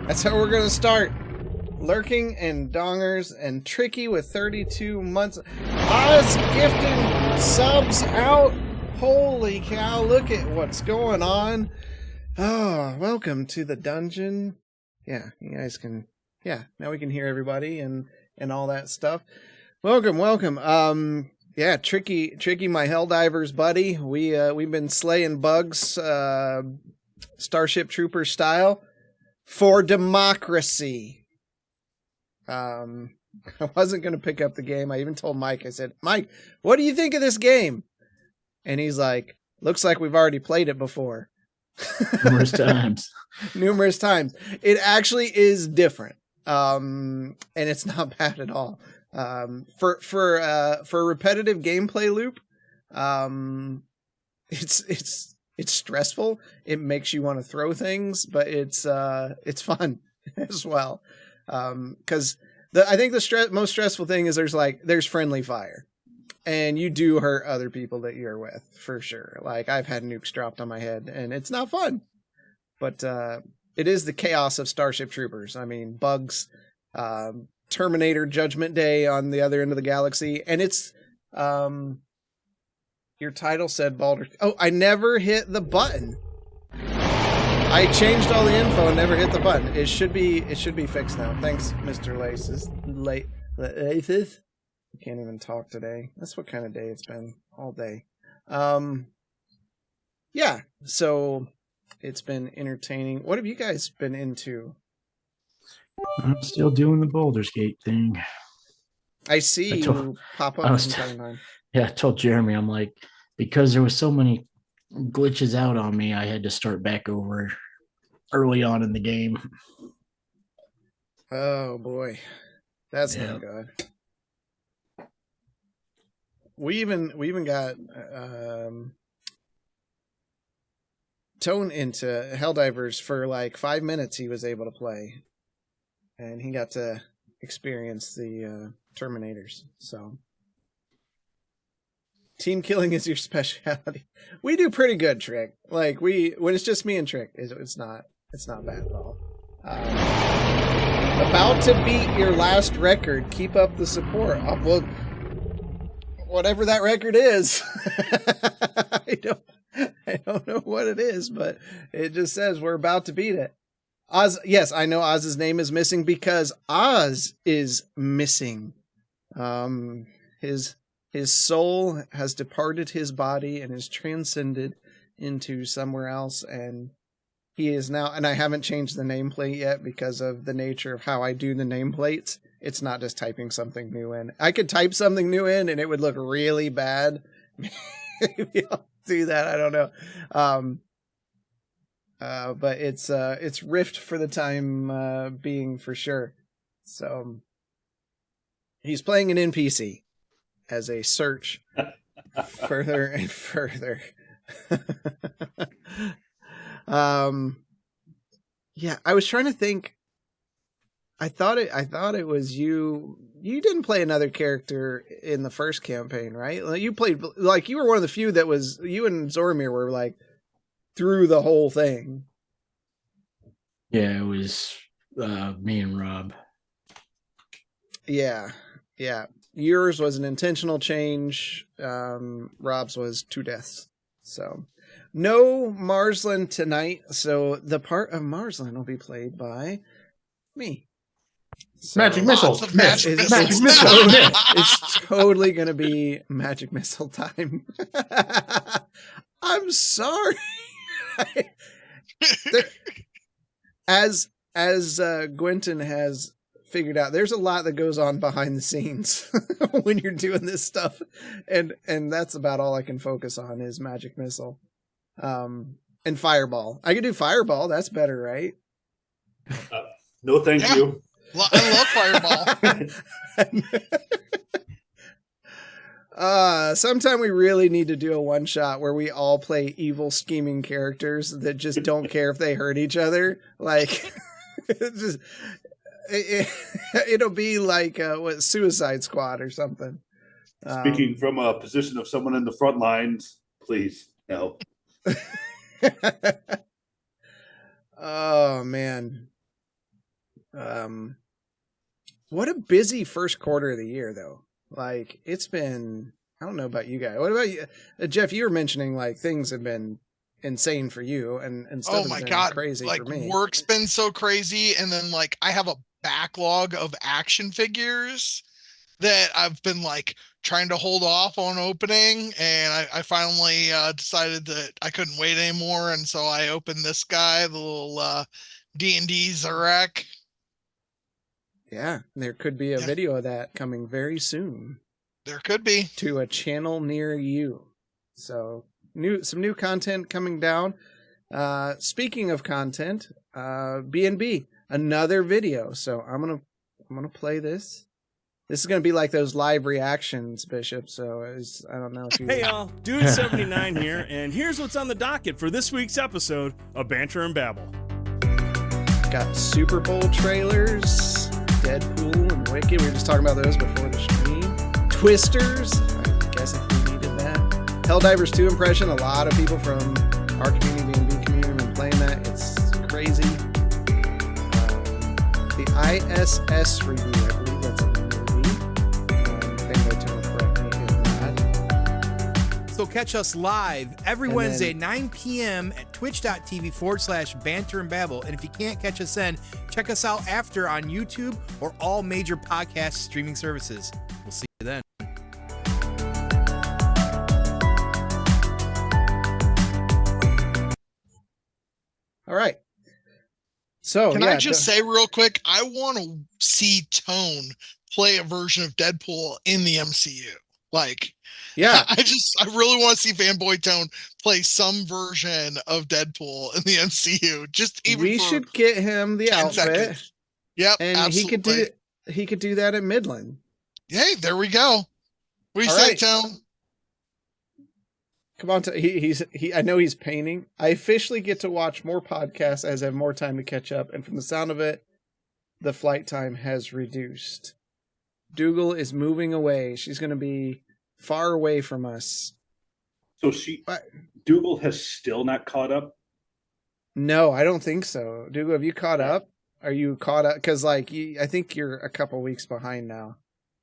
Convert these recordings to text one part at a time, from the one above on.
That's how we're gonna start. Lurking and Dongers and Tricky with 32 months. Oz gifting subs out. Holy cow, look at what's going on. Oh, welcome to the dungeon. Yeah, you guys can, now we can hear everybody and all that stuff. Welcome. Yeah, Tricky, my Helldivers buddy. We've been slaying bugs, Starship Trooper style for democracy. I wasn't going to pick up the game. I even told Mike, I said, Mike, what do you think of this game? And he's like, looks like we've already played it before. Numerous times. It actually is different. And it's not bad at all. For a repetitive gameplay loop, it's stressful. It makes you want to throw things, but it's fun as well. Because I think the most stressful thing is there's friendly fire, and you do hurt other people that you're with for sure. Like I've had nukes dropped on my head, and it's not fun. But it is the chaos of Starship Troopers. I mean, bugs, Terminator Judgment Day on the other end of the galaxy, and it's your title said Baldur. Oh, I never hit the button. I changed all the info and never hit the button. It should be fixed now. Thanks, Mr. Laces. Laces? I can't even talk today. That's what kind of day it's been all day. Yeah, so it's been entertaining. What have you guys been into? I'm still doing the Baldur's Gate thing. I see you pop up from time to time. Yeah, I told Jeremy, I'm like, because there was so many glitches out on me, I had to start back over early on in the game. Oh boy, that's not good. We even got Tone into Helldivers for like 5 minutes. He was able to play, and he got to experience the Terminators. So. Team killing is your specialty. We do pretty good, Trick. Like when it's just me and Trick, it's not bad at all. About to beat your last record. Keep up the support. Well, whatever that record is, I don't know what it is, but it just says we're about to beat it. Oz, yes, I know Oz's name is missing because Oz is missing. His soul has departed his body and is transcended into somewhere else, and he is now, and I haven't changed the nameplate yet because of the nature of how I do the nameplates. It's not just typing something new in. I could type something new in and it would look really bad. Maybe I'll do that. I don't know. But it's Rift for the time being for sure. So he's playing an NPC as a search further and further. Yeah, I was trying to think. I thought it was you. You didn't play another character in the first campaign, right? Like you played, like you were one of the few that was, you and Zormir were like through the whole thing. Yeah, it was me and Rob. Yeah. Yours was an intentional change. Rob's was 2 deaths. So no Marsland tonight. So the part of Marsland will be played by me. So Magic Missile. It's totally going to be Magic Missile time. I'm sorry. As Gwenton has figured out, there's a lot that goes on behind the scenes when you're doing this stuff, and that's about all I can focus on is Magic Missile, and Fireball. I can do Fireball. That's better, right? No, thank you. I love Fireball. Sometime we really need to do a one shot where we all play evil scheming characters that just don't care if they hurt each other. Like, it'll be like Suicide Squad or something. Speaking from a position of someone in the front lines, please help. Oh man. What a busy first quarter of the year, though. Like, it's been, I don't know about you guys. What about you? Jeff, you were mentioning, like, things have been insane for you and stuff Oh my has been God. crazy Like, for me. work's been so crazy. And then, like, I have a backlog of action figures that I've been, like, trying to hold off on opening. And I finally decided that I couldn't wait anymore. And so I opened this guy, the little D&D Zarek. Yeah, there could be a Yeah. video of that coming very soon There could be. to a channel near you. So, some new content coming down. Speaking of content, B&B, another video. So I'm gonna play this. This is gonna be like those live reactions, Bishop. So I don't know if you. Hey y'all, Dude79 here, and here's what's on the docket for this week's episode of Banter and Babble. Got Super Bowl trailers, Deadpool and Wicked. We were just talking about those before the stream. Twisters. I guess if we needed that. Helldivers 2 impression. A lot of people from our community, B&B community, have been playing that. It's crazy. The ISS review. I believe that's a movie. Fanboy Tone, correct me if not. So catch us live every And Wednesday, then- 9 p.m. at twitch.tv/banter and babble. And if you can't catch us then, check us out after on YouTube or all major podcast streaming services. We'll see you then. All right. So Can yeah, I just say real quick? I want to see Tone play a version of Deadpool in the MCU. Like, yeah, I really want to see Fanboy Tone play some version of Deadpool in the MCU. Just even we for should get him the 10 outfit, seconds. Yep, and absolutely. he could do that at Midland. Hey, there we go. What do you All say, right. Tone? Come on, he's I know he's painting. I officially get to watch more podcasts as I have more time to catch up, and from the sound of it, the flight time has reduced. Dougal is moving away. She's going to be far away from us. So What? Dougal has still not caught up. No, I don't think so. Dougal, have you caught up? Are you caught up? Because I think you're a couple weeks behind now.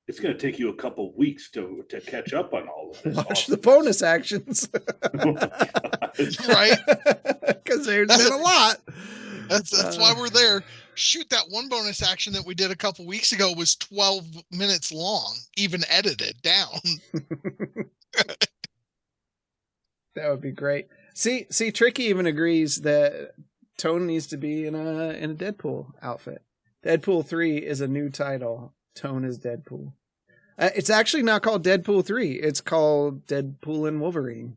It's going to take you a couple weeks to catch up on all of this. Watch the bonus actions. Oh my God. Right? Because there's been a lot. That's why we're there. Shoot, that one bonus action that we did a couple weeks ago was 12 minutes long, even edited down. That would be great. See, Tricky even agrees that Tone needs to be in a Deadpool outfit. Deadpool 3 is a new title. Tone is Deadpool. It's actually not called Deadpool 3. It's called Deadpool and Wolverine.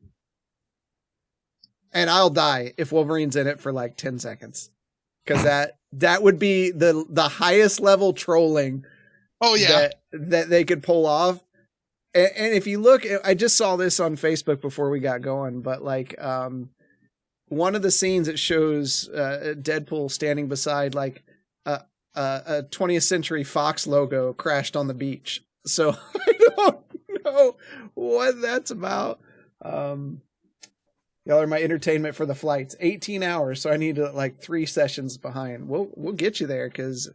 And I'll die if Wolverine's in it for like 10 seconds. Because that would be the highest level trolling Oh, yeah. that they could pull off. And if you look, I just saw this on Facebook before we got going, but like one of the scenes it shows Deadpool standing beside like a 20th Century Fox logo crashed on the beach. So I don't know what that's about. Y'all are my entertainment for the flights. 18 hours, so I need like 3 sessions behind. We'll get you there because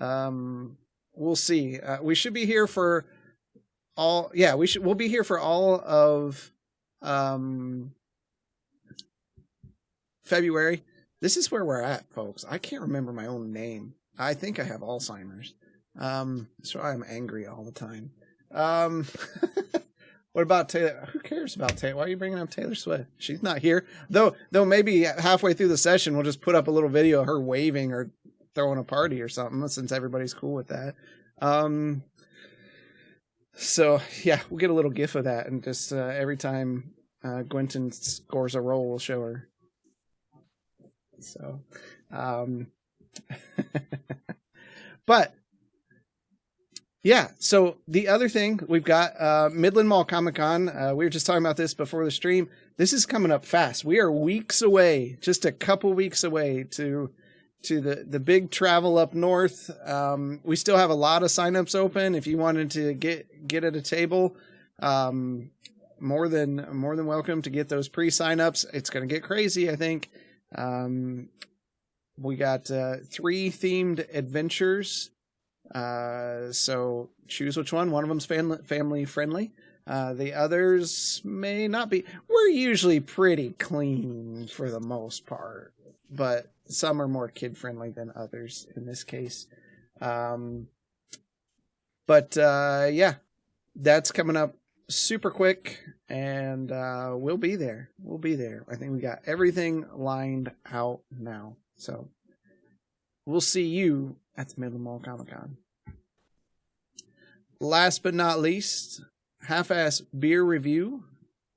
we'll see. We should be here for all. Yeah, we'll be here for all of February. This is where we're at, folks. I can't remember my own name. I think I have Alzheimer's. So I'm angry all the time. What about Taylor? Who cares about Taylor? Why are you bringing up Taylor Swift? She's not here. Though maybe halfway through the session, we'll just put up a little video of her waving or throwing a party or something, since everybody's cool with that. So yeah, we'll get a little gif of that, and just every time Gwenton scores a roll, we'll show her. So, but yeah, so the other thing, we've got Midland Mall Comic-Con. We were just talking about this before the stream. This is coming up fast. We are weeks away, just a couple weeks away to the big travel up north. We still have a lot of signups open. If you wanted to get at a table, more than welcome to get those pre-signups. It's going to get crazy, I think. We got 3 themed adventures. So choose which one. One of them's family friendly. The others may not be. We're usually pretty clean for the most part, but some are more kid friendly than others in this case. Yeah, that's coming up super quick, and we'll be there. We'll be there. I think we got everything lined out now. So we'll see you at the Midland Mall Comic-Con. Last but not least, half-ass beer review.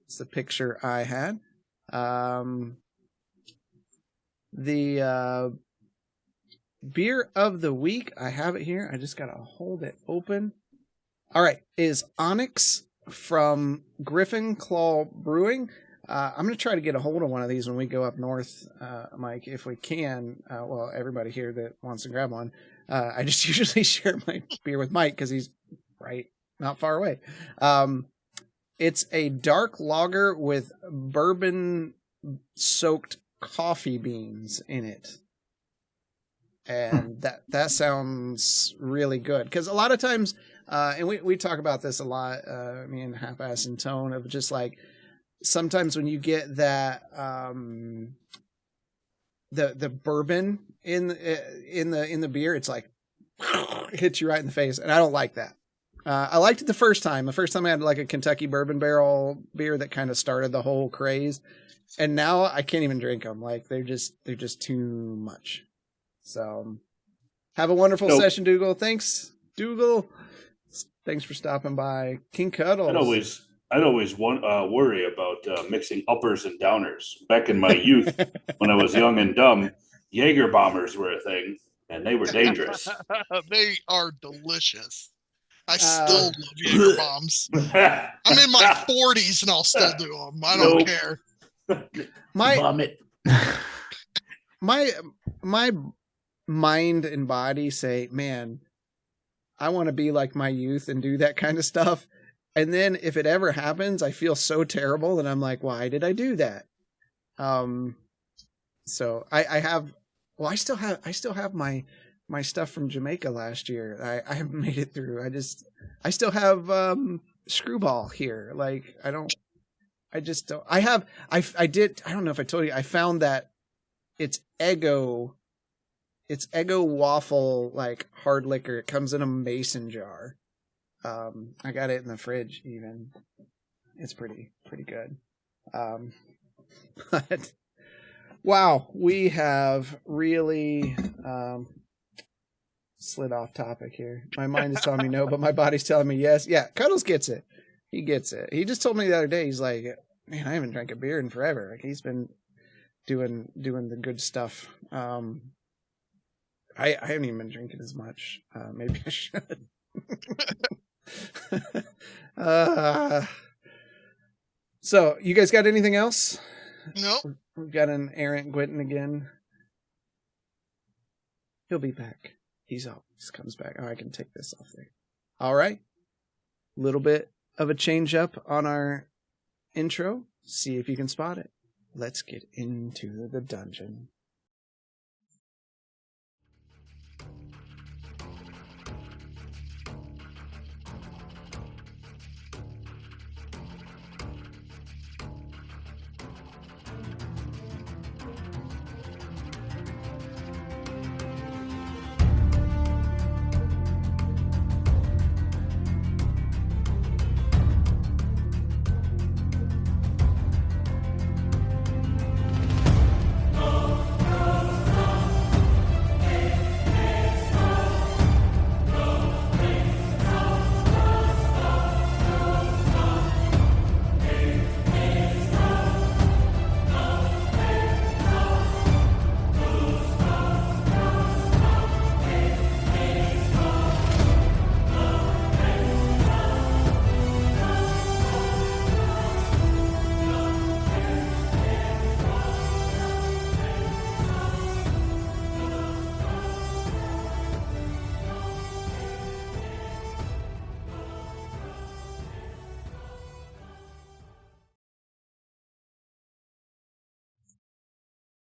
It's the picture I had. The beer of the week, I have it here. I just gotta hold it open. All right, is Onyx from Griffin Claw Brewing. I'm going to try to get a hold of one of these when we go up north, Mike, if we can. Well, everybody here that wants to grab one. I just usually share my beer with Mike because he's not far away. It's a dark lager with bourbon-soaked coffee beans in it. And that sounds really good. Because a lot of times, and we talk about this a lot, me and Half-Ass and Tone, of just like, sometimes when you get that the bourbon in the beer, it's like it hits you right in the face, and I don't like that. I liked it the first time. The first time I had like a Kentucky bourbon barrel beer that kind of started the whole craze, and now I can't even drink them. Like they're just too much. So have a wonderful session, Dougal. Thanks, Dougal. Thanks for stopping by. King Cuddles. I'd always worry about mixing uppers and downers. Back in my youth, when I was young and dumb, Jaeger bombers were a thing, and they were dangerous. They are delicious. I still love Jaeger bombs. I'm in my 40s and I'll still do them. I don't care. Vomit. my mind and body say, man, I want to be like my youth and do that kind of stuff. And then if it ever happens, I feel so terrible, and I'm like, why did I do that? So I still have my stuff from Jamaica last year. I haven't made it through. I still have Screwball here. Like I don't know if I told you, I found that it's Eggo waffle, like hard liquor. It comes in a mason jar. I got it in the fridge even. It's pretty good. But wow, we have really slid off topic here. My mind is telling me no, but my body's telling me yes. Yeah, Cuddles gets it. He gets it. He just told me the other day, he's like, man, I haven't drank a beer in forever. Like he's been doing the good stuff. I haven't even been drinking as much. Maybe I should. So you guys got anything else? Nope. We've got an errant Gwynton again. He'll be back. He always comes back. Oh, I can take this off there. All right. Little bit of a change up on our intro. See if you can spot it. Let's get into the dungeon.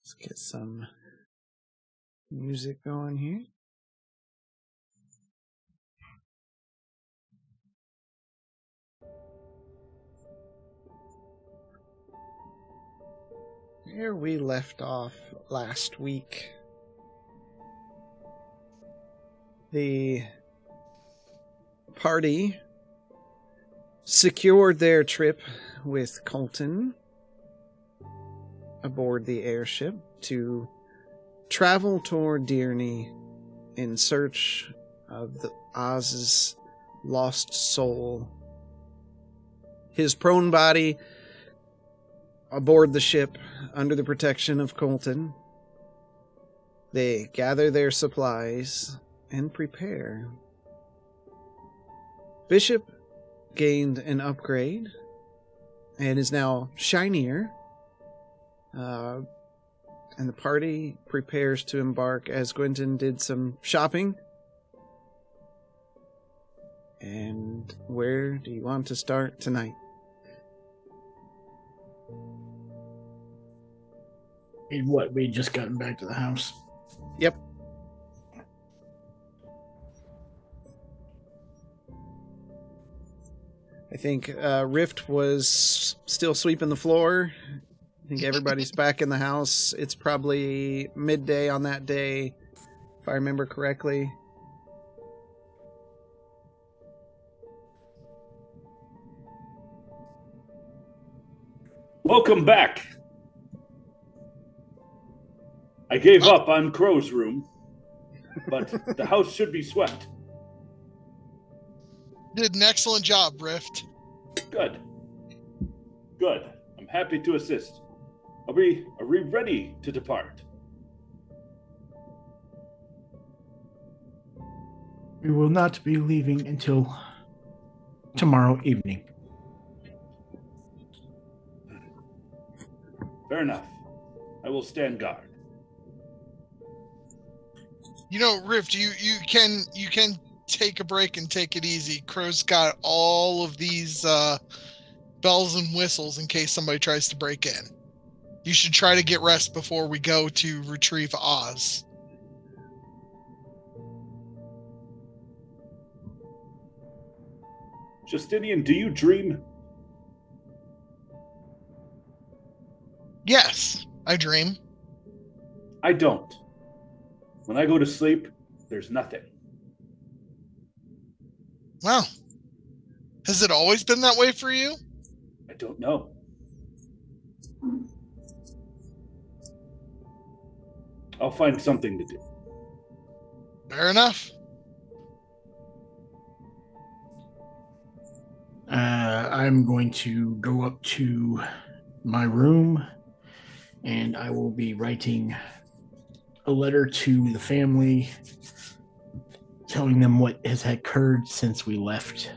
Let's get some music going here. Where we left off last week, the party secured their trip with Colton aboard the airship to travel toward Dearny in search of Oz's lost soul. His prone body aboard the ship under the protection of Colton. They gather their supplies and prepare. Bishop gained an upgrade and is now shinier. And the party prepares to embark as Gwynton did some shopping. And where do you want to start tonight? In what? We just gotten back to the house. Yep. I think Rift was still sweeping the floor. I think everybody's back in the house. It's probably midday on that day, if I remember correctly. Welcome back. I gave up on Crow's room, but the house should be swept. Did an excellent job, Rift. Good. Good. I'm happy to assist. Are we ready to depart? We will not be leaving until tomorrow evening. Fair enough. I will stand guard. You know, Rift, you can take a break and take it easy. Crow's got all of these bells and whistles in case somebody tries to break in. You should try to get rest before we go to retrieve Oz. Justinian, do you dream? Yes, I dream. I don't. When I go to sleep, there's nothing. Wow. Has it always been that way for you? I don't know. I'll find something to do. Fair enough. I'm going to go up to my room and I will be writing a letter to the family telling them what has occurred since we left.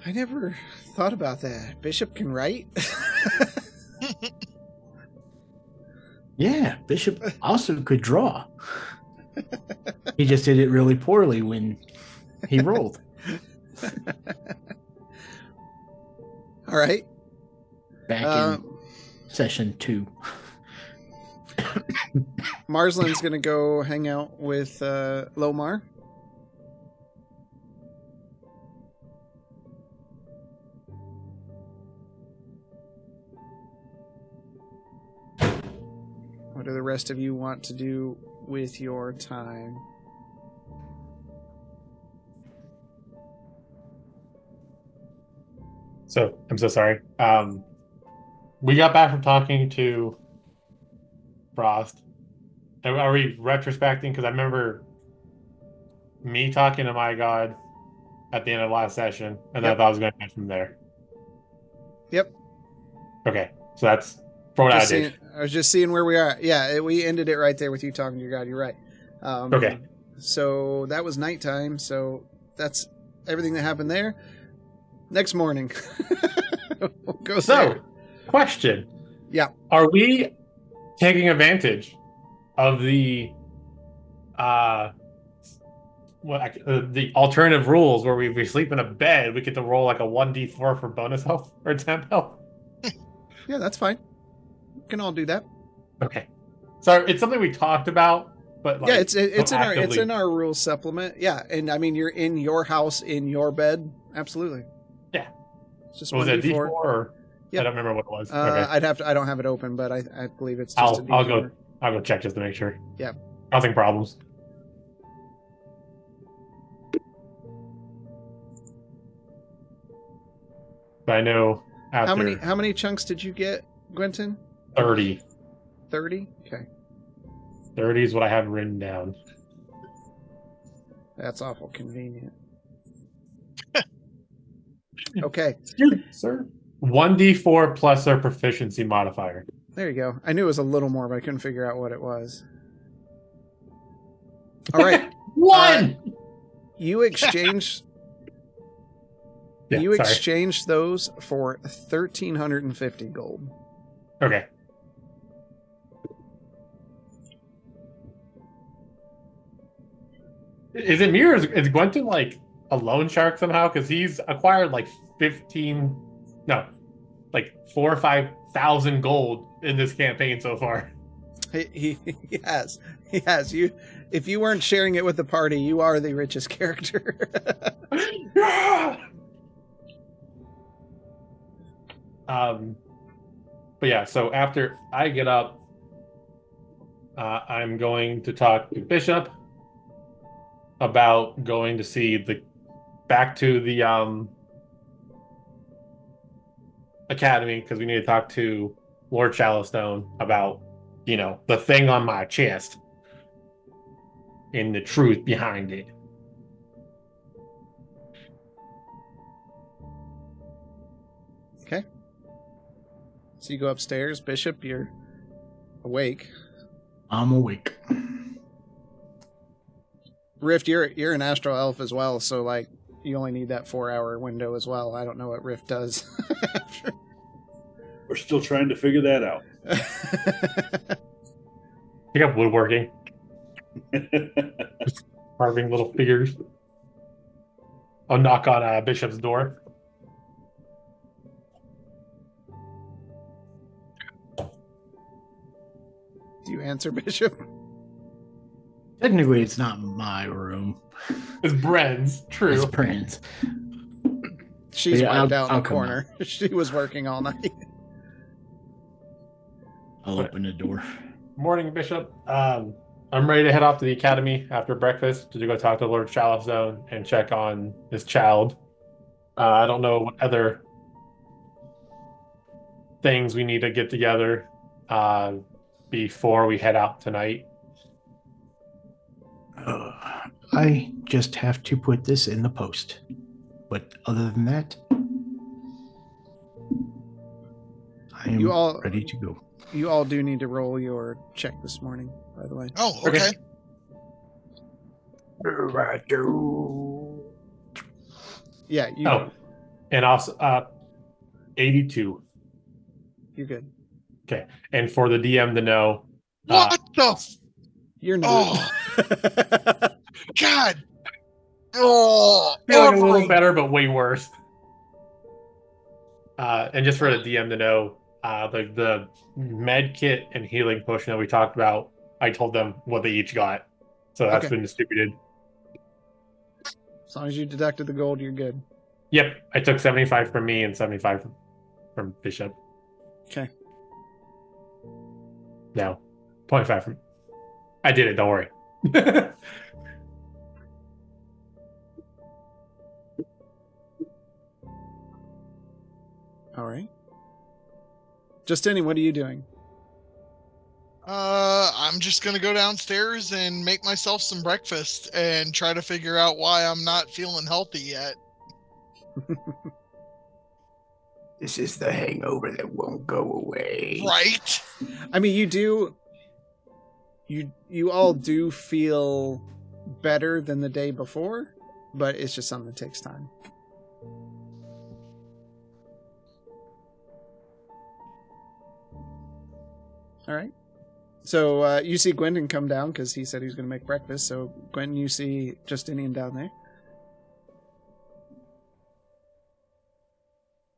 I never thought about that. Bishop can write? Yeah, Bishop also could draw. He just did it really poorly when he rolled. All right. Back in session 2. Marsland's going to go hang out with Lomar. What do the rest of you want to do with your time? So, I'm so sorry. We got back from talking to Frost. Are we retrospecting? Because I remember me talking to my god at the end of last session, and then I thought I was going to go from there. Yep. Okay, so that's from what I did. I was just seeing where we are. Yeah, we ended it right there with you talking to your god. You're right. Okay. So that was nighttime. So that's everything that happened there. Next morning. We'll go there. Question. Yeah. Are we taking advantage of the the alternative rules where we sleep in a bed, we get to roll like a 1d4 for bonus health or temp health? Yeah, that's fine. We can all do that. Okay. Sorry, it's something we talked about, but like, Yeah, it's actively... in our rules supplement. Yeah, and I mean you're in your house in your bed. Absolutely. Yeah. It's just Was it 1d4. D4 or Yep. I don't remember what it was. Okay. I don't have it open, but I believe it's just a D4. I'll go check just to make sure. Yeah. Causing problems. But I know after How many chunks did you get, Gwenton? 30. 30? Okay. 30 is what I have written down. That's awful convenient. Okay. Excuse me, sir. 1d4 plus our proficiency modifier. There you go. I knew it was a little more, but I couldn't figure out what it was. All right. One! You exchange Yeah, sorry. exchange those for 1,350 gold. Okay. Is it me or is Gwenton like a loan shark somehow? Because he's acquired like 4 or 5,000 gold in this campaign so far. He has. He has. If you weren't sharing it with the party, you are the richest character. But yeah, so after I get up, I'm going to talk to Bishop about going to see back to the academy, because we need to talk to Lord Shallowstone about, the thing on my chest and the truth behind it. Okay. So you go upstairs. Bishop, you're awake. I'm awake. Rift, you're an astral elf as well, so like you only need that 4-hour window as well. I don't know what Rift does. We're still trying to figure that out. Pick up woodworking. Carving little figures. I'll knock on Bishop's door. Do you answer, Bishop? Technically, it's not my room. It's Bren's. True. It's Prince. She's Yeah, wiped out in I'll the come corner. She was working all night. I'll open the door. Morning, Bishop. I'm ready to head off to the academy after breakfast to go talk to Lord Shallowstone and check on his child. I don't know what other things we need to get together before we head out tonight. I just have to put this in the post. But other than that, I am ready to go. You all do need to roll your check this morning, by the way. Oh, okay. Yeah, you. Oh, and also 82. You're good. Okay, and for the DM to know, What the? You're new. Oh, God. Oh, feeling a little better, but way worse. And just for the DM to know, the med kit and healing potion that we talked about, I told them what they each got, so that's been distributed. As long as you deducted the gold, you're good. Yep, I took 75 from me and 75 from Bishop. Okay. No, 0.5 from. I did it. Don't worry. All right. Justini, what are you doing? I'm just gonna go downstairs and make myself some breakfast and try to figure out why I'm not feeling healthy yet. This is the hangover that won't go away. Right? I mean, you all do feel better than the day before, but it's just something that takes time. All right. So you see Gwendon come down because he said he was going to make breakfast. So Gwendon, you see Justinian down there.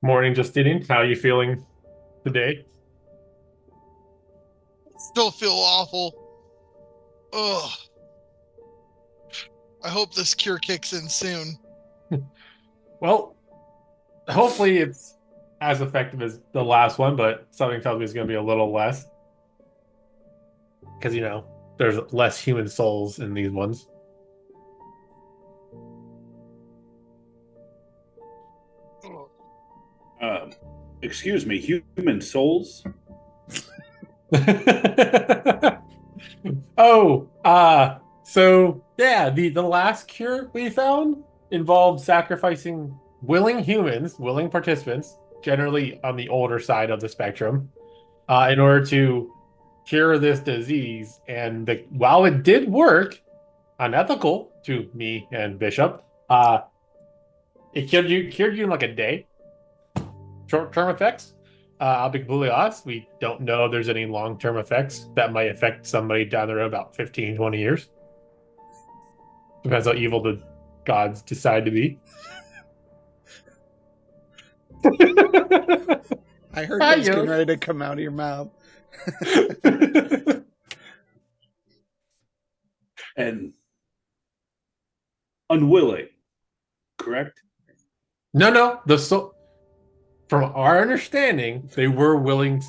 Morning, Justinian. How are you feeling today? still feel awful. Ugh. I hope this cure kicks in soon. Well, hopefully it's as effective as the last one, but something tells me it's going to be a little less. Because, there's less human souls in these ones. Excuse me, human souls? So yeah, the last cure we found involved sacrificing willing humans, willing participants, generally on the older side of the spectrum, in order to cure this disease. And while it did work, unethical to me and Bishop, it cured you in like a day. Short-term effects. I'll be completely honest, we don't know if there's any long-term effects that might affect somebody down the road about 15, 20 years. Depends how evil the gods decide to be. I heard it was getting ready to come out of your mouth. And unwilling, correct? No. From our understanding, they were willing.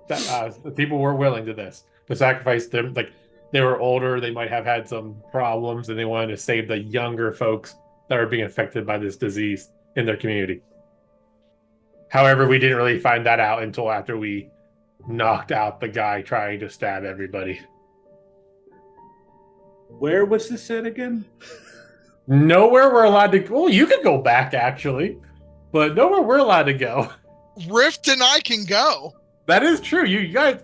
The people were willing to this to sacrifice them. Like they were older, they might have had some problems, and they wanted to save the younger folks that are being affected by this disease in their community. However, we didn't really find that out until after we knocked out the guy trying to stab everybody. Where was this at again? Nowhere we're allowed to. Well, you could go back actually, but nowhere we're allowed to go. Rift and I can go. That is true. You guys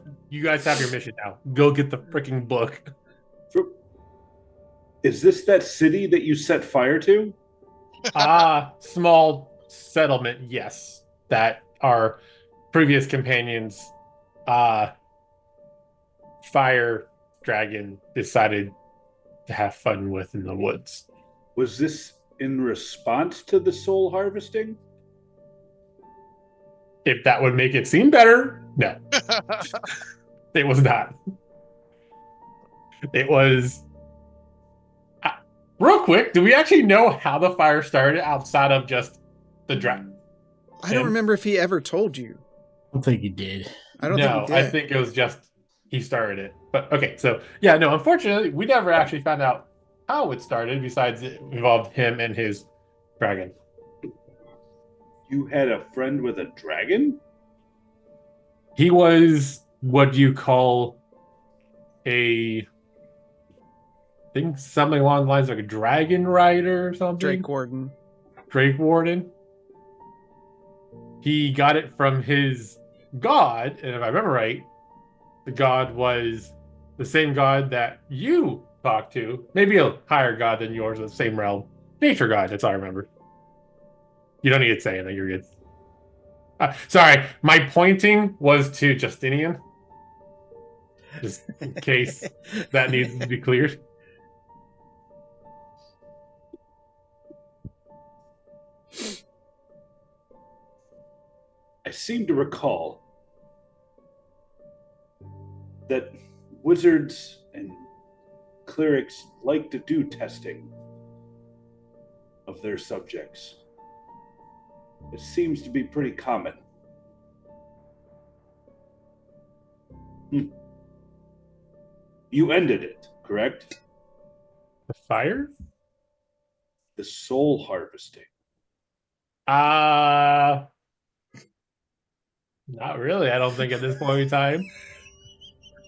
have your mission now. Go get the freaking book. Is this that city that you set fire to? Small settlement, yes. That our previous companions, Fire Dragon, decided to have fun with in the woods. Was this in response to the soul harvesting? If that would make it seem better, no. It was not. It was... real quick, do we actually know how the fire started outside of just the dragon? I don't remember if he ever told you. I don't think he did. I don't think he did. I think it was just he started it. But okay, so yeah, no, unfortunately, we never actually found out how it started, besides it involved him and his dragon. You had a friend with a dragon? He was what you call I think something along the lines like a dragon rider or something. Drake Warden. He got it from his god, and if I remember right, the god was the same god that you talked to. Maybe a higher god than yours, the same realm. Nature god, that's all I remember. You don't need to say anything, you're good. Sorry, my pointing was to Justinian. Just in case that needs to be cleared. I seem to recall that wizards and clerics like to do testing of their subjects. It seems to be pretty common. You ended it, correct? The fire? The soul harvesting. Not really, I don't think at this point in time.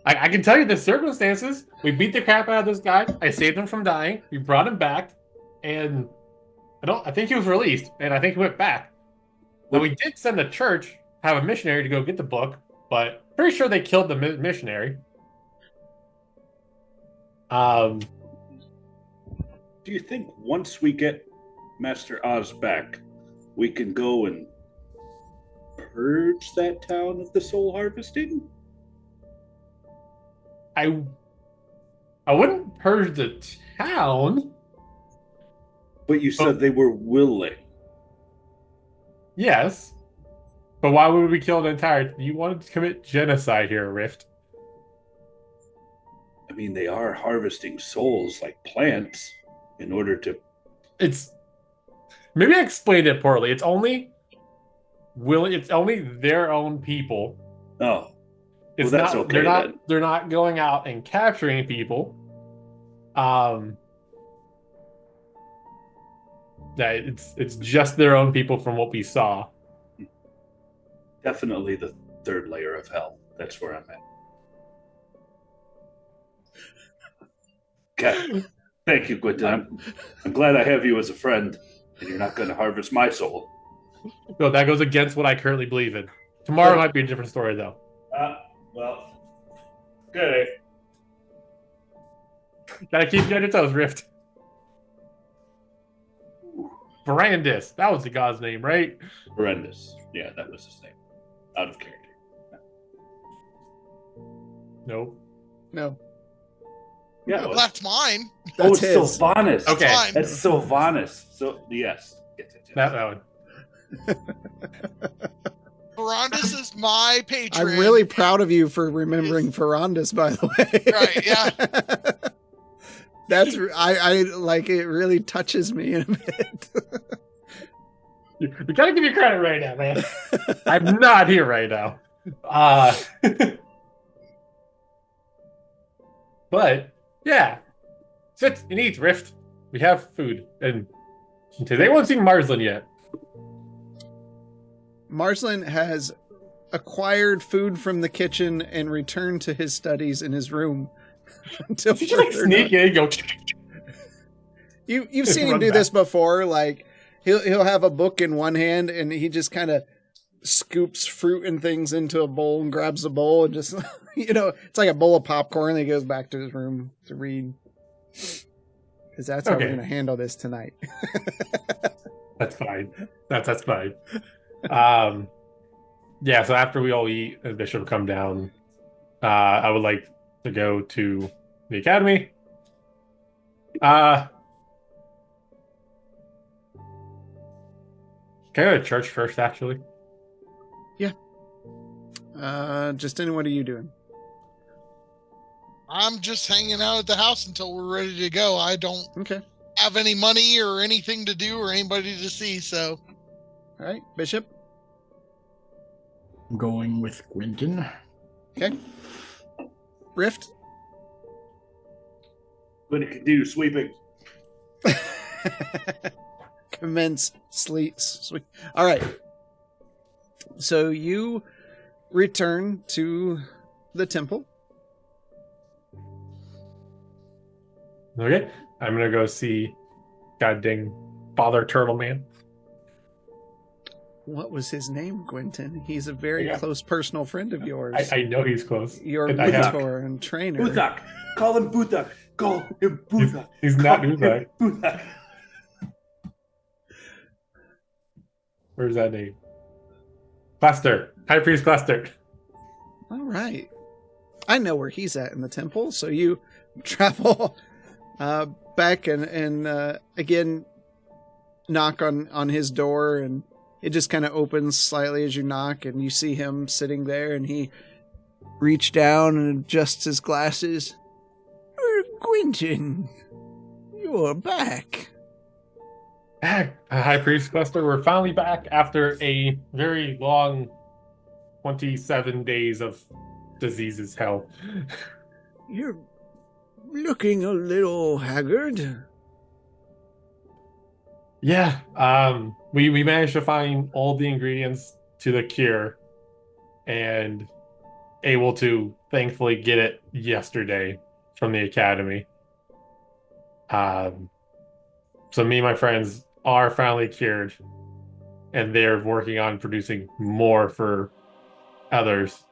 I can tell you the circumstances. We beat the crap out of this guy. I saved him from dying. We brought him back, and I think he was released, and I think he went back. Now, we did send the church, have a missionary to go get the book, but pretty sure they killed the missionary. Do you think once we get Master Oz back, we can go and purge that town of the soul harvesting? I wouldn't purge the town. But you said they were willing. Yes. But why would we kill the entire... You wanted to commit genocide here, Rift. I mean, they are harvesting souls like plants in order to. It's maybe I explained it poorly. It's only their own people. Oh, It's well, that's not okay then. they're not going out and capturing people. That it's just their own people from what we saw. Definitely the third layer of hell. That's where I'm at. Okay. Thank you, Quentin. I'm glad I have you as a friend, and you're not going to harvest my soul. No, that goes against what I currently believe in. Tomorrow might be a different story, though. Well, good. Gotta keep you on your toes, Rift. Brandis. That was the god's name, right? Horrendous. Yeah, that was his name. Out of character. Nope. No. Yeah. Well, that's mine. That's it's his. Sylvanas. Okay. Fine. That's Sylvanas. So, yes. That one. Ferrandis is my patron. I'm really proud of you for remembering Ferrandis, by the way. Right, yeah. That's I like it. Really touches me in a bit. We gotta give you credit right now, man. I'm not here right now. But yeah, sit and eat, Rift. We have food, and they won't see Marsland yet. Marsland has acquired food from the kitchen and returned to his studies in his room. Until Did you like sneak in and go? You've seen him do this before. Like he'll have a book in one hand and he just kind of scoops fruit and things into a bowl and grabs a bowl and just it's like a bowl of popcorn. And he goes back to his room to read because that's how we're going to handle this tonight. That's fine. That's fine. Yeah. So after we all eat, the bishop will come down. I would like to go to the academy. Can I go to church first, actually? Justin, what are you doing? I'm just hanging out at the house until we're ready to go. I don't Okay. have any money or anything to do or anybody to see, so. All right, Bishop. I'm going with Quentin. Okay. Rift. Going to continue sweeping. Commence sweep. All right. So you return to the temple. Okay. I'm gonna go see goddamn Father Turtle Man. What was his name, Quentin? He's a very close personal friend of yours. I know he's close. Your And mentor and trainer. Buthak. Call him Buthak. Call him Buthak. He's not Buthak. Buthak. Where's that name? Cluster. High Priest Cluster. All right. I know where he's at in the temple. So you travel back and again knock on his door, and it just kind of opens slightly as you knock, and you see him sitting there, and he reached down and adjusts his glasses. Quentin, you're back. High Priest Cluster, we're finally back after a very long 27 days of diseases hell. You're looking a little haggard. Yeah, we managed to find all the ingredients to the cure and able to thankfully get it yesterday from the academy. So me and my friends are finally cured, and they're working on producing more for others.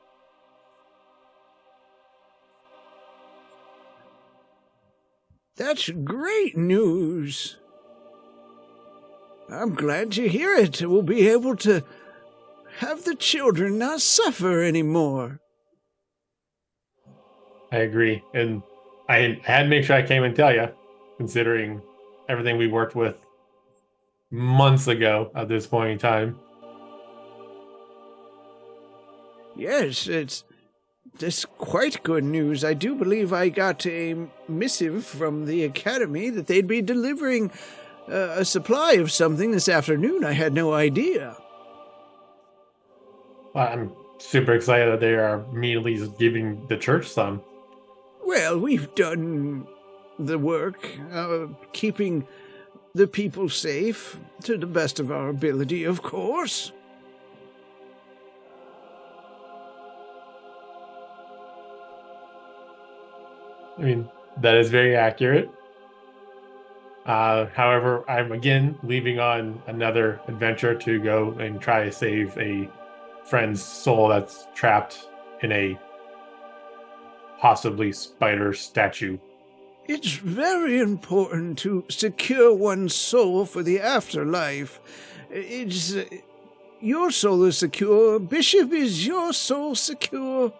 That's great news. I'm glad to hear it. We'll be able to have the children not suffer anymore. I agree, and I had to make sure I came and tell you, considering everything we worked with months ago at this point in time. Yes, it's That's quite good news. I do believe I got a missive from the Academy that they'd be delivering a supply of something this afternoon. I had no idea. I'm super excited that they are immediately giving the church some. Well, we've done the work, keeping the people safe to the best of our ability, of course. I mean, that is very accurate. However, I'm again leaving on another adventure to go and try to save a friend's soul that's trapped in a possibly spider statue. It's very important to secure one's soul for the afterlife. It's your soul is secure. Bishop, is your soul secure?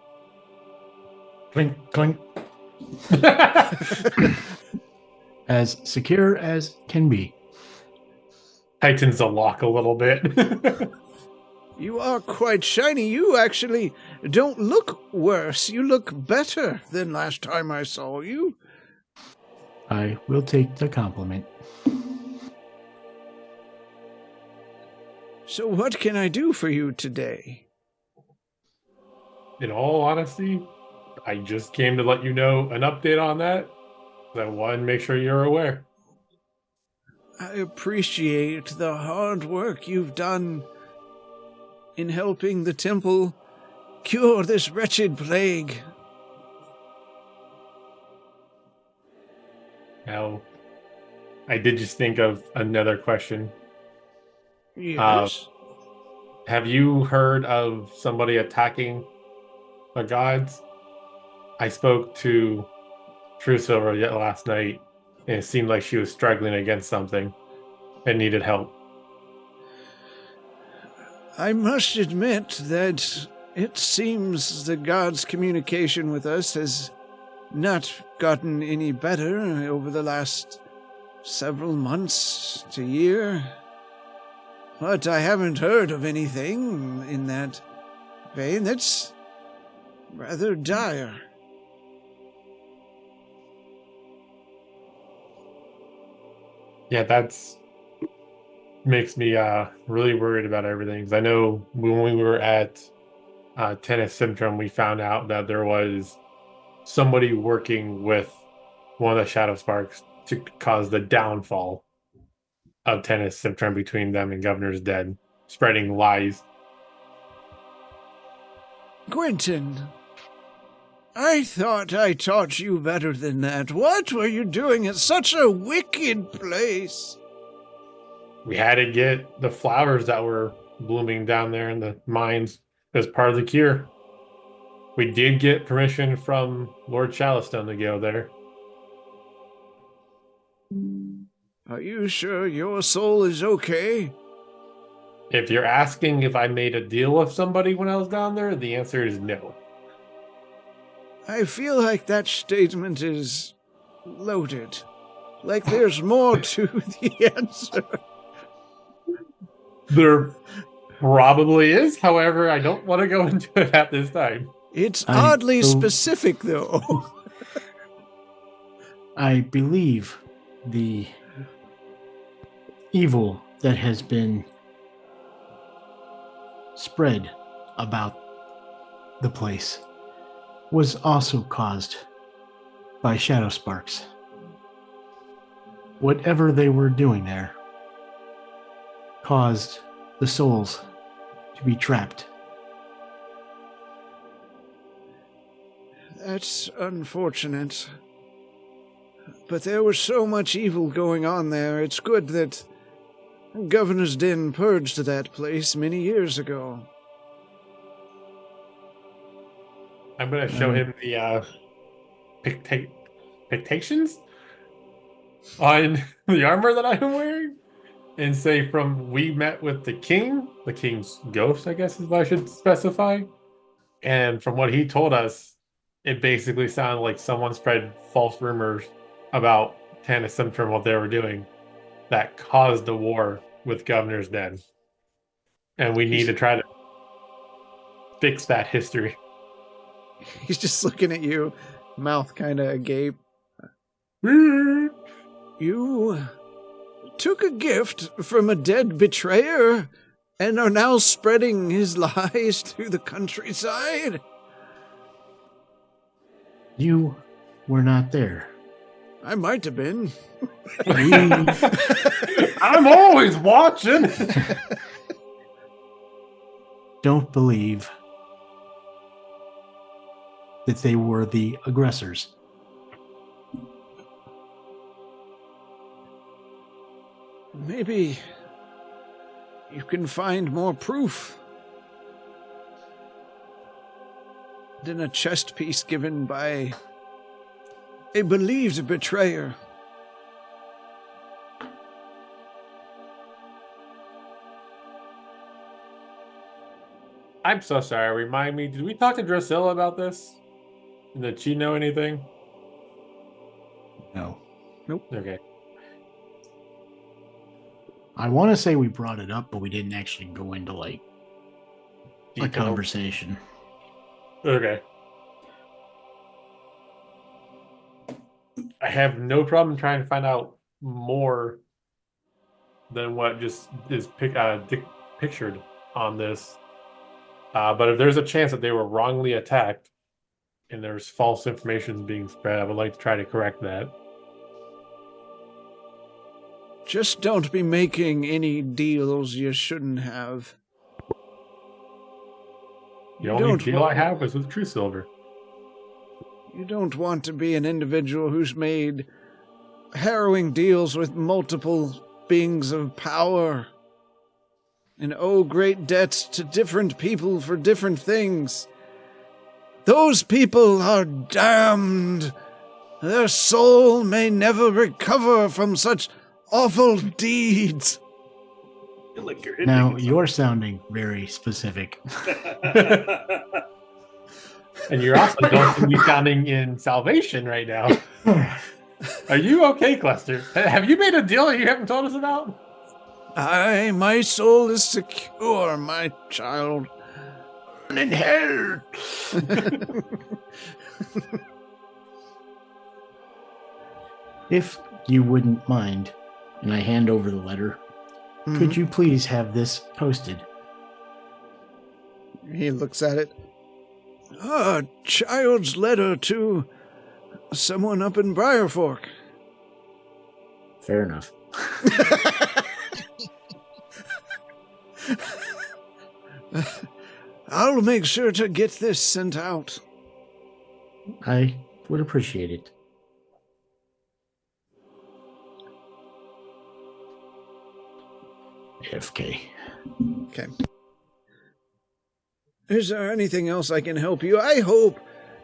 Clink, clink. As secure as can be. Tightens the lock a little bit. You are quite shiny. You actually don't look worse. You look better than last time I saw you. I will take the compliment. So what can I do for you today? In all honesty, I just came to let you know an update on that. I wanted to make sure you're aware. I appreciate the hard work you've done in helping the temple cure this wretched plague. Now, I did just think of another question. Yes. Have you heard of somebody attacking the gods? I spoke to True Silver last night, and it seemed like she was struggling against something and needed help. I must admit that it seems the gods' communication with us has not gotten any better over the last several months to year. But I haven't heard of anything in that vein. That's rather dire. Yeah, that's makes me really worried about everything. Because I know when we were at Tennis Symptom, we found out that there was somebody working with one of the Shadowsparks to cause the downfall of Tennis Symptom between them and Governor's Dead, spreading lies. Quentin, I thought I taught you better than that. What were you doing at such a wicked place? We had to get the flowers that were blooming down there in the mines as part of the cure. We did get permission from Lord Shallowstone to go there. Are you sure your soul is okay? If you're asking if I made a deal with somebody when I was down there, the answer is no. I feel like that statement is loaded. Like there's more to the answer. There probably is. However, I don't want to go into it at this time. It's oddly specific, though. I believe the evil that has been spread about the place was also caused by Shadowsparks. Whatever they were doing there caused the souls to be trapped. That's unfortunate. But there was so much evil going on there. It's good that Governor's Den purged that place many years ago. I'm going to show him the pictations on the armor that I'm wearing and say from we met with the king's ghost, I guess is what I should specify. And from what he told us, it basically sounded like someone spread false rumors about Tannissum from what they were doing that caused the war with Governor's Den. And we need to try to fix that history. He's just looking at you, mouth kind of agape. You took a gift from a dead betrayer and are now spreading his lies through the countryside? You were not there. I might have been. I'm always watching. Don't believe that they were the aggressors. Maybe you can find more proof than a chest piece given by a believed betrayer. I'm so sorry. Remind me, did we talk to Drusilla about this? Did she know anything? No. Okay. I want to say we brought it up, but we didn't actually go into a Details. conversation. Okay. I have no problem trying to find out more than what just is pictured on this. But if there's a chance that they were wrongly attacked and there's false information being spread, I would like to try to correct that. Just don't be making any deals you shouldn't have. The only deal I have was with True Silver. You don't want to be an individual who's made harrowing deals with multiple beings of power and owe great debts to different people for different things. Those people are damned. Their soul may never recover from such awful deeds. Like you're Now, you're sounding very specific. And you're also don't seem to be sounding in salvation right now. Are you okay, Cluster? Have you made a deal that you haven't told us about? My soul is secure, my child. In hell. If you wouldn't mind, and I hand over the letter, could you please have this posted? He looks at it. A child's letter to someone up in Briarfork. Fair enough. I'll make sure to get this sent out. I would appreciate it. FK. Okay. Is there anything else I can help you? I hope,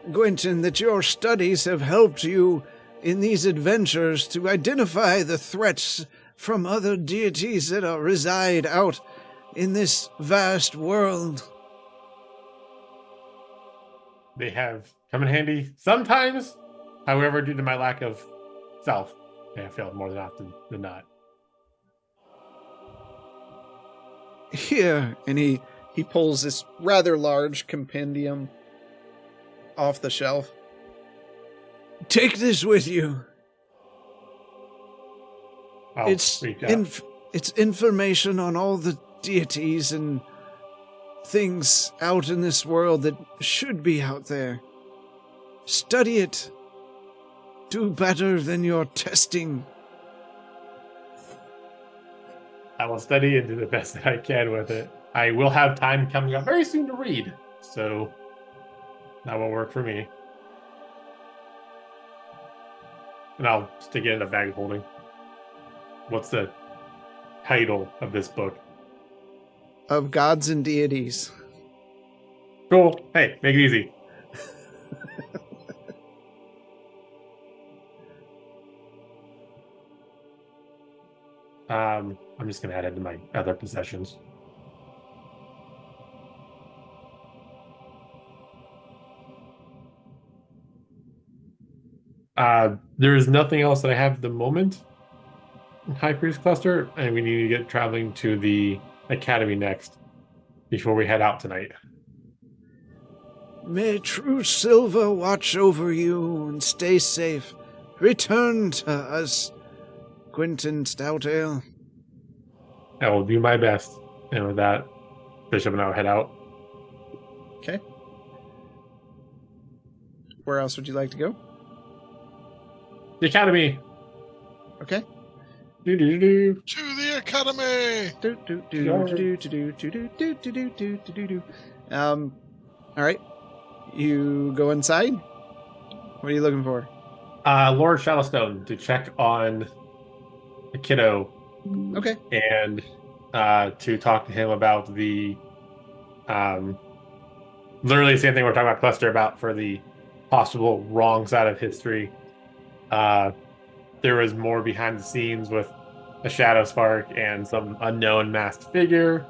Gwenton, that your studies have helped you in these adventures to identify the threats from other deities that reside out in this vast world. They have come in handy sometimes. However, due to my lack of self, they have failed more than often than not. Here, and he pulls this rather large compendium off the shelf. Take this with you. Oh, It's information on all the deities and things out in this world that should be out there. Study it. Do better than your testing. I will study and do the best that I can with it. I will have time coming up very soon to read, so that will work for me. And I'll stick it in a bag holding. What's the title of this book? Of Gods and Deities. Cool. Hey, make it easy. I'm just going to add it to my other possessions. There is nothing else that I have at the moment in High Priest Cluster, and we need to get traveling to the Academy next before we head out tonight. May true silver watch over you and stay safe. Return to us, Quentin Stoutale. I will do my best. And with that, Bishop and I will head out. Okay. Where else would you like to go? The academy. Okay. Do-do-do-do. To the academy. All right. You go inside. What are you looking for? Lord Shadowstone to check on the kiddo. Okay. And to talk to him about the literally the same thing we're talking about Cluster about for the possible wrong side of history. There was more behind the scenes with a Shadowspark and some unknown masked figure.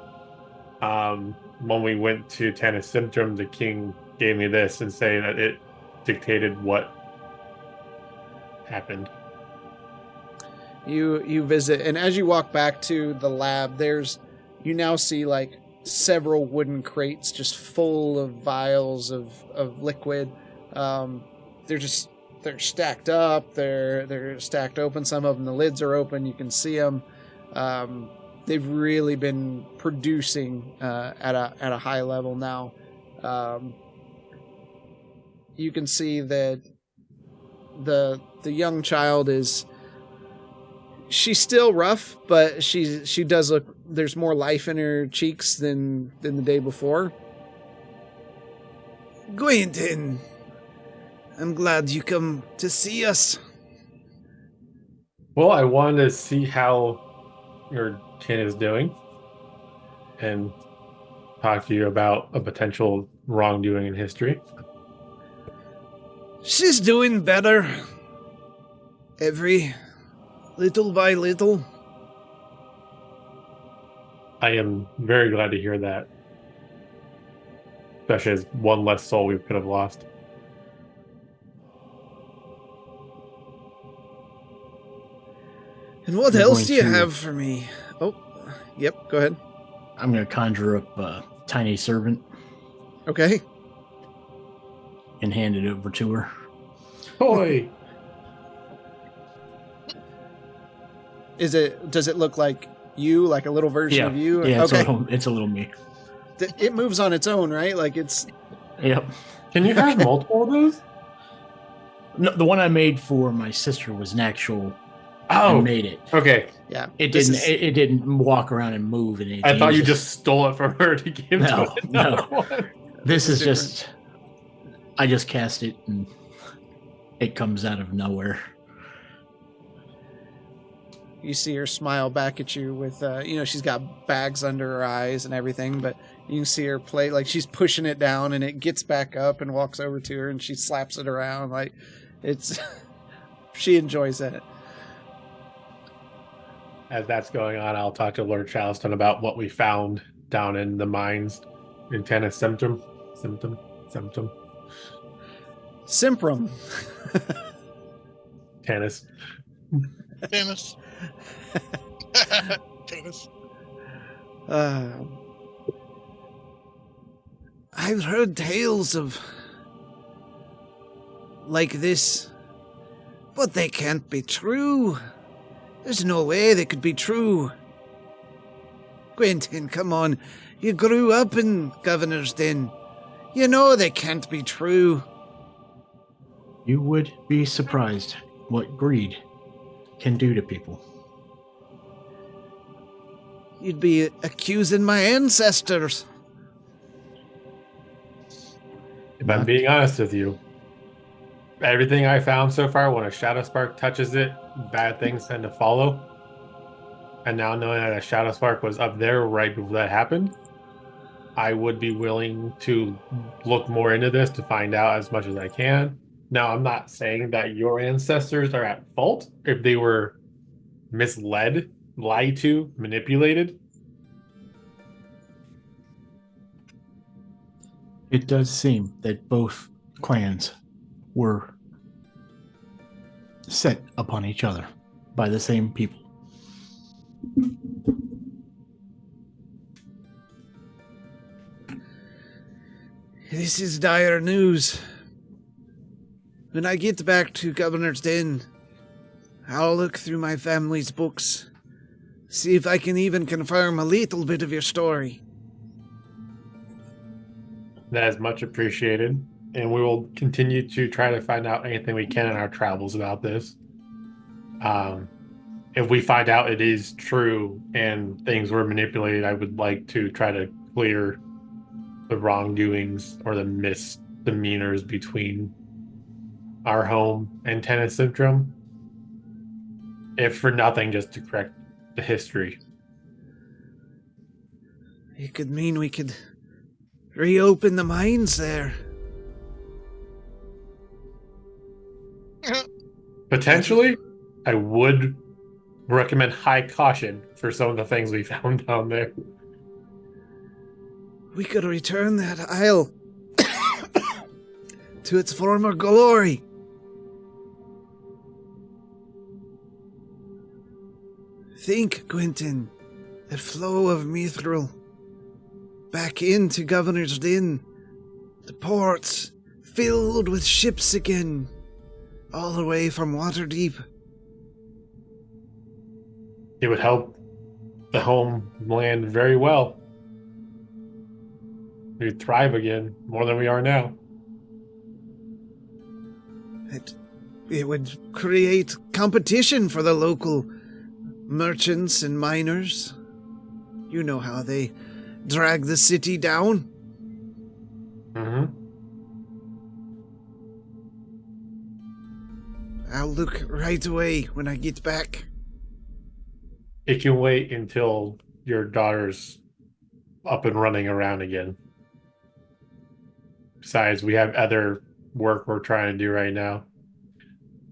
When we went to Tennis Symptom, the king gave me this and say that it dictated what happened. You visit, and as you walk back to the lab, you now see like several wooden crates just full of vials of liquid. They're stacked up. They're stacked open. Some of them, the lids are open. You can see them. They've really been producing at a high level now. You can see that the young child she's still rough, but she does look. There's more life in her cheeks than the day before. Quentin, I'm glad you come to see us. Well, I wanted to see how your kid is doing and talk to you about a potential wrongdoing in history. She's doing better. Every little by little. I am very glad to hear that. Especially as one less soul we could have lost. And what I'm else going do you to- have for me? Oh, yep, go ahead. I'm going to conjure up a tiny servant Okay. and hand it over to her. Toy! Does it look like you, like a little version of you? Yeah, Okay. it's a little me. It moves on its own, right? Like it's... Yep. Can you have multiple of those? No, the one I made for my sister was an actual. Oh, I made it. okay. Yeah. It this didn't. is- It didn't walk around and move. And I thought you just stole it from her to give No, to another no. one. This is is just. I just cast it and it comes out of nowhere. You see her smile back at you with, she's got bags under her eyes and everything, but you can see her play, like she's pushing it down and it gets back up and walks over to her and she slaps it around. Like it's, she enjoys it. As that's going on, I'll talk to Lord Charleston about what we found down in the mines in Tennis Symptom. Simprum. Tennis. Tennis. Tennis. I've heard tales of like this, but they can't be true. There's no way they could be true. Quentin, come on. You grew up in Governor's Den. You know they can't be true. You would be surprised what greed can do to people. You'd be accusing my ancestors. If I'm being honest with you, everything I found so far, when a Shadowspark touches it, bad things tend to follow. And now knowing that a Shadowspark was up there right before that happened, I would be willing to look more into this to find out as much as I can. Now, I'm not saying that your ancestors are at fault if they were misled, lied to, manipulated. It does seem that both clans were set upon each other by the same people. This is dire news. When I get back to Governor's Den, I'll look through my family's books, see if I can even confirm a little bit of your story. That is much appreciated, and we will continue to try to find out anything we can in our travels about this. If we find out it is true and things were manipulated, I would like to try to clear the wrongdoings or the misdemeanors between our home and Tennis Syndrome. If for nothing, just to correct the history. It could mean we could reopen the mines there. Potentially, I would recommend high caution for some of the things we found down there. We could return that isle to its former glory. Think, Quentin, the flow of mithril back into Governor's Den, the ports filled with ships again, all the way from Waterdeep. It would help the homeland very well. We'd thrive again more than we are now. It would create competition for the local merchants and miners. You know how they drag the city down. Mm-hmm. I'll look right away when I get back. It can wait until your daughter's up and running around again. Besides, we have other work we're trying to do right now.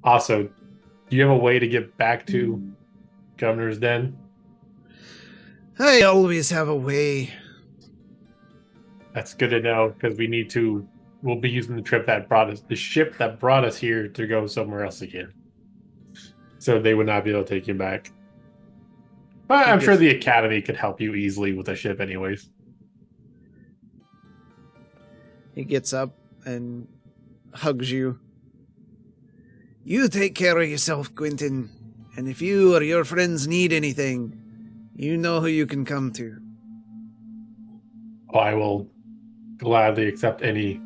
Also, do you have a way to get back to Governor's Den? I always have a way. That's good to know, because we'll be using the ship that brought us here to go somewhere else again. So they would not be able to take you back. But I'm sure the Academy could help you easily with a ship anyways. He gets up and hugs you. You take care of yourself, Quentin. And if you or your friends need anything, you know who you can come to. I will gladly accept any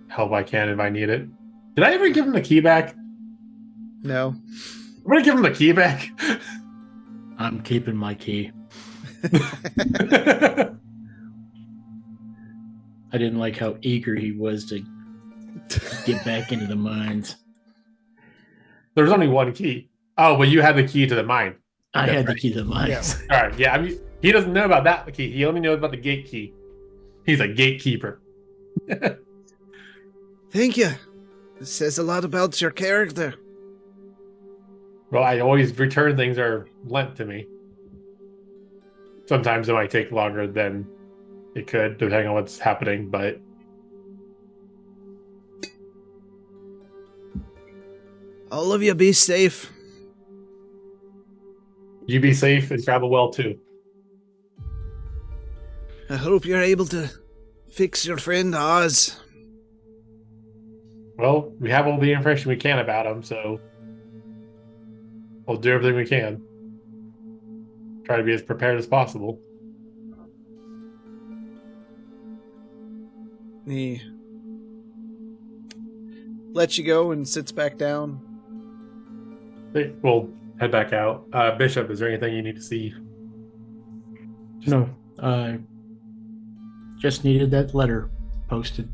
help I can if I need it. Did I ever give him the key back? No. I'm going to give him the key back. I'm keeping my key. I didn't like how eager he was to get back into the mines. There's only one key. Oh, but you had the key to the mine. I had the key to the mines. All right, yeah. I mean, he doesn't know about that key. He only knows about the gate key. He's a gatekeeper. Thank you. This says a lot about your character. Well, I always return things that are lent to me. Sometimes it might take longer than it could, depending on what's happening, but... All of you be safe. You be safe and travel well, too. I hope you're able to fix your friend Oz. Well, we have all the information we can about him, so... we'll do everything we can. Try to be as prepared as possible. He lets you go and sits back down. We'll head back out. Bishop, is there anything you need to see? No, I just needed that letter posted.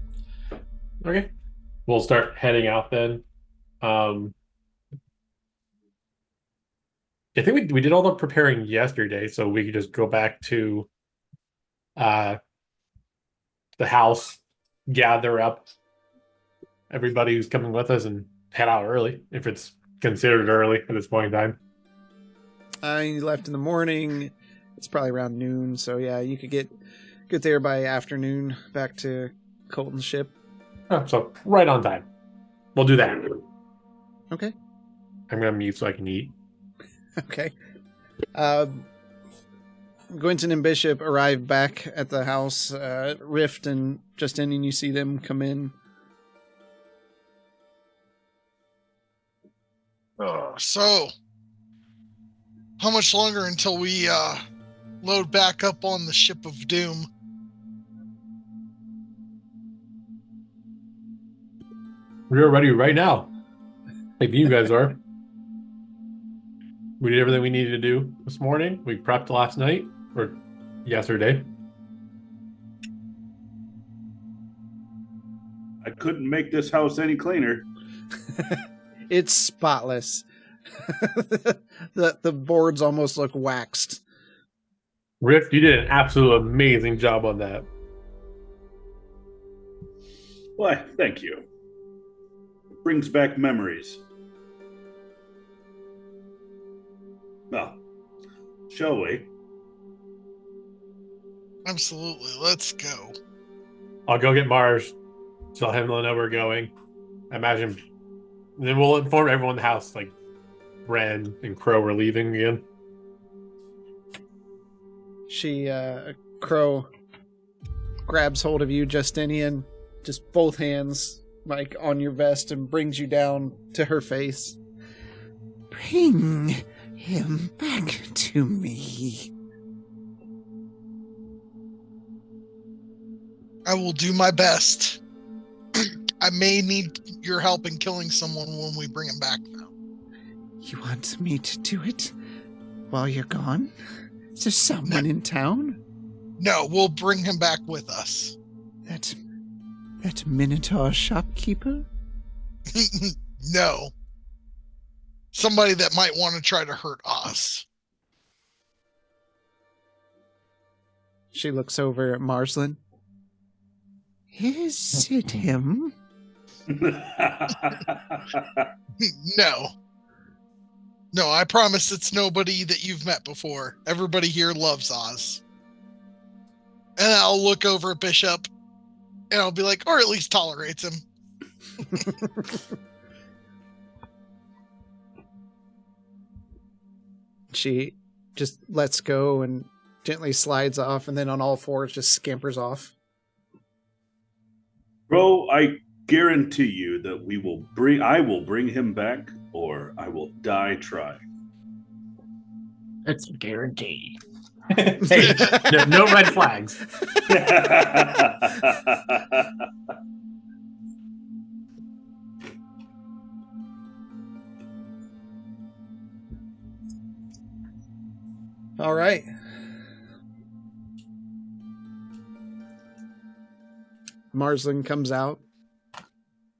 Okay. We'll start heading out then. I think we did all the preparing yesterday, so we could just go back to the house, gather up everybody who's coming with us, and head out early, if it's considered early at this point in time. You left in the morning. It's probably around noon, so yeah, you could get there by afternoon, back to Colton's ship. Oh, so right on time. We'll do that. Okay. I'm going to mute so I can eat. Okay. Gwynton and Bishop arrive back at the house. Rift and Justinian, you see them come in. So, how much longer until we load back up on the ship of doom? We're ready right now. Like you guys are. We did everything we needed to do this morning. We prepped last night or yesterday. I couldn't make this house any cleaner. It's spotless. The boards almost look waxed. Rift, you did an absolute amazing job on that. Why, thank you. It brings back memories. Well, shall we? Absolutely. Let's go. I'll go get Mars. Tell him to know we're going. I imagine. And then we'll inform everyone in the house, like Ren and Crow are leaving again. Crow grabs hold of you, Justinian, just both hands, like on your vest, and brings you down to her face. Bring him back to me. I will do my best. I may need your help in killing someone when we bring him back, though. You want me to do it while you're gone? Is there someone in town? No, we'll bring him back with us. That Minotaur shopkeeper? No. Somebody that might want to try to hurt us. She looks over at Marsland. Is it him? No. No, I promise it's nobody that you've met before. Everybody here loves Oz. And I'll look over at Bishop and I'll be like, or at least tolerates him. She just lets go and gently slides off, and then on all fours just scampers off. Bro, I guarantee you that I will bring him back, or I will die trying. That's a guarantee. Hey, no red flags. All right. Marsland comes out.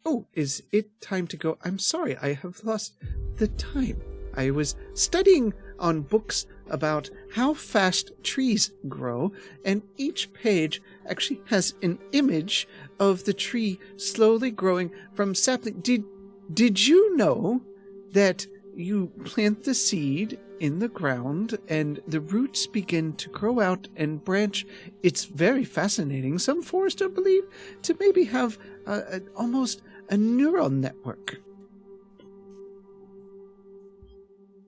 Oh, is it time to go? I'm sorry, I have lost the time. I was studying on books about how fast trees grow, and each page actually has an image of the tree slowly growing from sapling. Did you know that you plant the seed in the ground and the roots begin to grow out and branch? It's very fascinating. Some foresters believe to maybe have almost a neural network.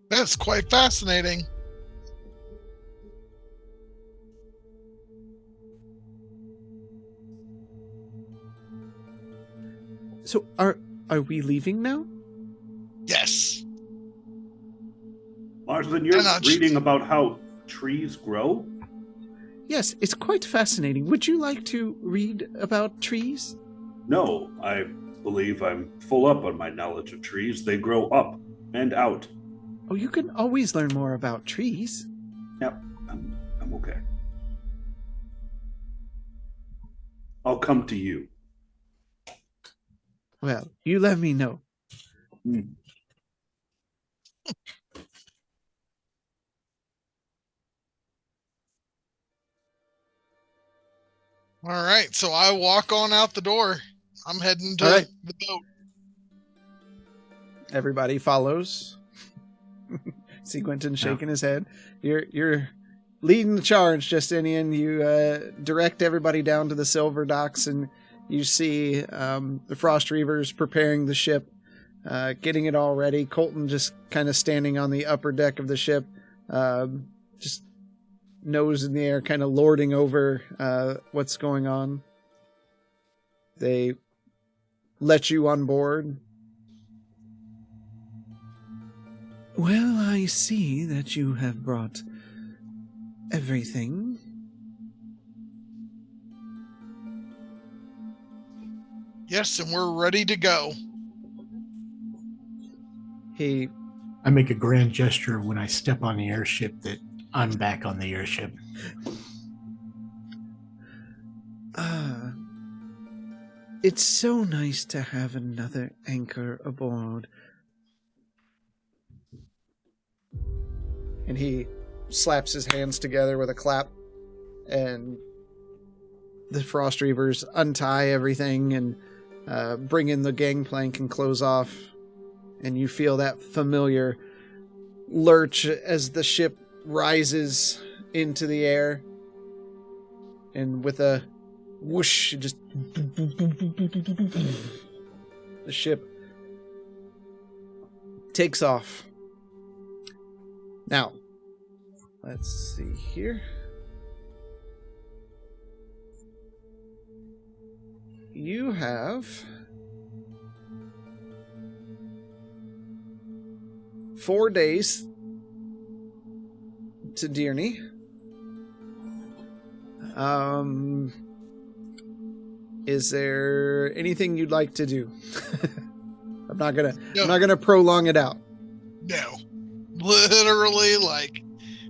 That's quite fascinating. So are we leaving now? Yes. Marsland, you're reading about how trees grow? Yes, it's quite fascinating. Would you like to read about trees? No, I believe I'm full up on my knowledge of trees. They grow up and out. Oh, you can always learn more about trees. Yep, I'm okay. I'll come to you. Well, you let me know. All right, so I walk on out the door. I'm heading to the boat. Everybody follows. See Quentin shaking his head. You're leading the charge, Justinian. You direct everybody down to the Silver Docks, and you see the Frost Reavers preparing the ship, getting it all ready. Colton just kind of standing on the upper deck of the ship, just nose in the air, kind of lording over what's going on. They let you on board. Well, I see that you have brought everything. Yes, and we're ready to go. I make a grand gesture when I step on the airship that I'm back on the airship. It's so nice to have another anchor aboard. And he slaps his hands together with a clap, and the Frost Reavers untie everything and bring in the gangplank and close off. And you feel that familiar lurch as the ship rises into the air. And with a whoosh, just the ship takes off. Now, let's see here. You have 4 days to Dearny. Is there anything you'd like to do? I'm not gonna prolong it out. No. Literally, like,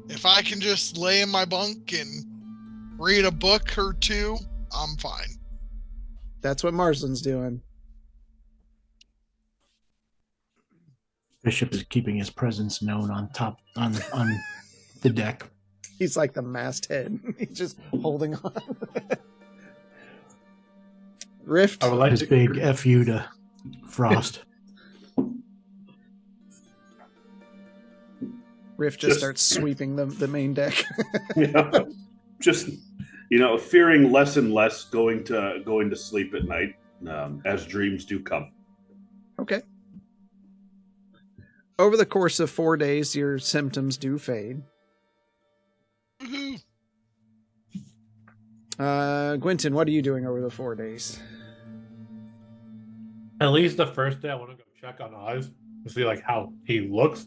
if I can just lay in my bunk and read a book or two, I'm fine. That's what Marsland's doing. Bishop is keeping his presence known on the deck. He's like the masthead. He's just holding on. Rift. I would like His to big FU to Frost. Rift just starts sweeping the main deck. Yeah. Just, fearing less and less going to sleep at night, as dreams do come. Okay. Over the course of 4 days, your symptoms do fade. Gwynton, what are you doing over the 4 days? At least the first day, I want to go check on Oz to see like how he looks,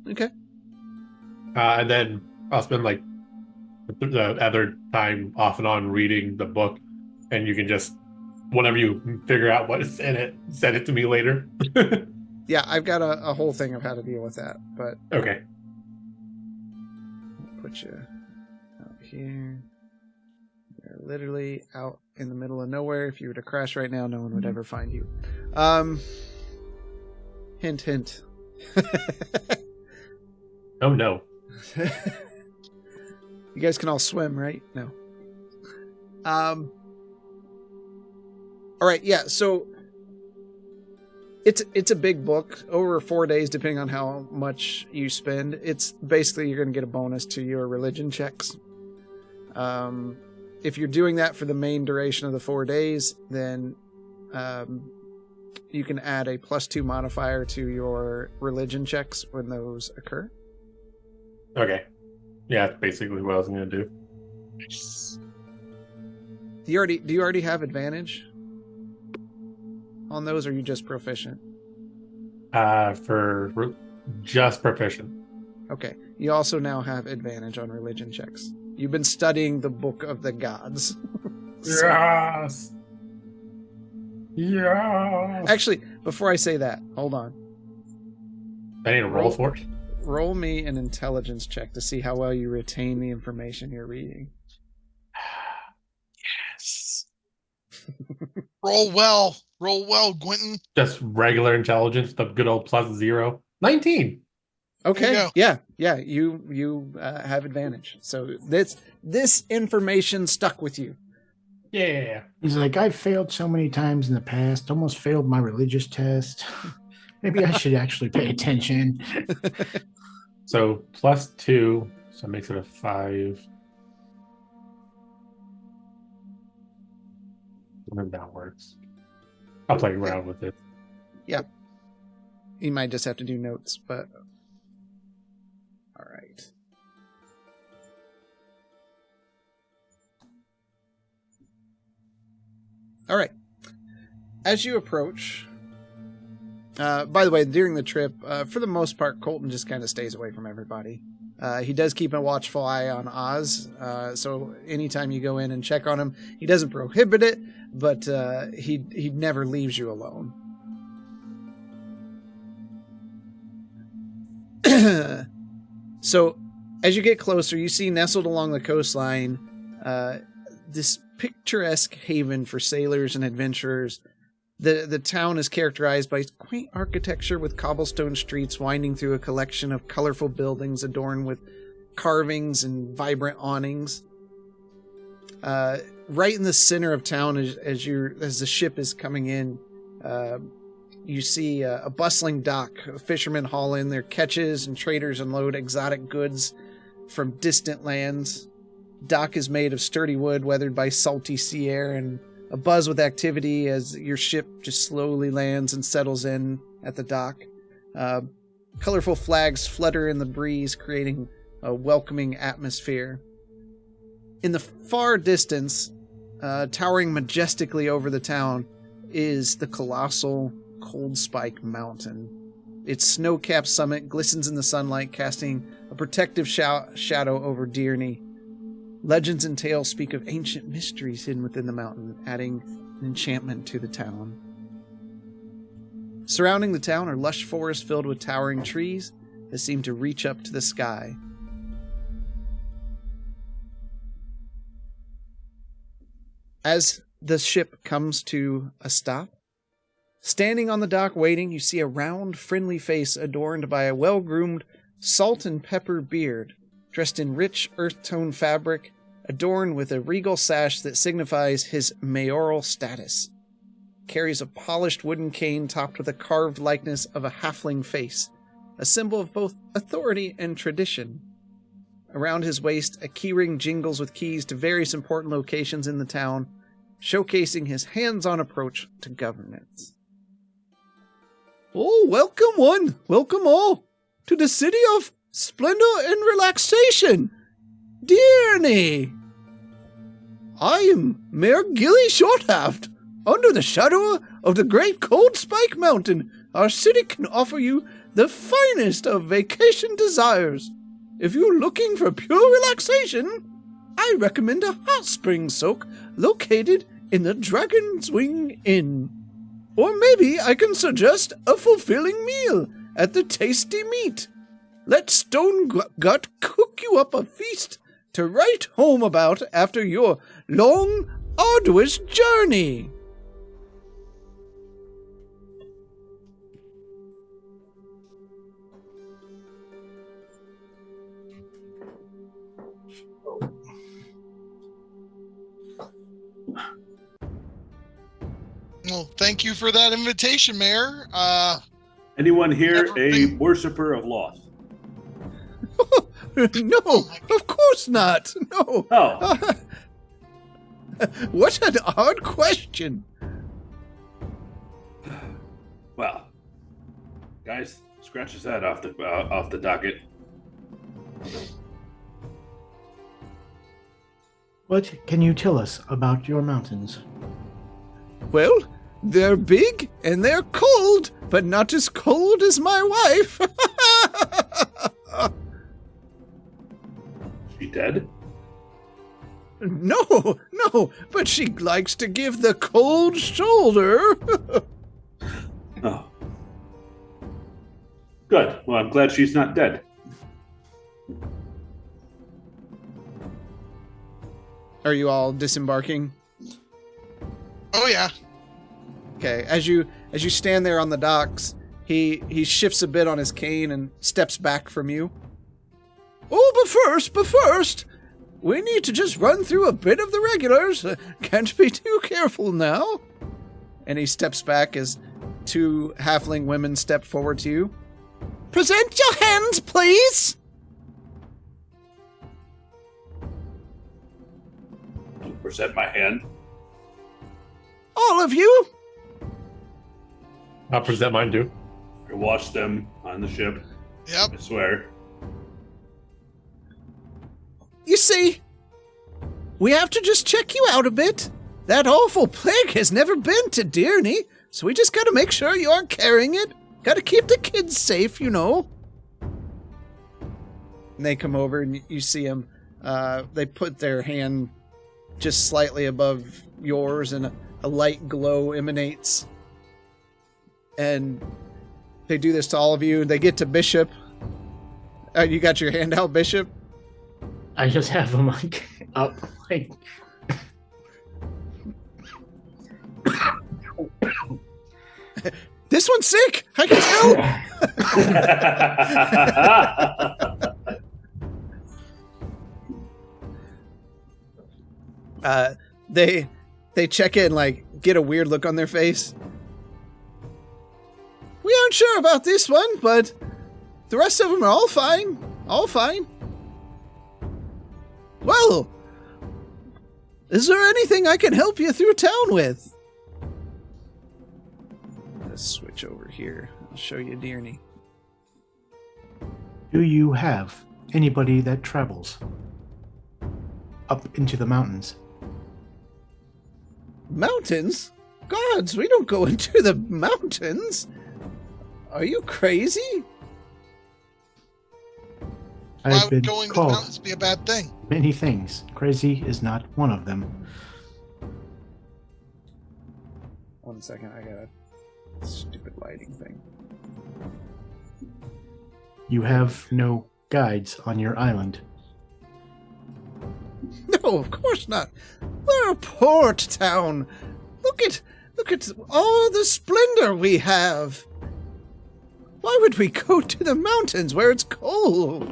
Okay. and then I'll spend like the other time off and on reading the book, and you can just, whenever you figure out what is in it, send it to me later. Yeah, I've got a whole thing of how to deal with that, but Okay. I'll put you out here. You're literally out in the middle of nowhere. If you were to crash right now, no one would ever find you. Hint, hint. Oh no. You guys can all swim, right? No. All right, yeah, so it's a big book. Over 4 days, depending on how much you spend, it's basically you're going to get a bonus to your religion checks. If you're doing that for the main duration of the 4 days, then you can add a +2 modifier to your religion checks when those occur. Okay. Yeah, that's basically what I was going to do. Do you already have advantage on those, or are you just proficient? Just proficient. Okay. You also now have advantage on religion checks. You've been studying the Book of the Gods. So- Yes. Yes. Actually, before I say that, hold on. I need a roll for it. Roll me an intelligence check to see how well you retain the information you're reading. Yes. Roll well, Gwynton. Just regular intelligence, the good old +0. 19. Okay. Yeah. You have advantage. So this information stuck with you. Yeah. He's like, I've failed so many times in the past, almost failed my religious test. Maybe I should actually pay attention. So +2, so it makes it a 5. And that works. I'll play around with it. Yeah. You might just have to do notes, but all right. All right. As you approach, by the way, during the trip, for the most part, Colton just kind of stays away from everybody. He does keep a watchful eye on Oz, so anytime you go in and check on him, he doesn't prohibit it, but he never leaves you alone. So, as you get closer, you see nestled along the coastline this picturesque haven for sailors and adventurers. The town is characterized by quaint architecture with cobblestone streets winding through a collection of colorful buildings adorned with carvings and vibrant awnings. Right in the center of town, as the ship is coming in, you see a bustling dock. Fishermen haul in their catches and traders unload exotic goods from distant lands. Dock is made of sturdy wood weathered by salty sea air and abuzz with activity as your ship just slowly lands and settles in at the dock. Colorful flags flutter in the breeze, creating a welcoming atmosphere. In the far distance, towering majestically over the town, is the colossal Cold Spike Mountain. Its snow-capped summit glistens in the sunlight, casting a protective shadow over Dearny. Legends and tales speak of ancient mysteries hidden within the mountain, adding an enchantment to the town. Surrounding the town are lush forests filled with towering trees that seem to reach up to the sky. As the ship comes to a stop, standing on the dock waiting, you see a round, friendly face adorned by a well-groomed salt and pepper beard, dressed in rich earth-tone fabric, adorned with a regal sash that signifies his mayoral status. Carries a polished wooden cane topped with a carved likeness of a halfling face, a symbol of both authority and tradition. Around his waist, a keyring jingles with keys to various important locations in the town, showcasing his hands-on approach to governance. Oh, welcome one, welcome all, to the city of splendor and relaxation, Dearny. I am Mayor Gilly Shorthaft. Under the shadow of the great Cold Spike Mountain, our city can offer you the finest of vacation desires. If you're looking for pure relaxation, I recommend a hot spring soak located in the Dragon's Wing Inn. Or maybe I can suggest a fulfilling meal at the Tasty Meat. Let Stone Gut cook you up a feast to write home about after your long, arduous journey. Well, thank you for that invitation, Mayor. Anyone here Never a been- worshiper of Loth? No, of course not. No. Oh, What an odd question. well, guys, scratch his head off the docket. What can you tell us about your mountains? Well, they're big and they're cold, but not as cold as my wife. She dead? No, but she likes to give the cold shoulder. Oh. Good. Well, I'm glad she's not dead. Are you all disembarking? Oh yeah. Okay, as you stand there on the docks, he shifts a bit on his cane and steps back from you. Oh, but first, we need to just run through a bit of the regulars. Can't be too careful now. And he steps back as two halfling women step forward to you. Present your hands, please. Present my hand. All of you. I'll present mine too. I watched them on the ship. Yep. I swear. You see, we have to just check you out a bit. that awful plague has never been to Dearny, so we just gotta make sure you aren't carrying it. Gotta keep the kids safe, you know. And they come over and you see them. They put their hand just slightly above yours and a light glow emanates. And they do this to all of you. They get to Bishop. You got your hand out, Bishop? I just have them like up, like. This one's sick. I can tell. They check in, like, get a weird look on their face. We aren't sure about this one, but the rest of them are all fine. All fine. Well, is there anything I can help you through town with? Let's switch over here. I'll show you Dearny. Do you have anybody that travels up into the mountains? Mountains? Gods, we don't go into the mountains. Are you crazy? Why I've would been going to the called mountains be a bad thing? many things. Crazy is not one of them. 1 second, I got a stupid lighting thing. You have no guides on your island. No, of course not. We're a port town. Look at all the splendor we have. Why would we go to the mountains where it's cold?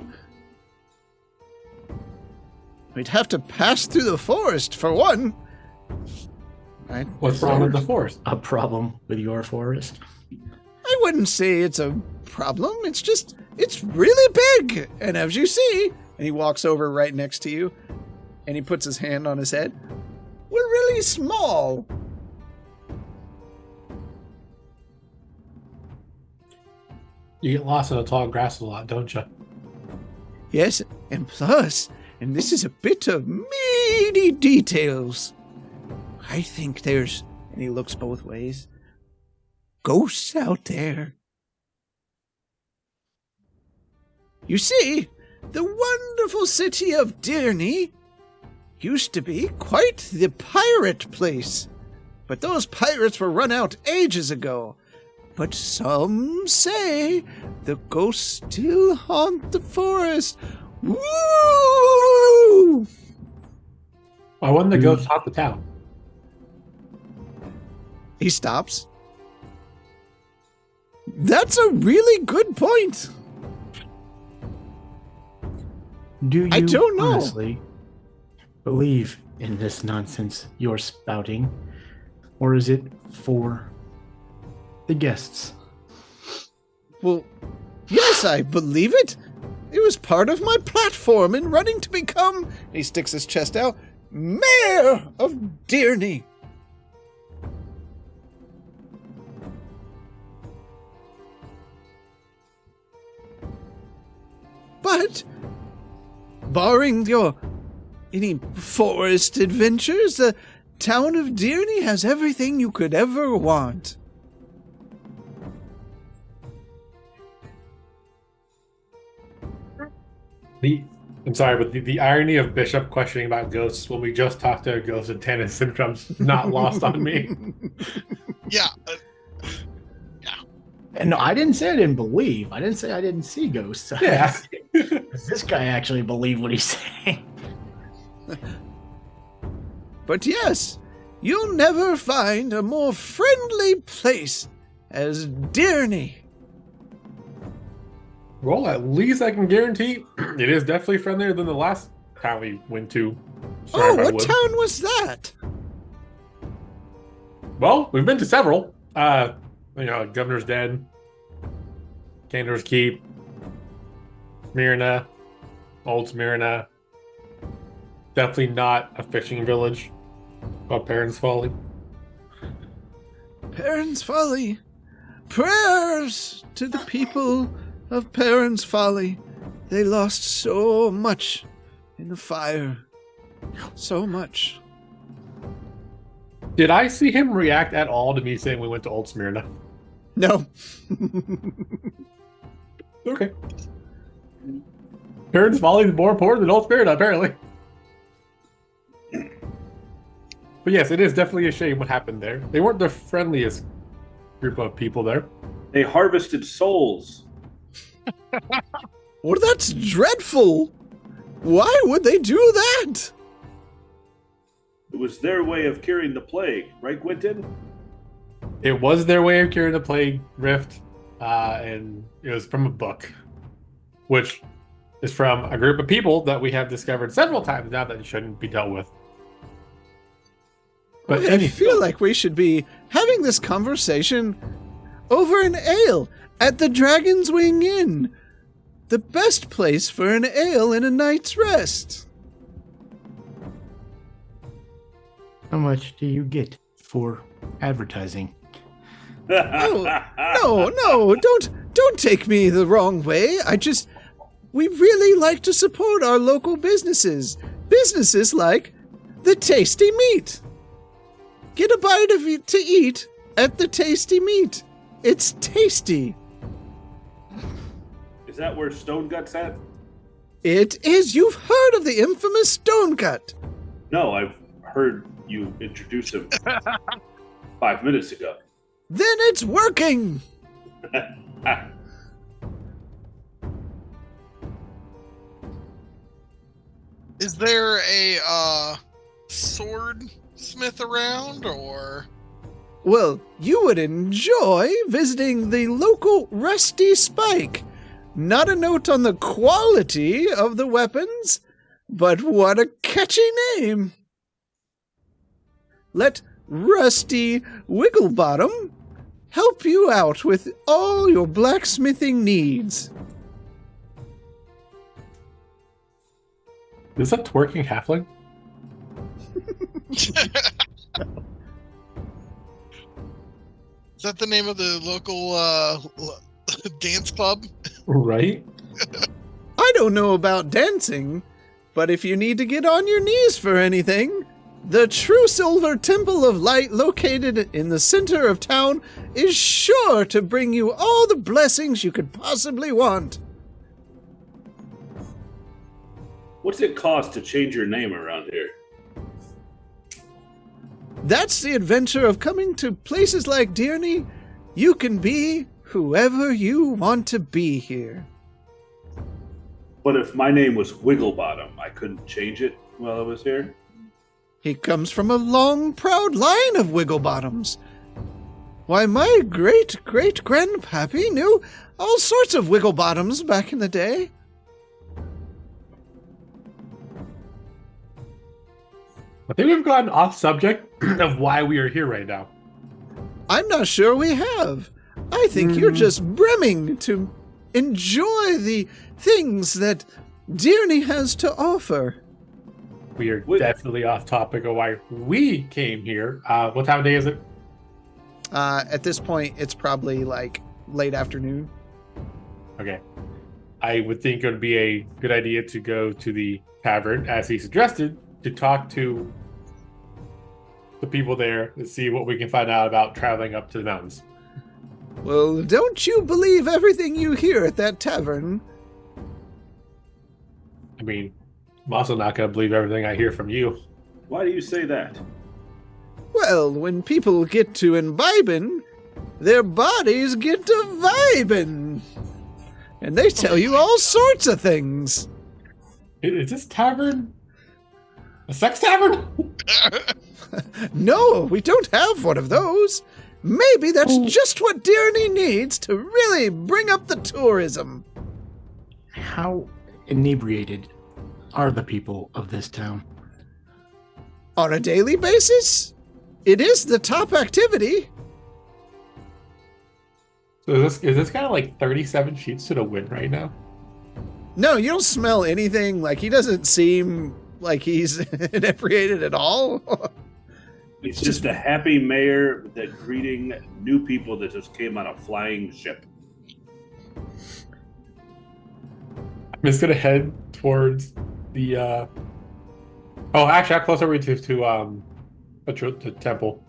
We'd have to pass through the forest for one. What's wrong with the forest? A problem with your forest? I wouldn't say it's a problem. It's really big. And as you see, and he walks over right next to you, and he puts his hand on his head. We're really small. You get lost in the tall grass a lot, don't you? Yes, and plus, and this is a bit of meaty details, I think there's, and he looks both ways, ghosts out there. You see, the wonderful city of Dearny used to be quite the pirate place, but those pirates were run out ages ago. But some say the ghosts still haunt the forest. Woo! Why wouldn't the ghosts haunt the town? He stops. That's a really good point. Do you I don't know. honestly believe in this nonsense you're spouting? Or is it for the guests? Well, yes, I believe it. It was part of my platform in running to become, he sticks his chest out, Mayor of Dearny. But, barring any forest adventures, the town of Dearny has everything you could ever want. I'm sorry, but the irony of Bishop questioning about ghosts when we just talked to a ghost in Tannis symptoms not lost on me. Yeah. And no, I didn't say I didn't believe. I didn't say I didn't see ghosts. Yeah. This guy actually believed what he's saying. But yes, you'll never find a more friendly place as Dearny. Well, at least I can guarantee it is definitely friendlier than the last town we went to. Oh, what town was that? Well, we've been to several. Governor's Den, Candor's Keep, Smyrna, Old Smyrna. Definitely not a fishing village. Called Parents Folly. Parents' Folly. Prayers to the people of Parents' Folly. They lost so much in the fire. So much. Did I see him react at all to me saying we went to Old Smyrna? No. Okay. Parents' Folly is more important than Old Smyrna, apparently. But yes, it is definitely a shame what happened there. They weren't the friendliest group of people there. They harvested souls. Well, that's dreadful. Why would they do that? It was their way of curing the plague, right, Quentin? It was their way of curing the plague rift, and it was from a book, which is from a group of people that we have discovered several times now that it shouldn't be dealt with. But I feel like we should be having this conversation over an ale at the Dragon's Wing Inn. The best place for an ale and a night's rest. How much do you get for advertising? Oh, no, don't take me the wrong way. We really like to support our local businesses. Businesses like the Tasty Meat. Get a bite of it to eat at the Tasty Meat. It's tasty. Is that where Stone Gut's at? It is. You've heard of the infamous Stone Gut. No, I've heard you introduce him 5 minutes ago. Then it's working. Is there a swordsmith around, or? Well, you would enjoy visiting the local Rusty Spike. Not a note on the quality of the weapons, but what a catchy name. Let Rusty Wigglebottom help you out with all your blacksmithing needs. Is that twerking halfling? Is that the name of the local dance club? Right? I don't know about dancing, but if you need to get on your knees for anything, the True Silver Temple of Light located in the center of town is sure to bring you all the blessings you could possibly want. What's it cost to change your name around here? That's the adventure of coming to places like Dearny. You can be whoever you want to be here. But if my name was Wigglebottom, I couldn't change it while I was here? He comes from a long, proud line of Wigglebottoms. Why, my great-great-grandpappy knew all sorts of Wigglebottoms back in the day. I think we've gotten off subject of why we are here right now. I'm not sure we have. I think you're just brimming to enjoy the things that Dearny has to offer. We are definitely off topic of why we came here. What time of day is it? At this point, it's probably like late afternoon. Okay. I would think it would be a good idea to go to the tavern, as he suggested, to talk to the people there and see what we can find out about traveling up to the mountains. Well, don't you believe everything you hear at that tavern? I mean, I'm also not going to believe everything I hear from you. Why do you say that? Well, when people get to imbibing, their bodies get to vibing. And they tell you all sorts of things. Is this tavern a sex tavern? No, we don't have one of those. Maybe that's just what Dearny needs to really bring up the tourism. How inebriated are the people of this town? On a daily basis, it is the top activity. So is this kind of like 37 sheets to the wind right now? No, you don't smell anything. Like, he doesn't seem like he's inebriated at all. It's just a happy mayor that greeting new people that just came on a flying ship. I'm just gonna head towards the. Oh, actually, how close are we to the temple?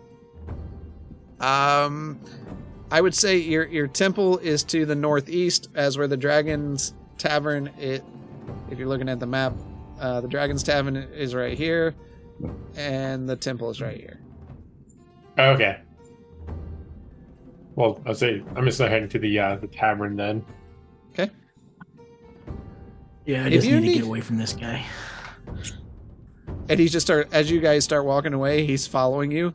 I would say your temple is to the northeast, as where the Dragon's Tavern. If you're looking at the map, the Dragon's Tavern is right here, and the temple is right here. Okay. Well, I'll say I'm just heading to the tavern then. Okay. Yeah, I If just you need to need- get away from this guy. And he just as you guys start walking away, he's following you.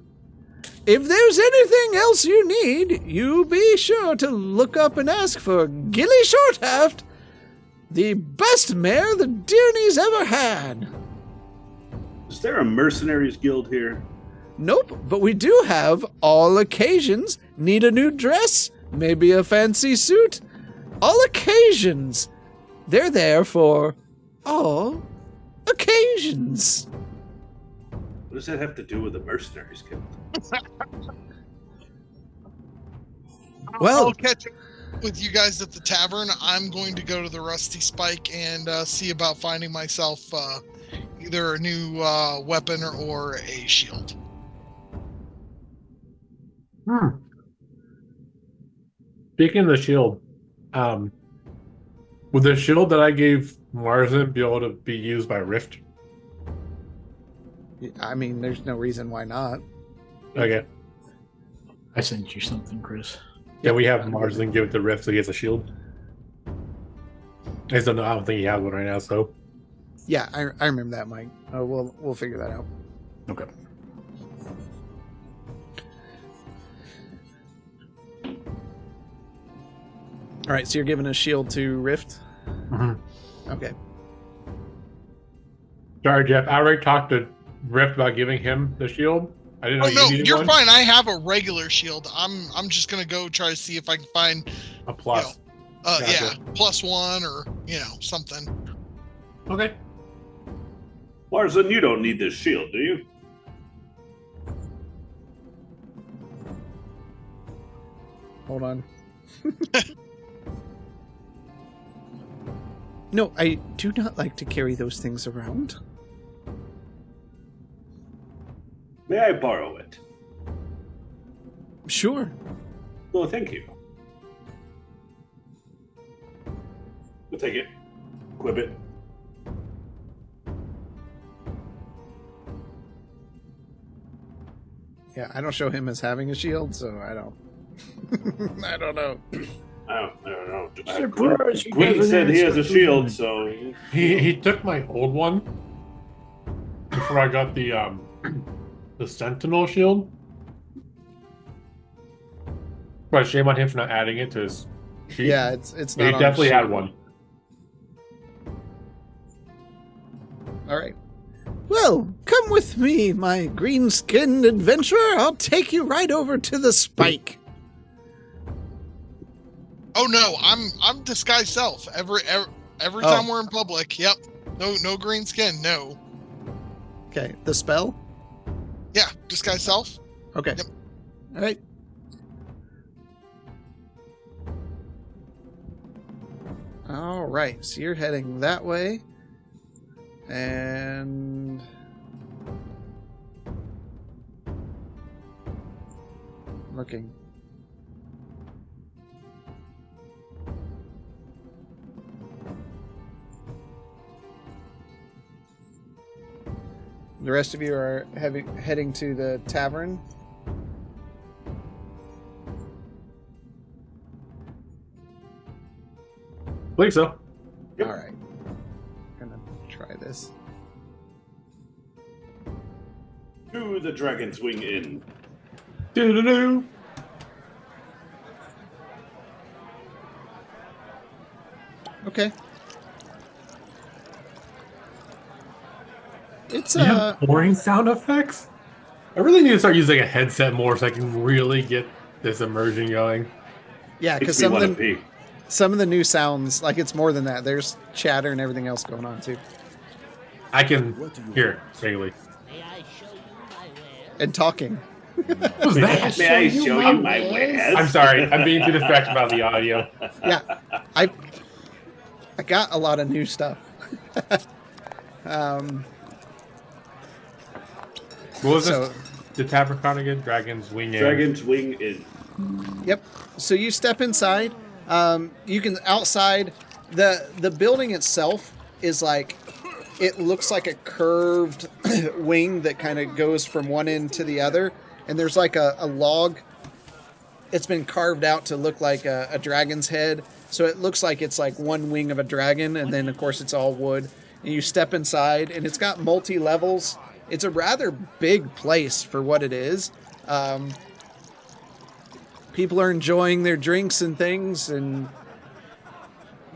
If there's anything else you need, you be sure to look up and ask for Gilly Shorthaft, the best mare the Dearny's ever had. Is there a mercenaries guild here? Nope, but we do have all occasions. Need a new dress? Maybe a fancy suit? All occasions. They're there for all occasions. What does that have to do with the mercenaries guild? Well- I'll catch up with you guys at the tavern. I'm going to go to the Rusty Spike and see about finding myself either a new weapon or a shield. Speaking of the shield, would the shield that I gave Marzin be able to be used by Rift? I mean, there's no reason why not. Okay. I sent you something, Chris. Yeah, we have Marzin give it to Rift so he has a shield. I just don't know. I don't think he has one right now, so. Yeah, I remember that, Mike. We'll figure that out. Okay. All right, so you're giving a shield to Rift? Mm-hmm. Okay. Sorry, Jeff. I already talked to Rift about giving him the shield. I didn't know Oh no, you needed you're one. fine. I have a regular shield. I'm just gonna go try to see if I can find A plus. Gotcha. yeah, +1 or something. Okay. Larson, you don't need this shield, do you? Hold on. No, I do not like to carry those things around. May I borrow it? Sure. Well, thank you. We'll take it. Equip it. Yeah, I don't show him as having a shield, so I don't. I don't know. I don't know. Surprise, you Quinn guys said he has a answered. shield, so He took my old one before I got the Sentinel shield. But shame on him for not adding it to his sheet. Yeah, it's He not. on definitely the had shield. one. All right. Well, come with me, my green-skinned adventurer. I'll take you right over to the spike. Oh no, I'm disguised self. Every Oh. time we're in public. Yep. No green skin. No. Okay, the spell. Yeah, disguised self. Okay. Yep. All right. All right. So you're heading that way, and looking. The rest of you are heading to the tavern. I believe so. Yep. All right. Gonna try this. to the Dragon's Wing Inn. Doo-doo-doo. Okay. It's You have boring sound effects? I really need to start using a headset more so I can really get this immersion going. yeah, because Makes me want to pee. some of the new sounds, like it's more than that. There's chatter and everything else going on too, I can hear it vaguely. and talking. What was that? May I show you my wares? I'm sorry. I'm being too distracted by the audio. Yeah, I got a lot of new stuff. What was So this? the Tabercon again? Dragon's Wing Inn. Dragon's Wing Inn. Yep. So you step inside. You can outside the building itself is like, it looks like a curved wing that kind of goes from one end to the other, and there's like a log. It's been carved out to look like a dragon's head, so it looks like it's like one wing of a dragon, and then of course it's all wood. And you step inside, and it's got multi-levels. It's a rather big place for what it is. People are enjoying their drinks and things, and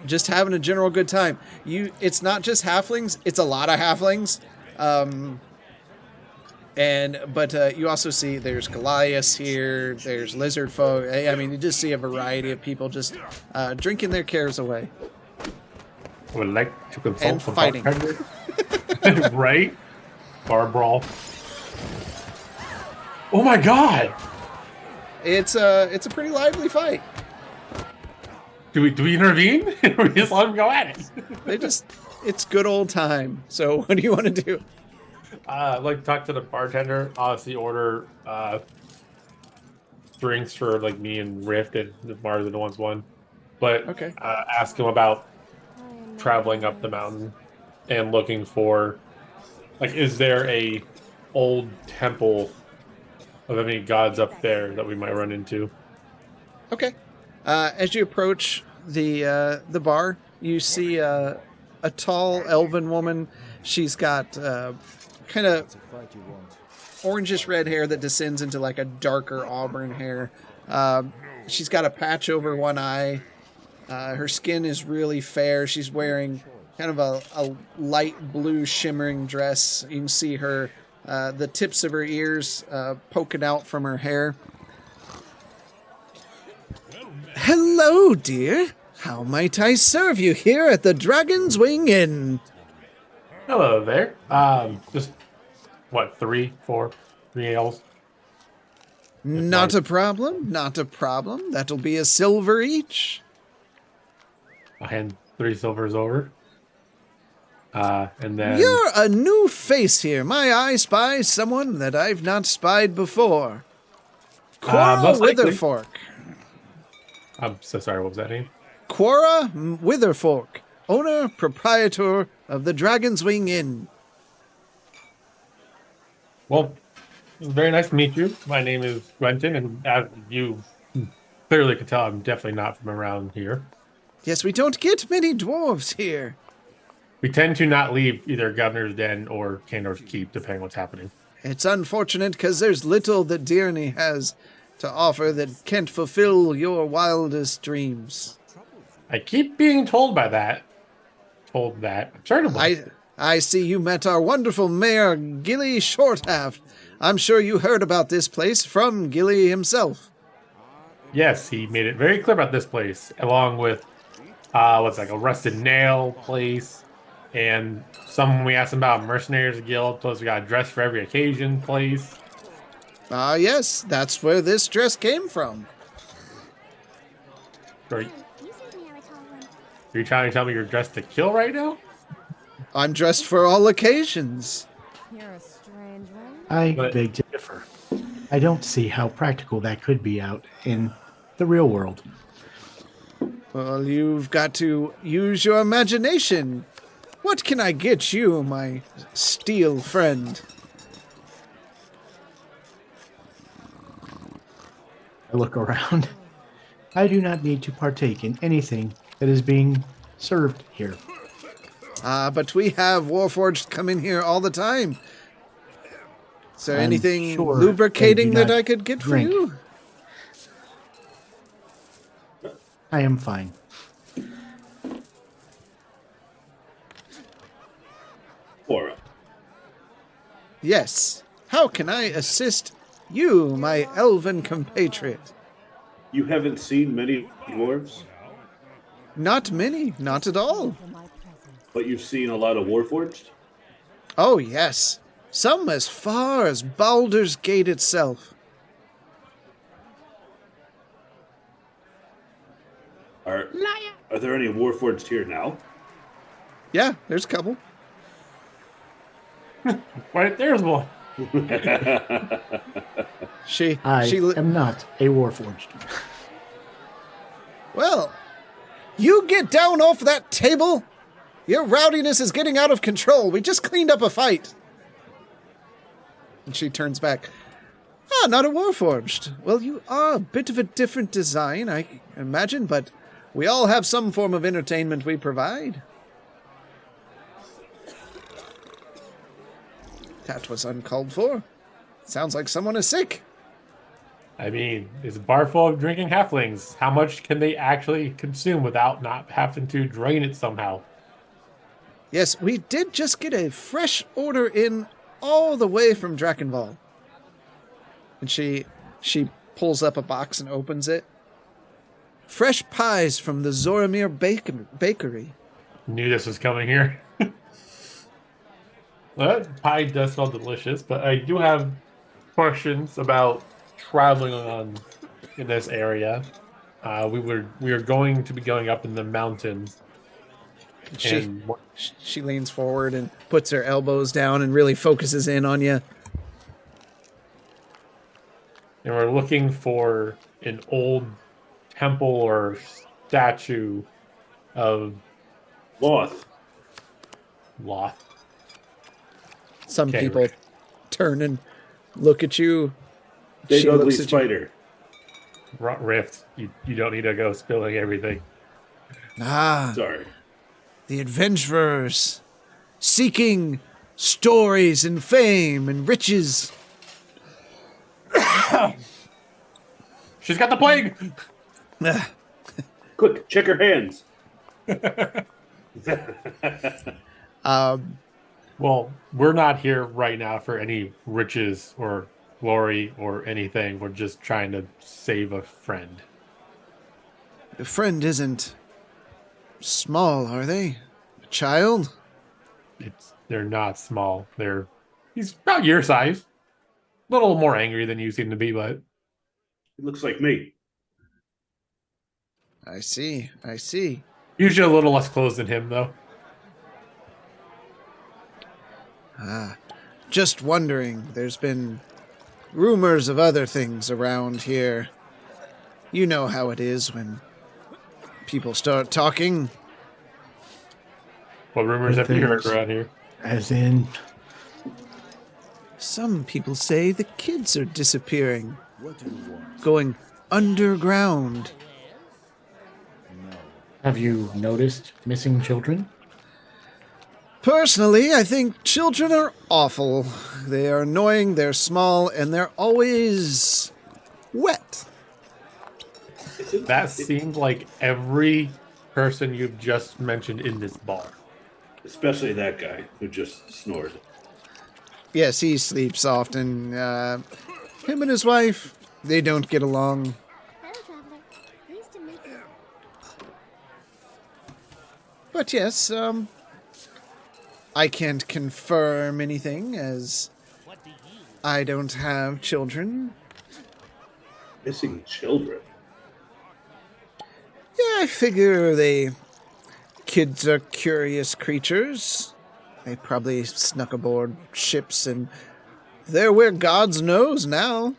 just having a general good time. It's not just halflings; it's a lot of halflings. But you also see there's Goliaths here. There's lizard folk. I mean, you just see a variety of people just drinking their cares away. I would like to consult And the fighting. bartender. Right? Bar brawl. Oh my god! It's a pretty lively fight. Do we intervene? We just let them go at it. It's good old time. So what do you want to do? I'd like to talk to the bartender. Obviously, order drinks for like me and Rift, and the bars are the ones one. But Okay. ask him about traveling up the mountain and looking for, like, is there a old temple of any gods up there that we might run into? Okay. As you approach the bar, you see a tall elven woman. She's got kind of orangish red hair that descends into like a darker auburn hair. She's got a patch over one eye. Her skin is really fair. She's wearing kind of a light blue shimmering dress. You can see her the tips of her ears poking out from her hair. Hello, dear. How might I serve you here at the Dragon's Wing Inn? Hello there. Just what, 3 ales? Not a problem. Not a problem. That'll be a silver each. I'll hand 3 silvers over. And then You're a new face here. My eye spies someone that I've not spied before. Quora most likely. Witherfork. I'm so sorry. What was that name? Quora Witherfork, owner, proprietor of the Dragon's Wing Inn. Well, it's very nice to meet you. My name is Quentin, and as you clearly can tell, I'm definitely not from around here. Yes, we don't get many dwarves here. We tend to not leave either Governor's Den or Candor's Keep, depending what's happening. It's unfortunate because there's little that Dearny has to offer that can't fulfill your wildest dreams. I keep being told that. I'm sure to believe it. I see you met our wonderful mayor, Gilly Shorthaft. I'm sure you heard about this place from Gilly himself. Yes, he made it very clear about this place, along with what's like a rusted nail place, and someone we asked him about Mercenaries Guild, plus we got a dress for every occasion place. Ah, yes, that's where this dress came from. Are you trying to tell me you're dressed to kill right now? I'm dressed for all occasions. You're a strange one. I But- beg to differ. I don't see how practical that could be out in the real world. Well, you've got to use your imagination. What can I get you, my steel friend? I look around. I do not need to partake in anything that is being served here. But we have Warforged come in here all the time. Is there I'm anything sure lubricating they do that not I could get drink. for you? I am fine. Quora. Yes. How can I assist you, my elven compatriot? You haven't seen many dwarves, Not many, not at all. For my presence. but you've seen a lot of Warforged? Oh, yes. Some as far as Baldur's Gate itself. Are there any Warforged here now? Yeah, there's a couple. Right there's one. She I she am not a warforged. Well, you get down off that table. Your rowdiness is getting out of control. We just cleaned up a fight. And she turns back. Ah, not a warforged. Well, you are a bit of a different design, I imagine, but we all have some form of entertainment we provide. That was uncalled for. Sounds like someone is sick. I mean, it's a bar full of drinking halflings. How much can they actually consume without not having to drain it somehow? Yes, we did just get a fresh order in all the way from Drakenval. And she pulls up a box and opens it. Fresh pies from the Zoramir Bakery. Knew this was coming here. Well, that pie does smell delicious, but I do have questions about traveling on in this area. We are going to be going up in the mountains. She leans forward and puts her elbows down and really focuses in on you. And we're looking for an old temple or statue of Loth. Some Okay. people turn and look at you. Big She ugly looks at you. spider. Rift. You don't need to go spilling everything. Ah, Sorry. the adventurers seeking stories and fame and riches. She's got the plague! Ah, Quick, check her hands. Well, we're not here right now for any riches or glory or anything. We're just trying to save a friend. the friend isn't small, are they? A child? They're not small. He's about your size. A little more angry than you seem to be, but He looks like me. I see. I see. usually a little less clothes than him, though. Ah, just wondering. There's been rumors of other things around here. You know how it is when people start talking. What rumors have you heard around here? As in, Some people say the kids are disappearing, going underground. have you noticed missing children? Personally, I think children are awful. They are annoying, they're small, and they're always wet. That seemed like every person you've just mentioned in this bar. Especially that guy who just snored. Yes, he sleeps often. Him and his wife, they don't get along. Hello, traveler. Nice to meet you. But yes, I can't confirm anything as I don't have children. Missing children. Yeah, I figure kids are curious creatures. They probably snuck aboard ships and they're where God's knows now.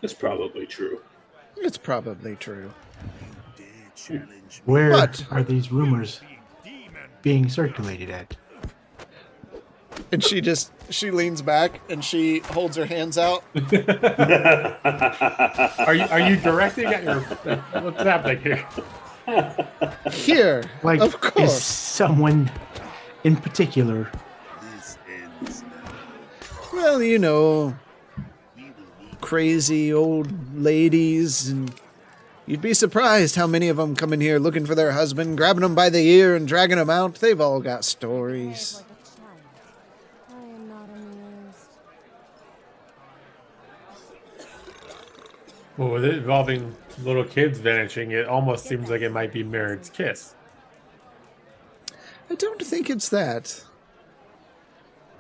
That's probably true. It's probably true. Where What? are these rumors being circulated at? And she leans back and she holds her hands out. Are you directing at your? What's happening here? Here, Like, of is course. someone in particular? Well, you know, crazy old ladies, and you'd be surprised how many of them come in here looking for their husband, grabbing them by the ear and dragging them out. They've all got stories. Like a child. I am not amused. Well, with it involving little kids vanishing, it almost seems like it might be Merritt's kiss. I don't think it's that.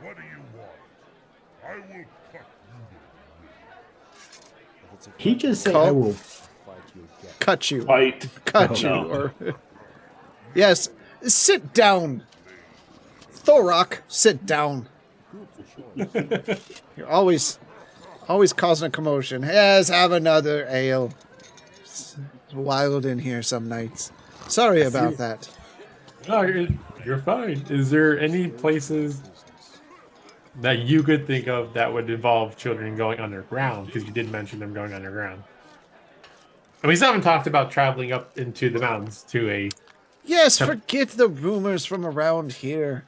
What do you want? I will cut you. He just said, Call- I will. Cut you. Fight. Cut you. No. Or yes, sit down. Thorok, sit down. You're always causing a commotion. Yes, have another ale. It's wild in here some nights. Sorry about that. No, you're fine. Is there any places that you could think of that would involve children going underground? Because you did mention them going underground. And we still haven't talked about traveling up into the mountains to a... Yes, forget the rumors from around here.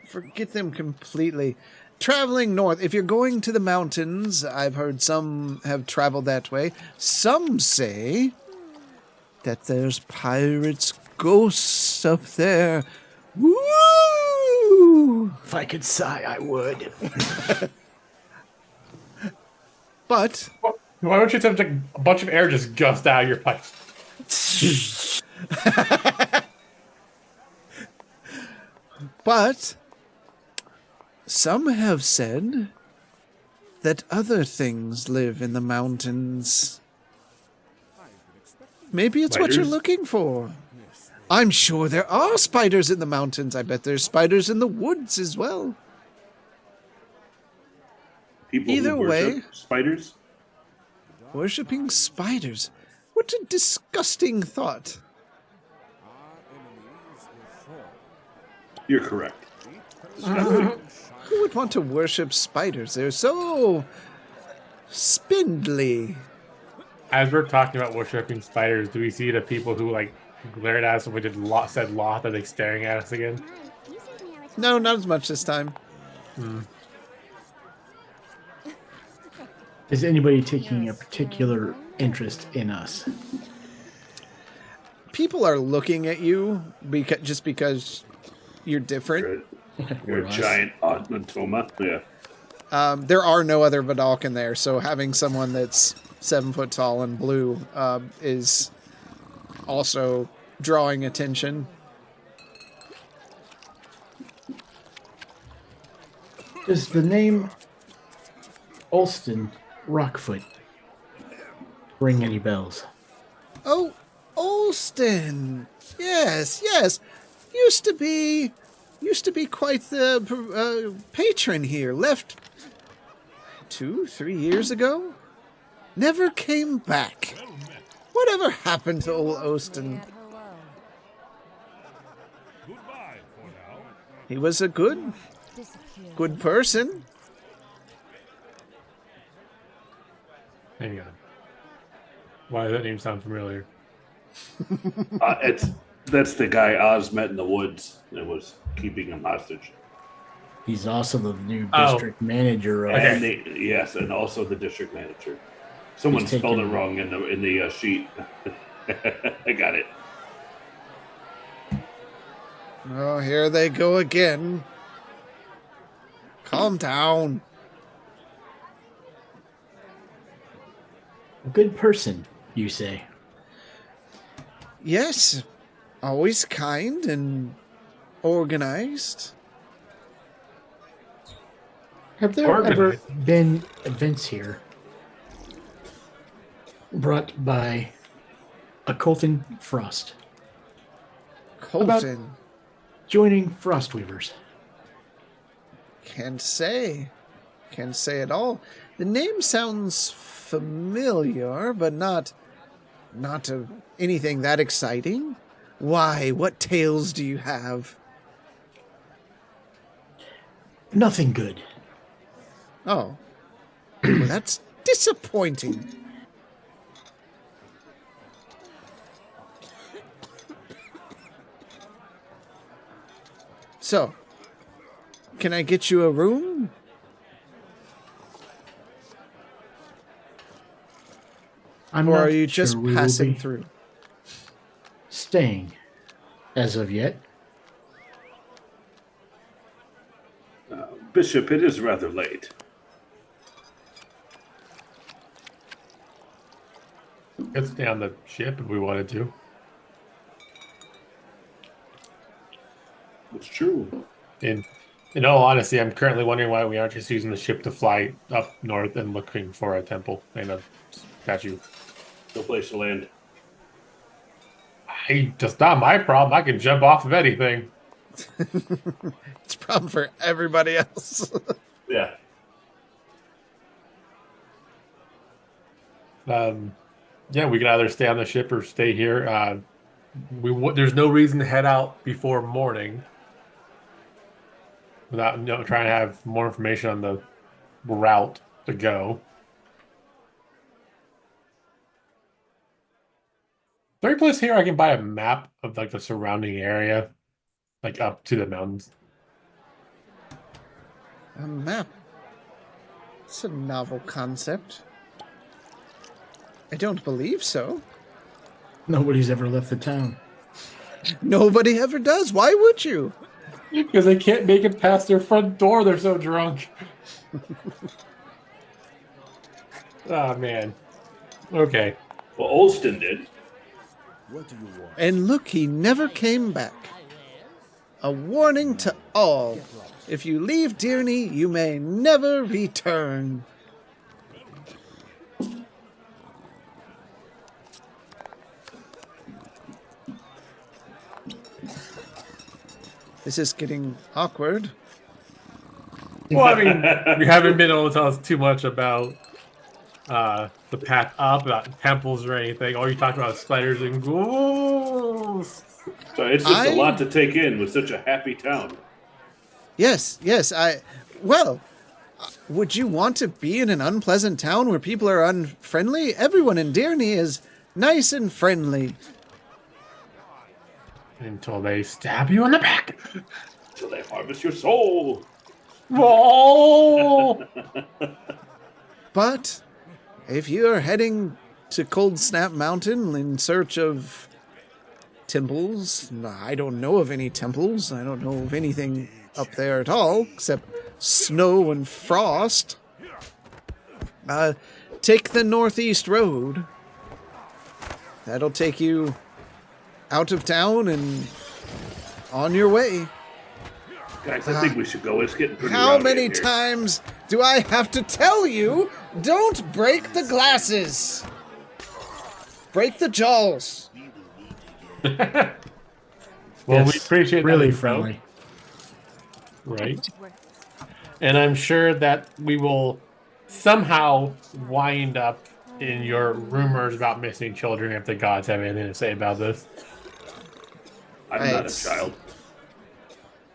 Forget them completely. Traveling north. If you're going to the mountains, I've heard some have traveled that way. Some say that there's pirates' ghosts up there. Woo! If I could sigh, I would. But why don't you have a bunch of air just gust out of your pipes? But some have said that other things live in the mountains. Maybe it's what you're Spiders? looking for. I'm sure there are spiders in the mountains. I bet there's spiders in the woods as well. People Either who way- worship spiders. Worshipping spiders. What a disgusting thought. You're correct. Who would want to worship spiders? They're so spindly. As we're talking about worshipping spiders, do we see the people who like glared at us when we did said Loth? Are they staring at us again? No, not as much this time. Is anybody taking a particular interest in us? People are looking at you just because you're different. You're a giant automatoma. Yeah. There are no other Vidalcan there, so having someone that's 7 foot tall and blue is also drawing attention. Does the name Alston Rockfoot ring any bells? Oh, Olston. Yes, yes. Used to be quite the patron here. Left 2-3 years ago. Never came back. Whatever happened to old Olston? He was a good person. Hang on. Why does that name sound familiar? That's the guy Oz met in the woods that was keeping him hostage. He's also the new district manager of... And also the district manager. Someone He's spelled it taken- wrong in the sheet. I got it. Oh, here they go again. Calm down. A good person, you say? Yes, always kind and organized. Have there ever been events here brought by a Colton Frost Colton. joining Frostweavers? Can't say. Can't say at all. The name sounds familiar, but not anything that exciting. Why? What tales do you have? Nothing good. Oh. Well, that's disappointing. So, can I get you a room? I'm Or not are you sure just we will passing be through? staying as of yet. Bishop, it is rather late. Let's stay on the ship if we wanted to. It's true. In all honesty, I'm currently wondering why we aren't just using the ship to fly up north and looking for a temple and a statue. No place to land. That's not my problem. I can jump off of anything. It's problem for everybody else. Yeah. Yeah, we can either stay on the ship or stay here. There's no reason to head out before morning without trying to have more information on the route to go. Is there any place here I can buy a map of like the surrounding area, like up to the mountains? A map. It's a novel concept. I don't believe so. Nobody's ever left the town. Nobody ever does. Why would you? Because they can't make it past their front door. They're so drunk. Oh, man. Okay. Well, Olston did. What do you want? And look, he never came back. A warning to all. If you leave Dearny, you may never return. This is getting awkward. Well, I mean, we haven't been able to tell us too much about the path up, about temples or anything. All you talk about is spiders and ghouls. So it's just a lot to take in with such a happy town. Yes, well, would you want to be in an unpleasant town where people are unfriendly? Everyone in Dearny is nice and friendly. Until they stab you in the back. Till they harvest your soul. Whoa! But if you're heading to Cold Snap Mountain in search of temples, I don't know of any temples. I don't know of anything up there at all, except snow and frost. Take the northeast road. That'll take you out of town and on your way. Guys, I think we should go. It's getting pretty How rowdy many in here. times do I have to tell you, don't break the glasses? Break the jaws. Well, Yes, we appreciate that really info. friendly. Right. And I'm sure that we will somehow wind up in your rumors about missing children if the gods have anything to say about this. I'm not a child.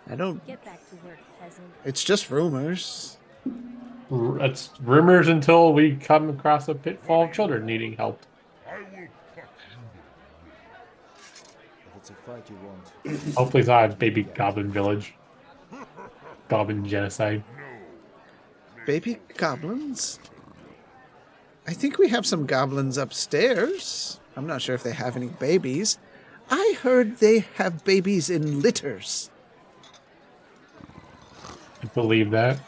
I don't. Get back to work, peasant. It's just rumors. It's rumors until we come across a pitfall of children needing help. I will cut you. If it's a fight you want. Hopefully it's not a baby goblin village. Goblin genocide. Baby goblins? I think we have some goblins upstairs. I'm not sure if they have any babies. I heard they have babies in litters. I believe that.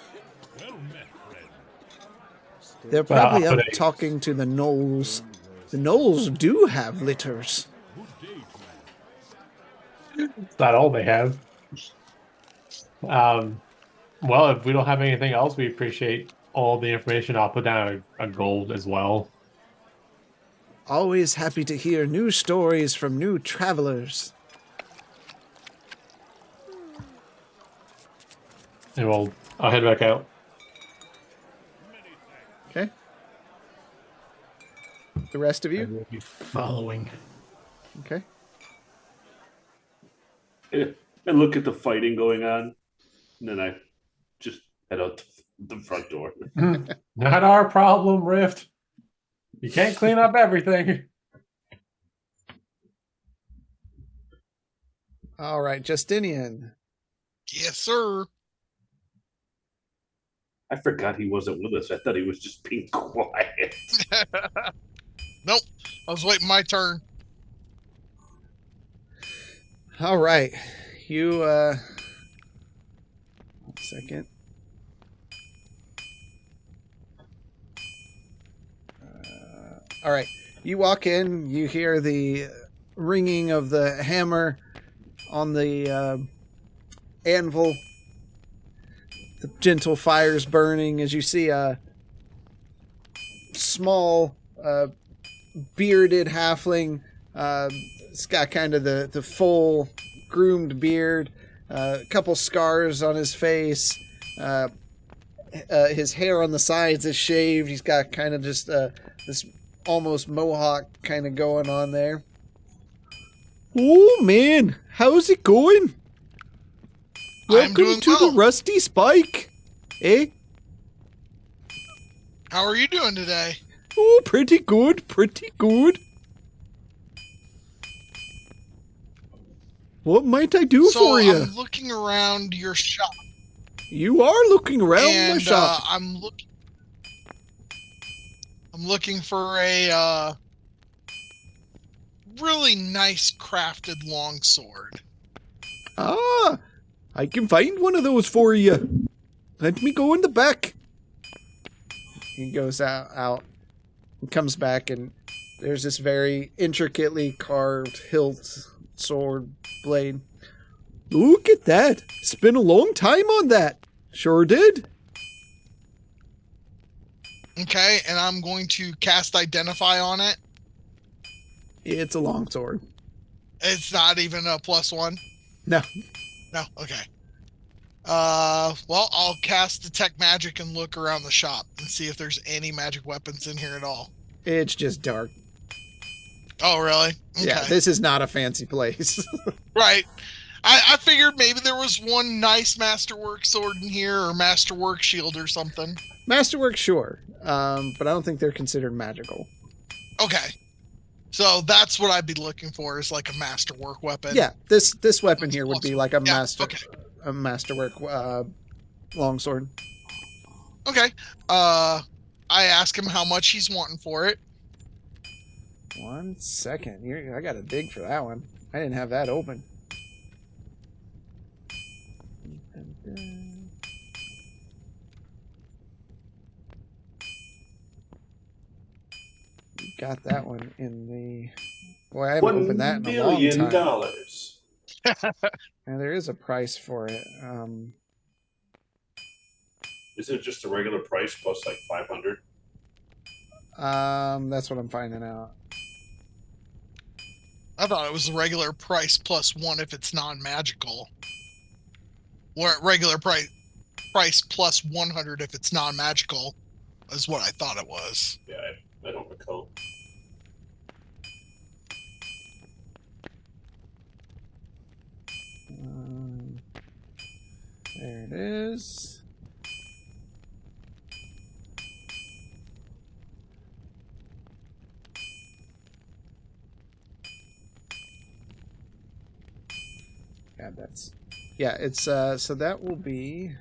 They're probably I'll up put a- talking to the gnolls. The gnolls do have litters. It's not all they have. Well, if we don't have anything else, we appreciate all the information. I'll put down a gold as well. Always happy to hear new stories from new travelers. And I'll head back out. Okay. The rest of I you? will be following. Okay. And look at the fighting going on. And then I just head out the front door. Not our problem, Rift. You can't clean up everything. All right, Justinian. Yes, sir. I forgot he wasn't with us. I thought he was just being quiet. Nope. I was waiting my turn. All right. You, 1 second. All right. You walk in, you hear the ringing of the hammer on the anvil. The gentle fires burning as you see a small, bearded halfling. It's got kind of the full groomed beard, A couple scars on his face. His hair on the sides is shaved. He's got kind of just this almost mohawk kind of going on there. Oh man, how's it going? Welcome to the Rusty Spike. Eh? How are you doing today? Oh, pretty good, pretty good. What might I do for you? I'm looking around your shop. You are looking around my shop. I'm looking for a really nice crafted longsword. Ah, I can find one of those for you. Let me go in the back. He goes out and comes back, and there's this very intricately carved hilt sword blade. Look at that. Spent a long time on that. Sure did. Okay, and I'm going to cast Identify on it. It's a longsword. It's not even a +1? No. No, okay. Well, I'll cast Detect Magic and look around the shop and see if there's any magic weapons in here at all. It's just dark. Oh, really? Okay. Yeah, this is not a fancy place. Right. I figured maybe there was one nice Masterwork sword in here or Masterwork shield or something. Masterwork, sure. But I don't think they're considered magical. Okay. So that's what I'd be looking for, is like a Masterwork weapon. Yeah, this weapon here would be like a okay. a Masterwork longsword. Okay. I ask him how much he's wanting for it. 1 second. I got to dig for that one. I didn't have that open. Got that one in the... Boy, I haven't opened that in a long time. $1 billion. And there is a price for it. Is it just a regular price plus like 500? That's what I'm finding out. I thought it was the regular price +1 if it's non-magical. Or regular price +100 if it's non-magical is what I thought it was. Yeah, I don't recall. There it is. Yeah, that's... Yeah, it's, so that will be...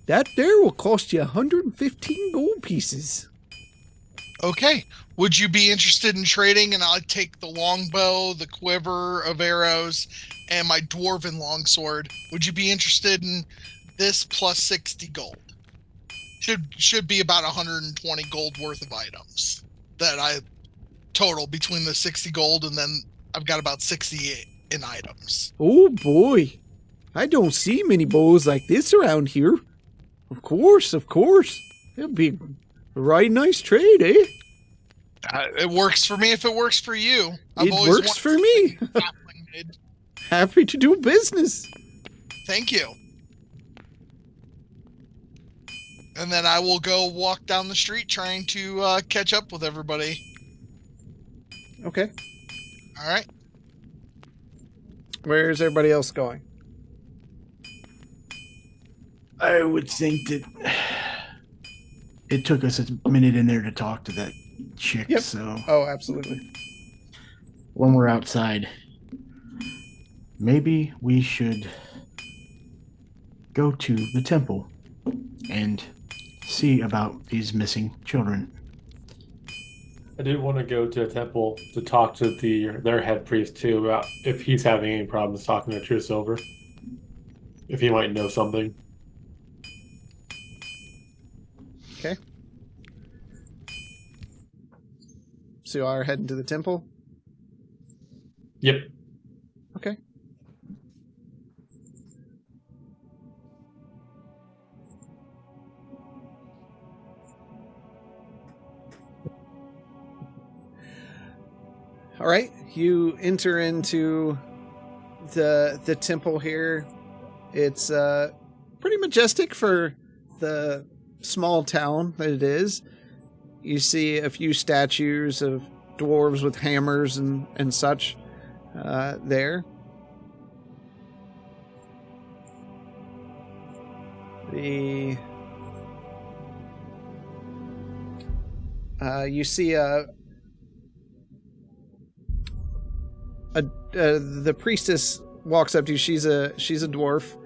That there will cost you 115 gold pieces. Okay. Would you be interested in trading? And I'll take the longbow, the quiver of arrows, and my dwarven longsword. Would you be interested in this plus 60 gold? Should be about 120 gold worth of items that I total between the 60 gold, and then I've got about 60 in items. Oh boy. I don't see many bows like this around here. Of course. It'll be a right nice trade, eh? It works for me if it works for you. It works for me. Happy to do business. Thank you. And then I will go walk down the street trying to catch up with everybody. Okay. All right. Where's everybody else going? I would think that it took us a minute in there to talk to that chick, Yep. so Oh, absolutely. when we're outside, maybe we should go to the temple and see about these missing children. I did want to go to a temple to talk to their head priest too about if he's having any problems talking to True Silver. If he might know something. Okay. So you are heading to the temple? Yep. Okay. All right, you enter into the temple here. It's pretty majestic for the small town that it is. You see a few statues of dwarves with hammers and such there. You see the priestess walks up to you. She's a dwarf.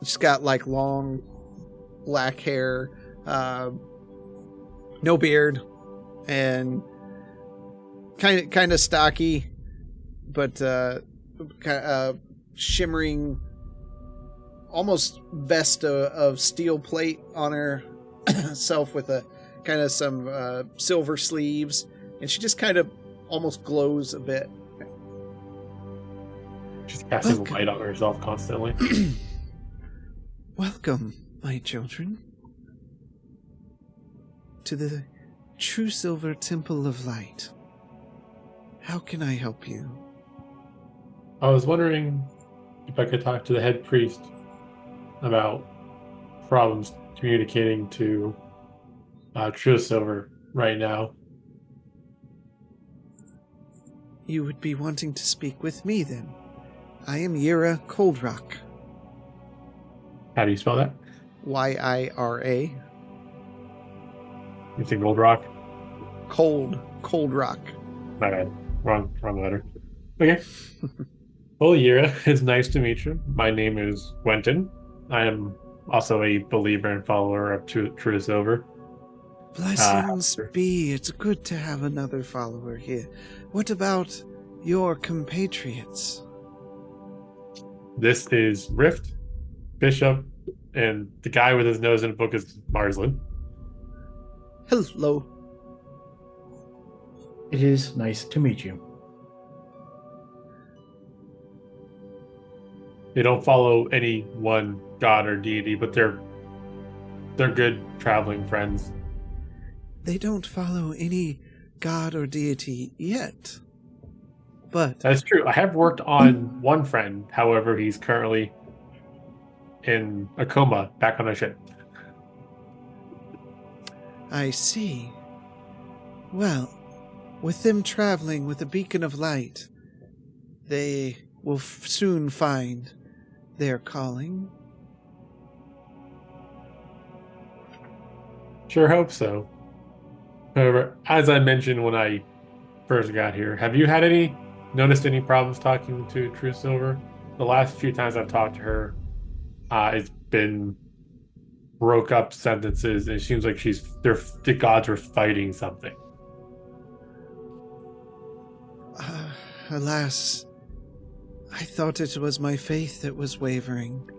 She's got like long black hair, no beard, and kind of stocky, but shimmering, almost vest of steel plate on her self with a kind of some silver sleeves, and she just kind of almost glows a bit. She's casting light on herself constantly. Welcome, my children, to the True Silver Temple of Light. How can I help you? I was wondering if I could talk to the head priest about problems communicating to True Silver right now. You would be wanting to speak with me, then. I am Yira Coldrock. How do you spell that? Yira. You think Gold Rock? Cold Rock. My bad. Wrong letter. Okay. Well, Yira, it's nice to meet you. My name is Quentin. I am also a believer and follower of True Silver. Blessings be. It's good to have another follower here. What about your compatriots? This is Rift, Bishop, and the guy with his nose in a book is Marsland. Hello. It is nice to meet you. They don't follow any one god or deity, but they're good traveling friends. They don't follow any god or deity yet. But that's true. I have worked on one friend. However, he's currently in a coma back on a ship. I see. Well, with them traveling with a beacon of light, they will soon find their calling. Sure hope so. However, as I mentioned when I first got here, have you noticed any problems talking to True Silver? The last few times I've talked to her, it's been broke up sentences, and it seems like the gods are fighting something. Alas, I thought it was my faith that was wavering.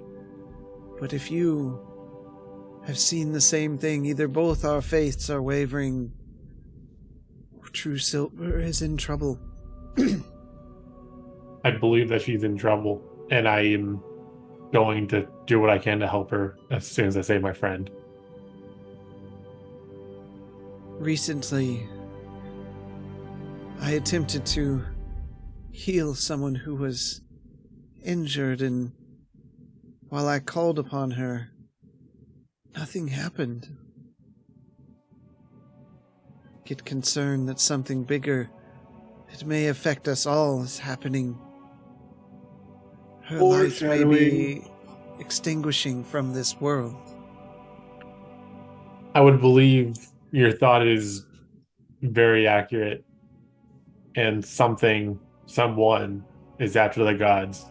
But if you have seen the same thing, either both our faiths are wavering, True Silver is in trouble. I believe that she's in trouble, and I am going to do what I can to help her as soon as I save my friend. Recently, I attempted to heal someone who was injured, and while I called upon her, nothing happened. Get concerned that something bigger that may affect us all is happening. Her light may be extinguishing from this world. I would believe your thought is very accurate, and someone is after the gods.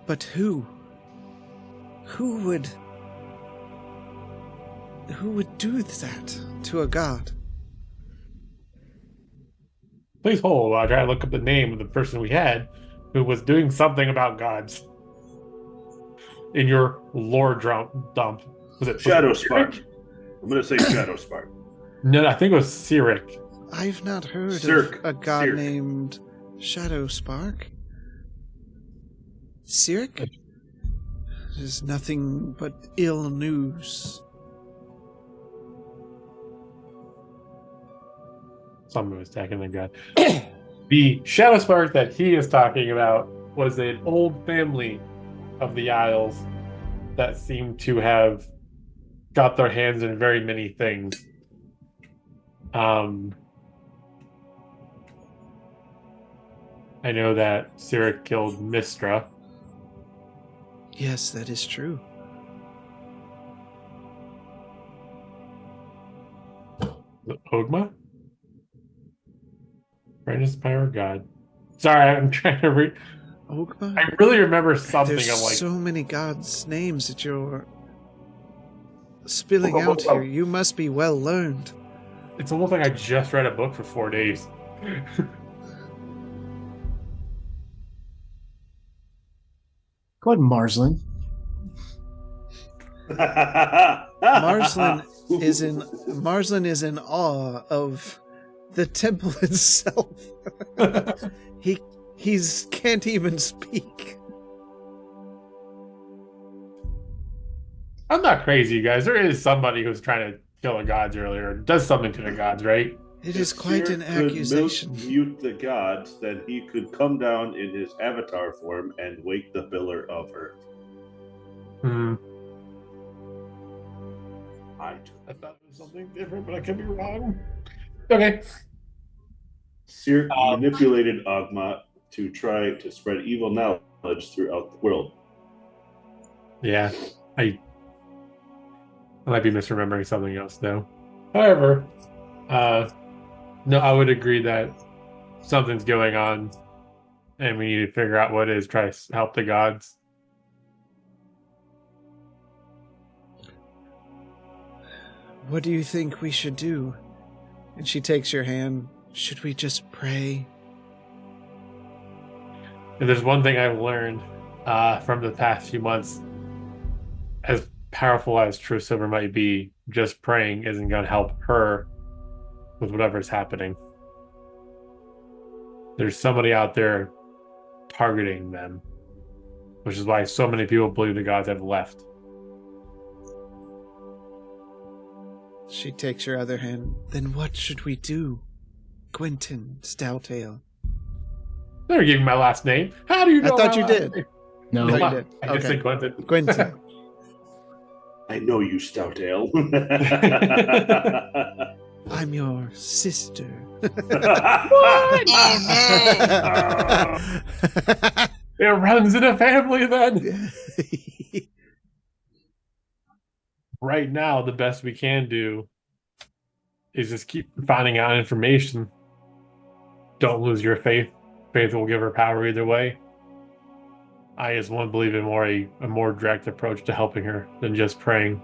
But who? Who would do that to a god? Please hold while I try to look up the name of the person we had who was doing something about gods. In your lore dump. Was it Shadowspark? I'm going to say Shadowspark. No, I think it was Cyric. I've not heard Cirque. of a god Cirque. named Shadowspark. Cyric? There's nothing but ill news. Something was attacking the god. The Shadowspark that he is talking about was an old family of the Isles that seemed to have got their hands in very many things. I know that Sarah killed Mistra. Yes, that is true. Ogma? Brandon's Pyro God. Sorry, I'm trying to read. Ogma? I really remember something. There's I'm like, so many gods' names that you're spilling out here. You must be well learned. it's almost like I just read a book for 4 days. Go ahead, Marslin. Marslin is in awe of the temple itself. He's can't even speak. I'm not crazy, you guys. There is somebody who's trying to kill the gods earlier. Does something to the gods, right? It is quite an Could accusation. mute the gods, then he could come down in his avatar form and wake the pillar of earth. I thought it was something different, but I could be wrong. Okay. Seer manipulated Ogma to try to spread evil knowledge throughout the world. Yeah, I might be misremembering something else, though. However, no, I would agree that something's going on, and we need to figure out what it is. Try to help the gods. What do you think we should do? And she takes your hand. Should we just pray? If there's one thing I've learned from the past few months, as powerful as True Silver might be, just praying isn't going to help her with whatever's happening. There's somebody out there targeting them, which is why so many people believe the gods have left. She takes your other hand. Then what should we do? Quentin Stoutail. They're giving my last name. How do you know? I thought you did. No, No, you did. I just said Quentin. Quentin. I know you, Stoutail. I'm your sister. Oh no! It runs in a family then. Right now, the best we can do is just keep finding out information. Don't lose your faith. Faith will give her power either way. I just want to believe in a more direct approach to helping her than just praying.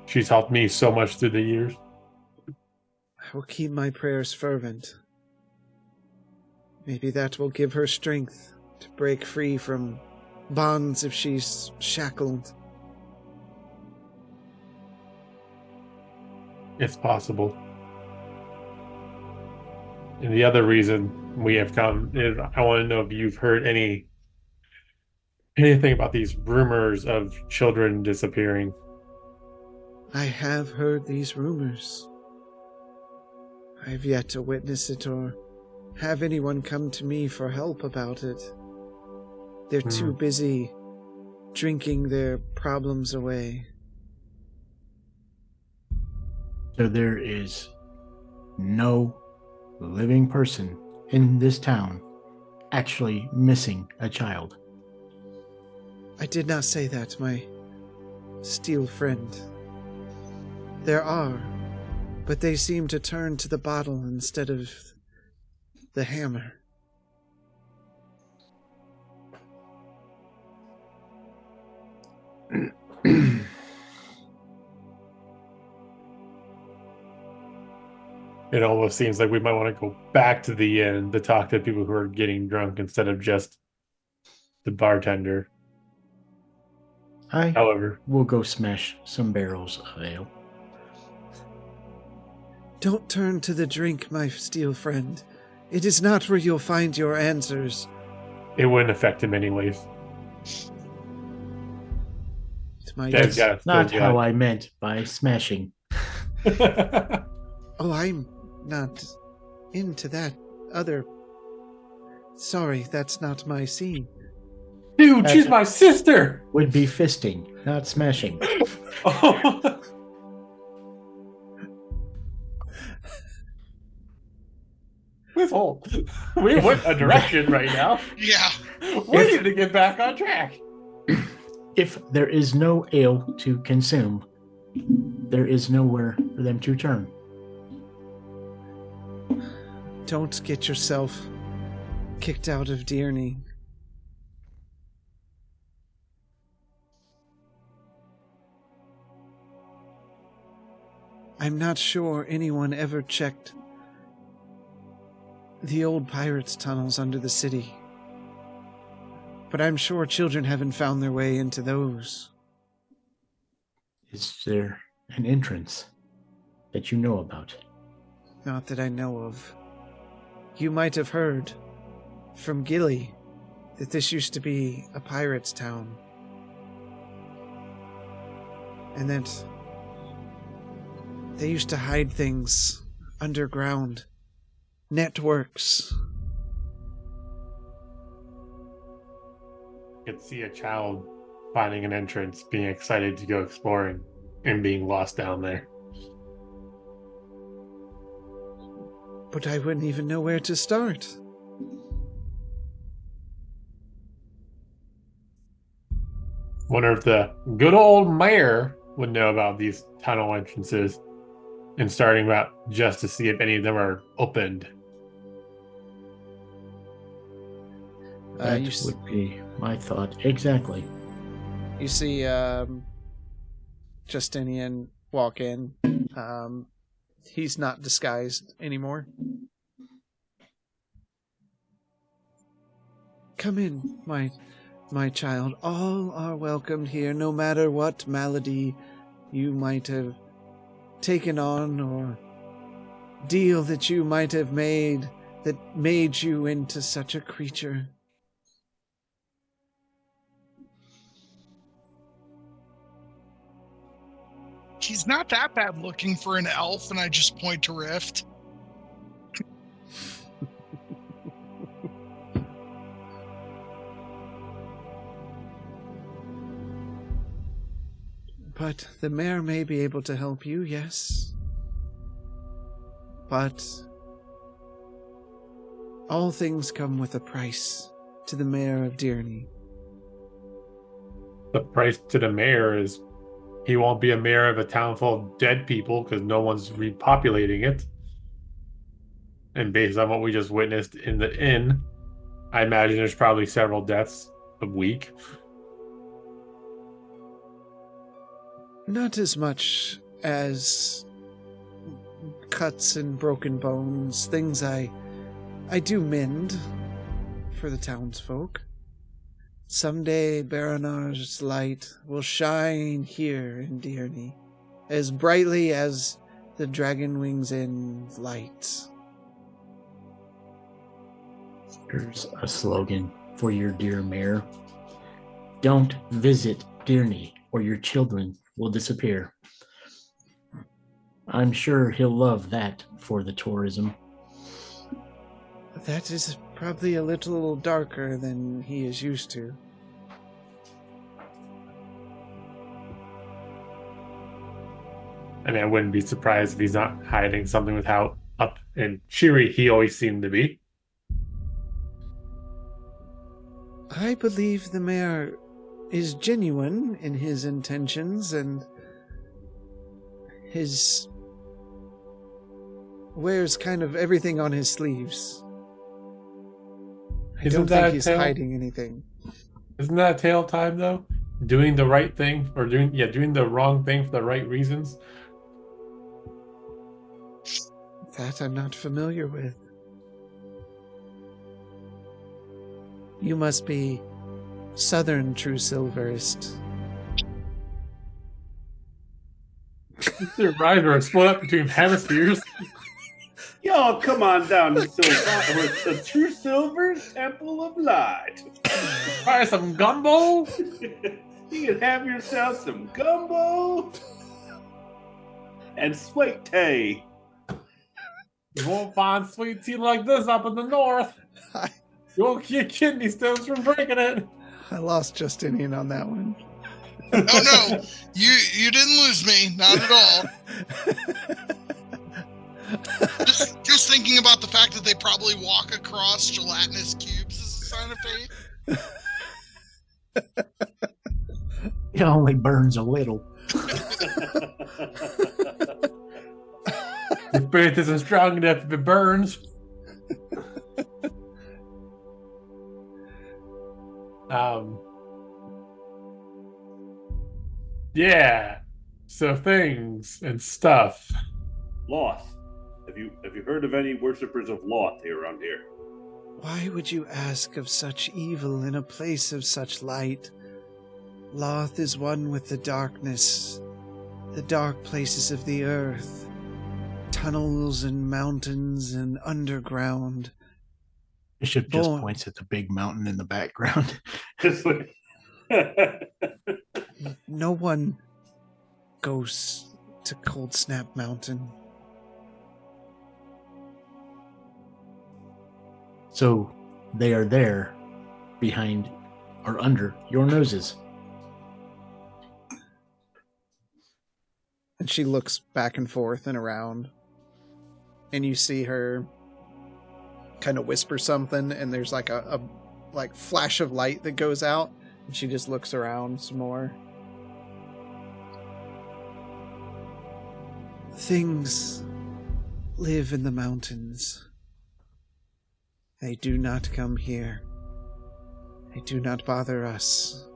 She's helped me so much through the years. I will keep my prayers fervent. Maybe that will give her strength to break free from bonds if she's shackled. It's possible. And the other reason we have come is I want to know if you've heard anything about these rumors of children disappearing. I have heard these rumors. I have yet to witness it or have anyone come to me for help about it. They're too busy drinking their problems away. So there is no living person in this town actually missing a child. I did not say that, my steel friend. There are, but they seem to turn to the bottle instead of the hammer. It almost seems like we might want to go back to the inn to talk to people who are getting drunk instead of just the bartender. However, we'll go smash some barrels of ale. Don't turn to the drink, my steel friend. It is not where you'll find your answers. it wouldn't affect him anyways. That's not how I meant by smashing. Oh, I'm not into that other... Sorry, that's not my scene. Dude, she's my sister! Would be fisting, not smashing. Oh. This whole... We went a direction right now. Yeah. We need to get back on track. If there is no ale to consume, there is nowhere for them to turn. Don't get yourself kicked out of Dearny. I'm not sure anyone ever checked the old pirates' tunnels under the city, but I'm sure children haven't found their way into those. Is there an entrance that you know about? Not that I know of. You might have heard from Gilly that this used to be a pirate's town, and that they used to hide things underground. Networks. You could see a child finding an entrance, being excited to go exploring, and being lost down there. But I wouldn't even know where to start. Wonder if the good old mayor would know about these tunnel entrances and starting about just to see if any of them are opened. That would be my thought. Exactly. You see Justinian walk in. He's not disguised anymore. Come in, my child. All are welcomed here, no matter what malady you might have taken on or deal that you might have made that made you into such a creature. He's not that bad looking for an elf, and I just point to Rift. But the mayor may be able to help you, yes. But all things come with a price to the mayor of Dearny. The price to the mayor is he won't be a mayor of a town full of dead people because no one's repopulating it. And based on what we just witnessed in the inn, I imagine there's probably several deaths a week. Not as much as cuts and broken bones, things I do mend for the townsfolk. Someday Baranar's light will shine here in Dearny, as brightly as the Dragon Wings Inn light. There's a slogan for your dear mayor. Don't visit Dearny or your children will disappear. I'm sure he'll love that for the tourism. That is probably a little darker than he is used to. I mean, I wouldn't be surprised if he's not hiding something with how up and cheery he always seemed to be. I believe the mayor is genuine in his intentions and his wears kind of everything on his sleeves. I don't think he's hiding anything. Isn't that a tale of time though? Doing the right thing or doing the wrong thing for the right reasons? That I'm not familiar with. You must be Southern True Silverist. Your rider are split up between hemispheres. Y'all come on down to the True Silver's Temple of Light. Try some gumbo? You can have yourself some gumbo and sweet tea. You won't find sweet tea like this up in the north. You won't get kidney stones from drinking it. I lost Justinian on that one. Oh no, you didn't lose me, not at all. Just thinking about the fact that they probably walk across gelatinous cubes as a sign of faith. It only burns a little. The faith isn't strong enough if it burns. Yeah. So things and stuff. Loth. Have you heard of any worshippers of Loth here around here? Why would you ask of such evil in a place of such light? Loth is one with the darkness, the dark places of the earth, tunnels and mountains and underground. Bishop just points at the big mountain in the background. No one goes to Cold Snap Mountain. So they are there, behind or under your noses. And she looks back and forth and around. And you see her kind of whisper something, and there's like a flash of light that goes out, and she just looks around some more. Things live in the mountains. They do not come here. They do not bother us.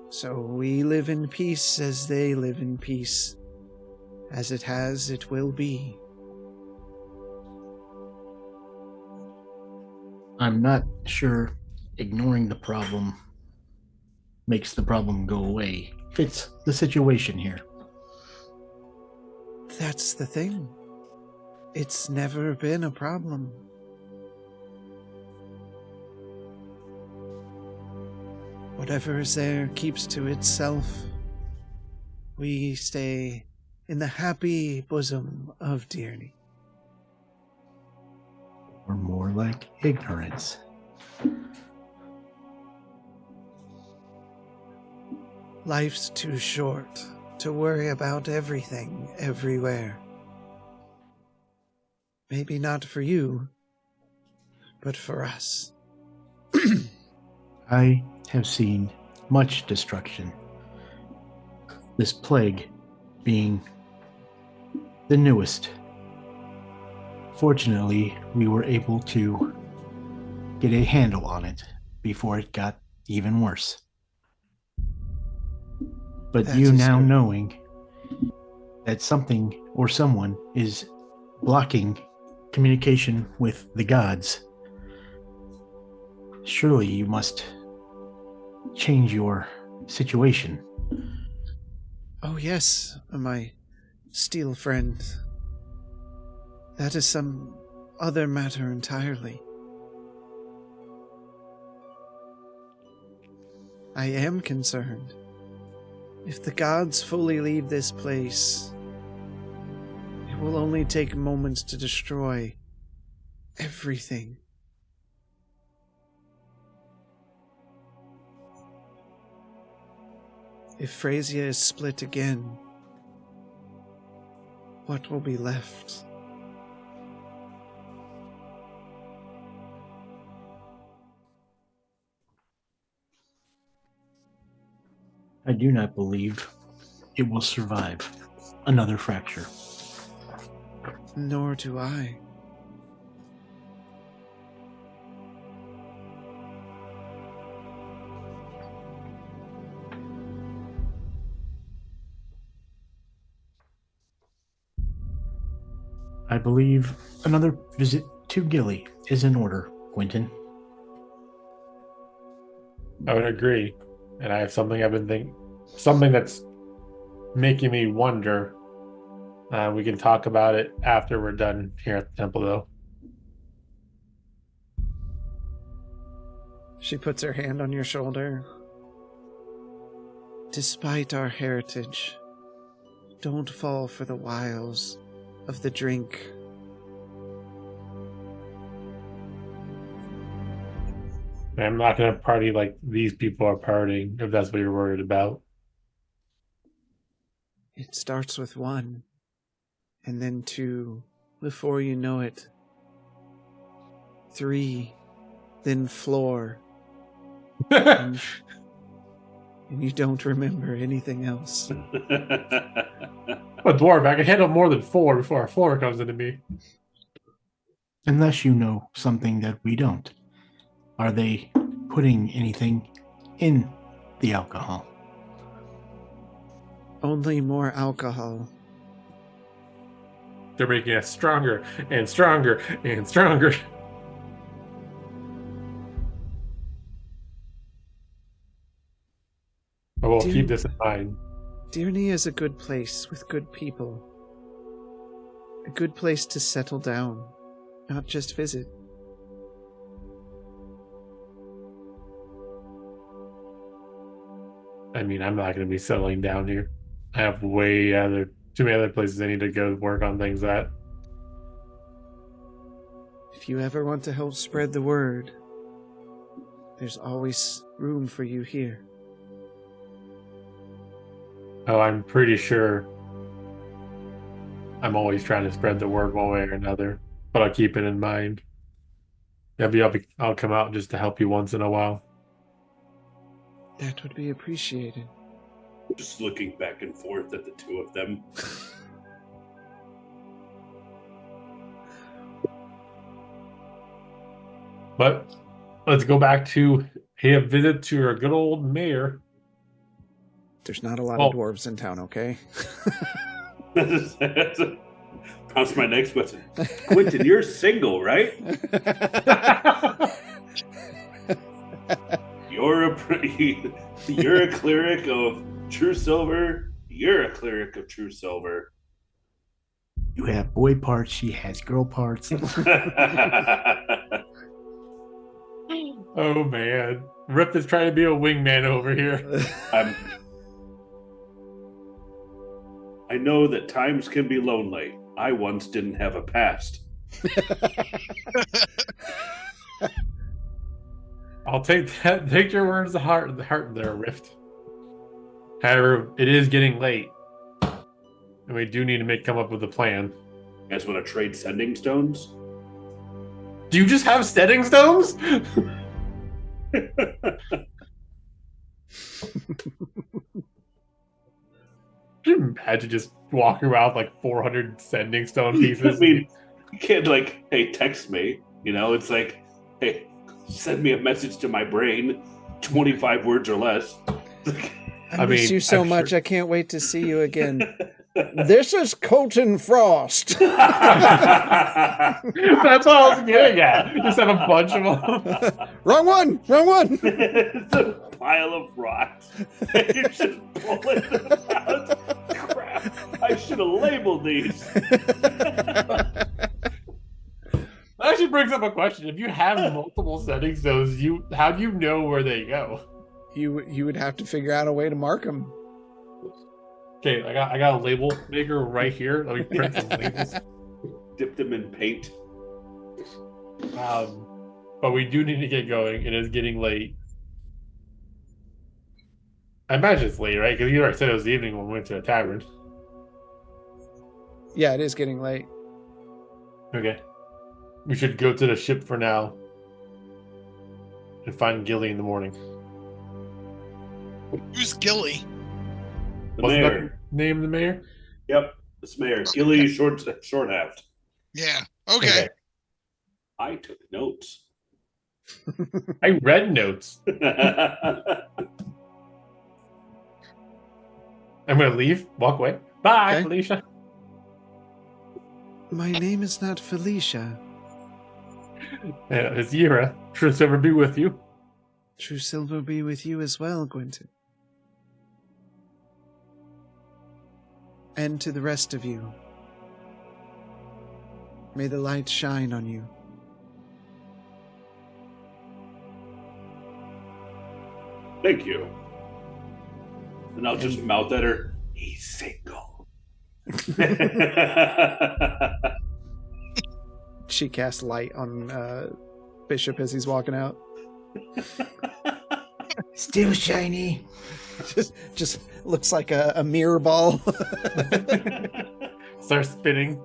So we live in peace as they live in peace. As it has, it will be. I'm not sure ignoring the problem makes the problem go away. Fits the situation here. That's the thing. It's never been a problem. Whatever is there keeps to itself. We stay in the happy bosom of Dearny. Or more like ignorance. Life's too short to worry about everything, everywhere. Maybe not for you, but for us. I have seen much destruction. This plague being the newest. Fortunately, we were able to get a handle on it before it got even worse. But That you is now good. knowing that something or someone is blocking communication with the gods, surely you must change your situation. Oh yes, my steel friend. That is some other matter entirely. I am concerned. If the gods fully leave this place, it will only take moments to destroy everything. If Phrasia is split again, what will be left? I do not believe it will survive another fracture. Nor do I. I believe another visit to Gilly is in order, Quentin. I would agree. And I have something I've been thinking, something that's making me wonder. We can talk about it after we're done here at the temple, though. She puts her hand on your shoulder. Despite our heritage, don't fall for the wiles of the drink I'm not going to party like these people are partying, if that's what you're worried about. It starts with 1, and then 2. Before you know it, 3, then floor. and you don't remember anything else. A dwarf, I can handle more than 4 before a 4 comes into me. Unless you know something that we don't. Are they putting anything in the alcohol? Only more alcohol. They're making us stronger and stronger and stronger. I will keep this in mind. Dearny is a good place with good people. A good place to settle down, not just visit. I mean, I'm not going to be settling down here. I have too many other places I need to go work on things at. If you ever want to help spread the word, there's always room for you here. Oh, I'm pretty sure I'm always trying to spread the word one way or another, but I'll keep it in mind. Maybe I'll come out just to help you once in a while. That would be appreciated. Just looking back and forth at the two of them. But let's go back to pay a visit to our good old mayor. There's not a lot of dwarves in town, okay? Pronounce my next question. Quentin, you're single, right? You're a cleric of true silver. You're a cleric of true silver. You have boy parts, she has girl parts. Oh man, Rip is trying to be a wingman over here. I know that times can be lonely. I once didn't have a past. I'll take that. Take your words to heart. The heart there, Rift. However, it is getting late, and we do need to come up with a plan. You guys want to trade sending stones? Do you just have sending stones? Could you imagine just walking around with like 400 sending stone pieces? I mean, you can't hey, text me. It's like, hey, send me a message to my brain, 25 words or less. I miss you so much. Sure. I can't wait to see you again. This is Colton Frost. That's all I was getting at. Just have a bunch of them. Wrong one. It's a pile of rocks. And you're just pulling them out. Crap. I should have labeled these. That actually brings up a question. If you have multiple sending stones, how do you know where they go? You would have to figure out a way to mark them. Okay, I got a label maker right here. Let me print some labels. Dip them in paint. But we do need to get going. It is getting late. I imagine it's late, right? Because you already said it was the evening when we went to a tavern. Yeah, it is getting late. Okay. We should go to the ship for now and find Gilly in the morning. Who's Gilly? The mayor. Name the mayor? Yep, it's mayor. Gilly Shorthaft. Yeah. Okay. I took notes. I read notes. I'm gonna leave. Walk away. Bye, okay. Felicia. My name is not Felicia. It's Yira. True silver be with you. True silver be with you as well, Quentin. And to the rest of you. May the light shine on you. Thank you. And I'll just mouth at her, he's single. She casts light on Bishop as he's walking out. Still shiny. Just looks like a mirror ball. Start spinning.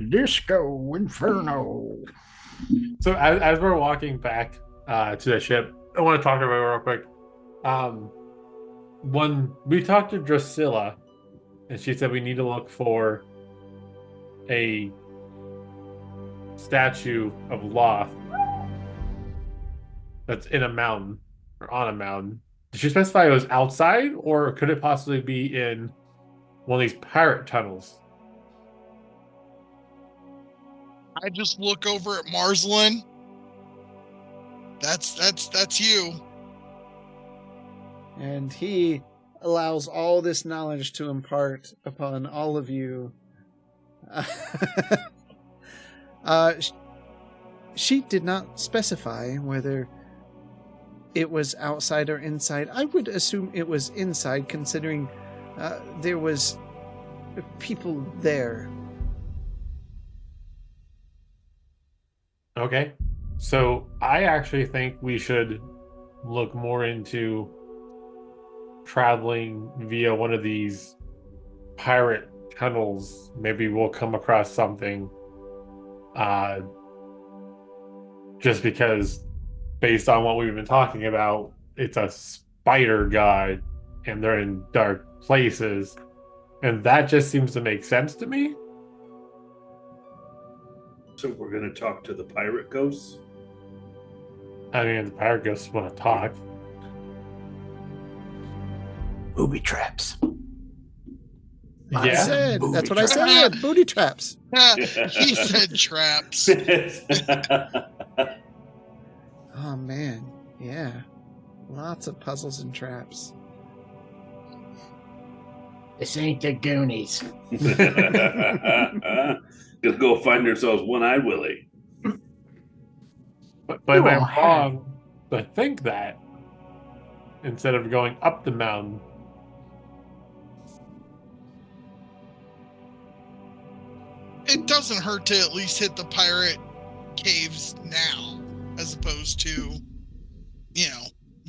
Disco Inferno. So as we're walking back to the ship, I want to talk to everyone real quick. When we talked to Drusilla, and she said we need to look for a statue of Loth that's in a mountain or on a mountain. Did she specify it was outside, or could it possibly be in one of these pirate tunnels? I just look over at Marslin. That's you. And he allows all this knowledge to impart upon all of you. She did not specify whether it was outside or inside. I would assume it was inside, considering there was people there. Okay. So I actually think we should look more into traveling via one of these pirate tunnels. Maybe we'll come across something. Just because, based on what we've been talking about, it's a spider god and they're in dark places. And that just seems to make sense to me. So we're going to talk to the pirate ghosts? I mean, the pirate ghosts want to talk. Booby traps. I said, that's what I said. Booty traps. He said traps. Oh, man. Yeah. Lots of puzzles and traps. This ain't the Goonies. Gonna go find ourselves One-Eyed Willie. But am I wrong to think that instead of going up the mountain? It doesn't hurt to at least hit the pirate caves now, as opposed to,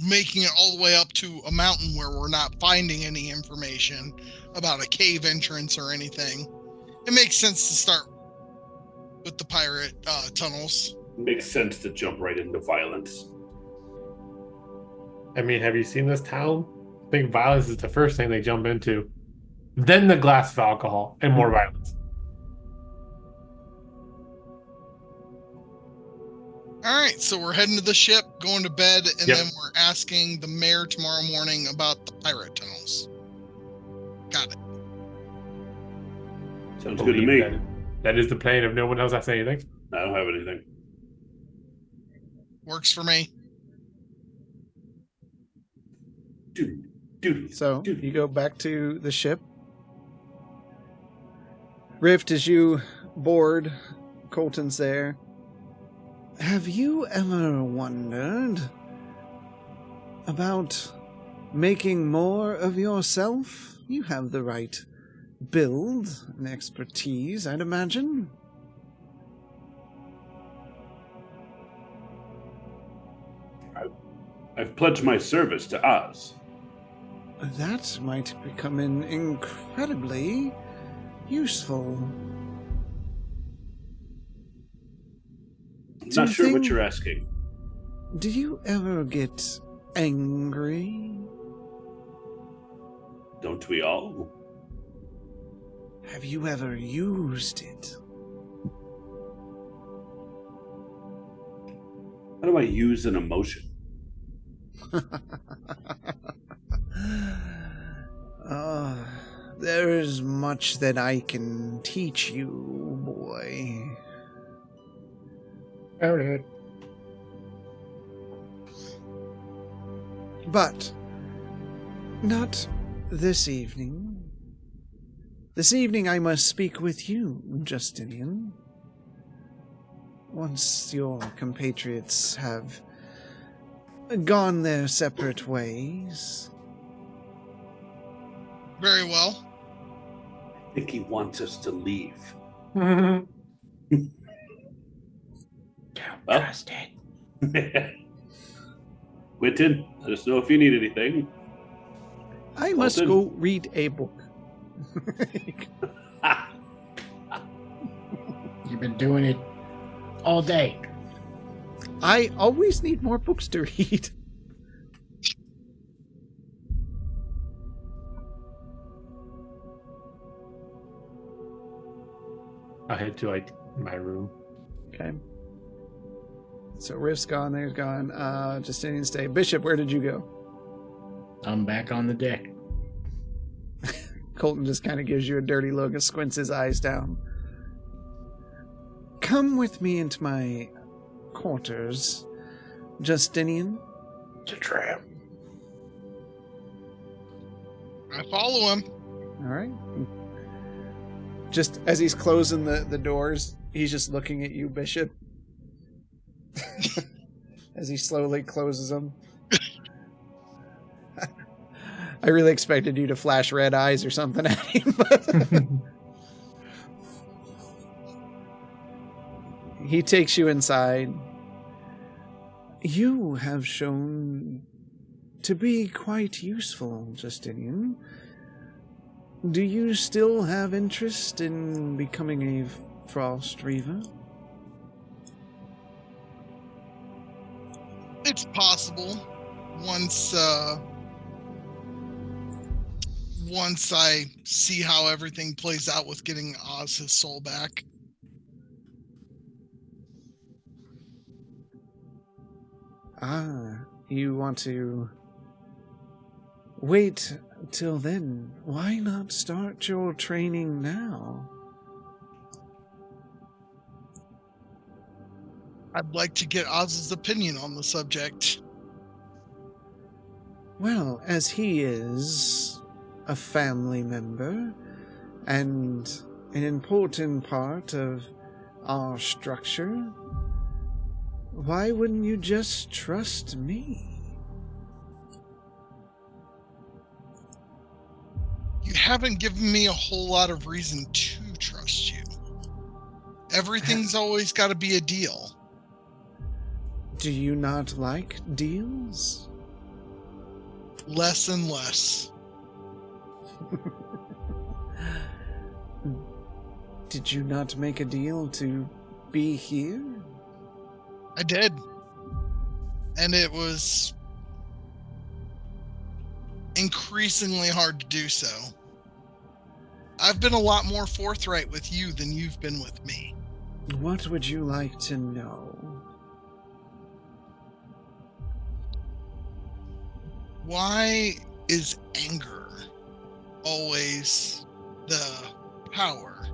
making it all the way up to a mountain where we're not finding any information about a cave entrance or anything. It makes sense to start with the pirate tunnels. Makes sense to jump right into violence. I mean, have you seen this town? I think violence is the first thing they jump into. Then the glass of alcohol and more violence. All right, so we're heading to the ship, going to bed, and Yep. then we're asking the mayor tomorrow morning about the pirate tunnels. Got it. Sounds good to me. That is the plan if no one else has anything. I don't have anything. Works for me. So you go back to the ship. Rift, as you board, Colton's there. Have you ever wondered about making more of yourself? You have the right build and expertise, I'd imagine. I've pledged my service to Oz. That might become incredibly useful. I'm not sure what you're asking. Do you ever get angry? Don't we all? Have you ever used it? How do I use an emotion? There is much that I can teach you, boy. Alright. But not this evening. This evening I must speak with you, Justinian. Once your compatriots have gone their separate ways. Very well. I think he wants us to leave. Don't trust it. Quentin, let us know if you need anything. I must Alton. go read a book. You've been doing it all day. I always need more books to read. I'll head to like my room. Okay. So Riff's gone, there's gone. Justinian stay. Bishop, where did you go? I'm back on the deck. Colton just kind of gives you a dirty look and squints his eyes down. Come with me into my quarters, Justinian. It's a trap. I follow him. All right. Just as he's closing the doors, he's just looking at you, Bishop. As he slowly closes them. I really expected you to flash red eyes or something at him. He takes you inside. You have shown to be quite useful, Justinian. Do you still have interest in becoming a Frost Reaver? It's possible. Once I see how everything plays out with getting Oz his soul back. Ah, you want to wait till then? Why not start your training now? I'd like to get Oz's opinion on the subject. Well, as he is a family member and an important part of our structure, why wouldn't you just trust me? You haven't given me a whole lot of reason to trust you. Everything's always got to be a deal. Do you not like deals? Less and less. Did you not make a deal to be here? I did. And it was increasingly hard to do so. I've been a lot more forthright with you than you've been with me. What would you like to know? Why is anger always the power?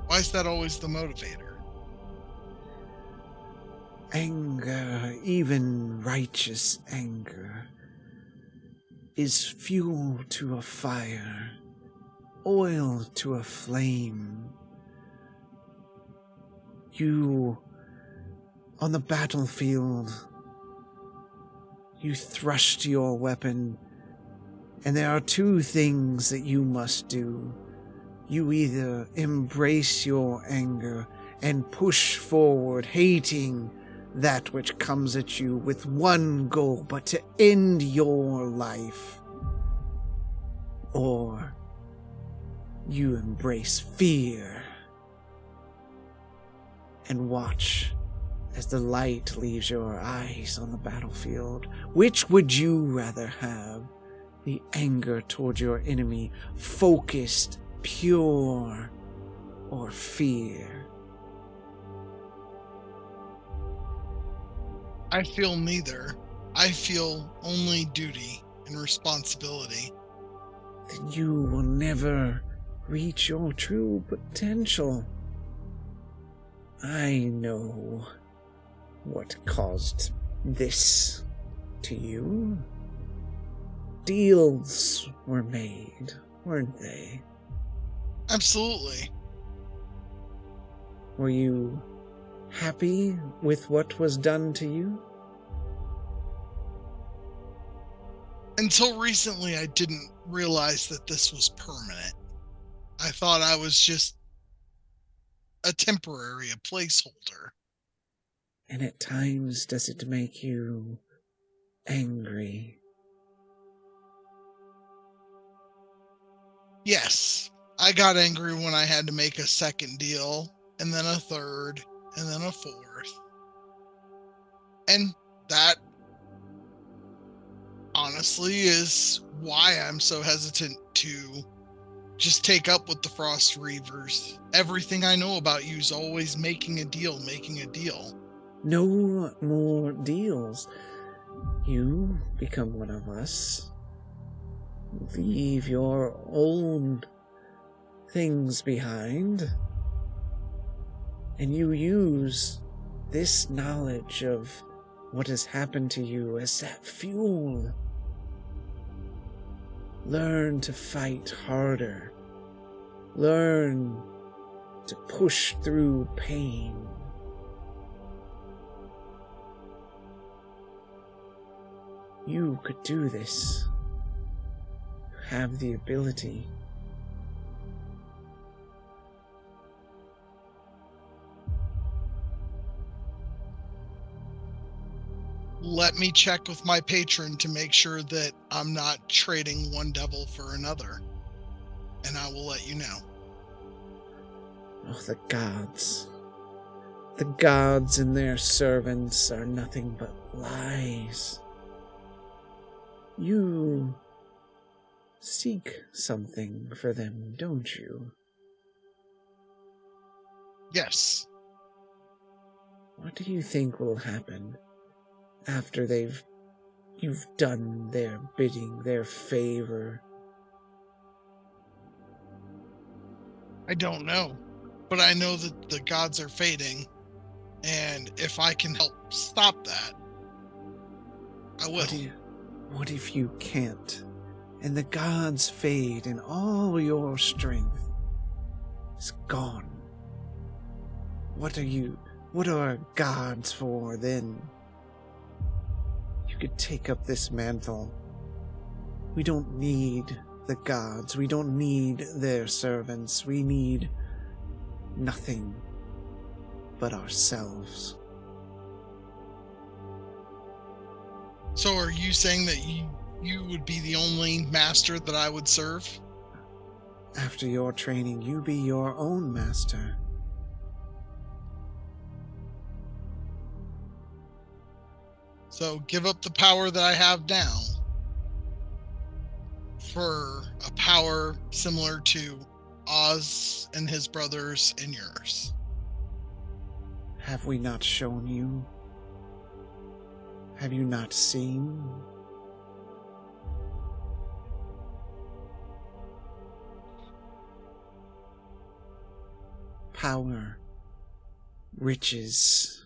Why is that always the motivator? Anger, even righteous anger, is fuel to a fire, oil to a flame. You, on the battlefield, you thrust your weapon, and there are two things that you must do. You either embrace your anger and push forward, hating that which comes at you with one goal, but to end your life. Or you embrace fear and watch as the light leaves your eyes on the battlefield. Which would you rather have? The anger toward your enemy, focused, pure, or fear? I feel neither. I feel only duty and responsibility. Then you will never reach your true potential. I know what caused this to you. Deals were made, weren't they? Absolutely. Were you happy with what was done to you? Until recently, I didn't realize that this was permanent. I thought I was just a temporary, a placeholder. And at times, does it make you angry? Yes. I got angry when I had to make a second deal, and then a third, and then a fourth. And that, honestly, is why I'm so hesitant to just take up with the Frost Reavers. Everything I know about you is always making a deal. No more deals. You become one of us. Leave your old things behind. And you use this knowledge of what has happened to you as that fuel. Learn to fight harder. Learn to push through pain. You could do this. Have the ability. Let me check with my patron to make sure that I'm not trading one devil for another. And I will let you know. Oh, the gods. The gods and their servants are nothing but lies. You seek something for them, don't you? Yes. What do you think will happen after you've done their bidding, their favor? I don't know. But I know that the gods are fading. And if I can help stop that, I will. What if you can't? And the gods fade and all your strength is gone. What are gods for then? You could take up this mantle. We don't need the gods. We don't need their servants. We need nothing but ourselves. So are you saying that you would be the only master that I would serve? After your training, you be your own master. So give up the power that I have now for a power similar to Oz and his brothers and yours. Have we not shown you? Have you not seen? Power, riches,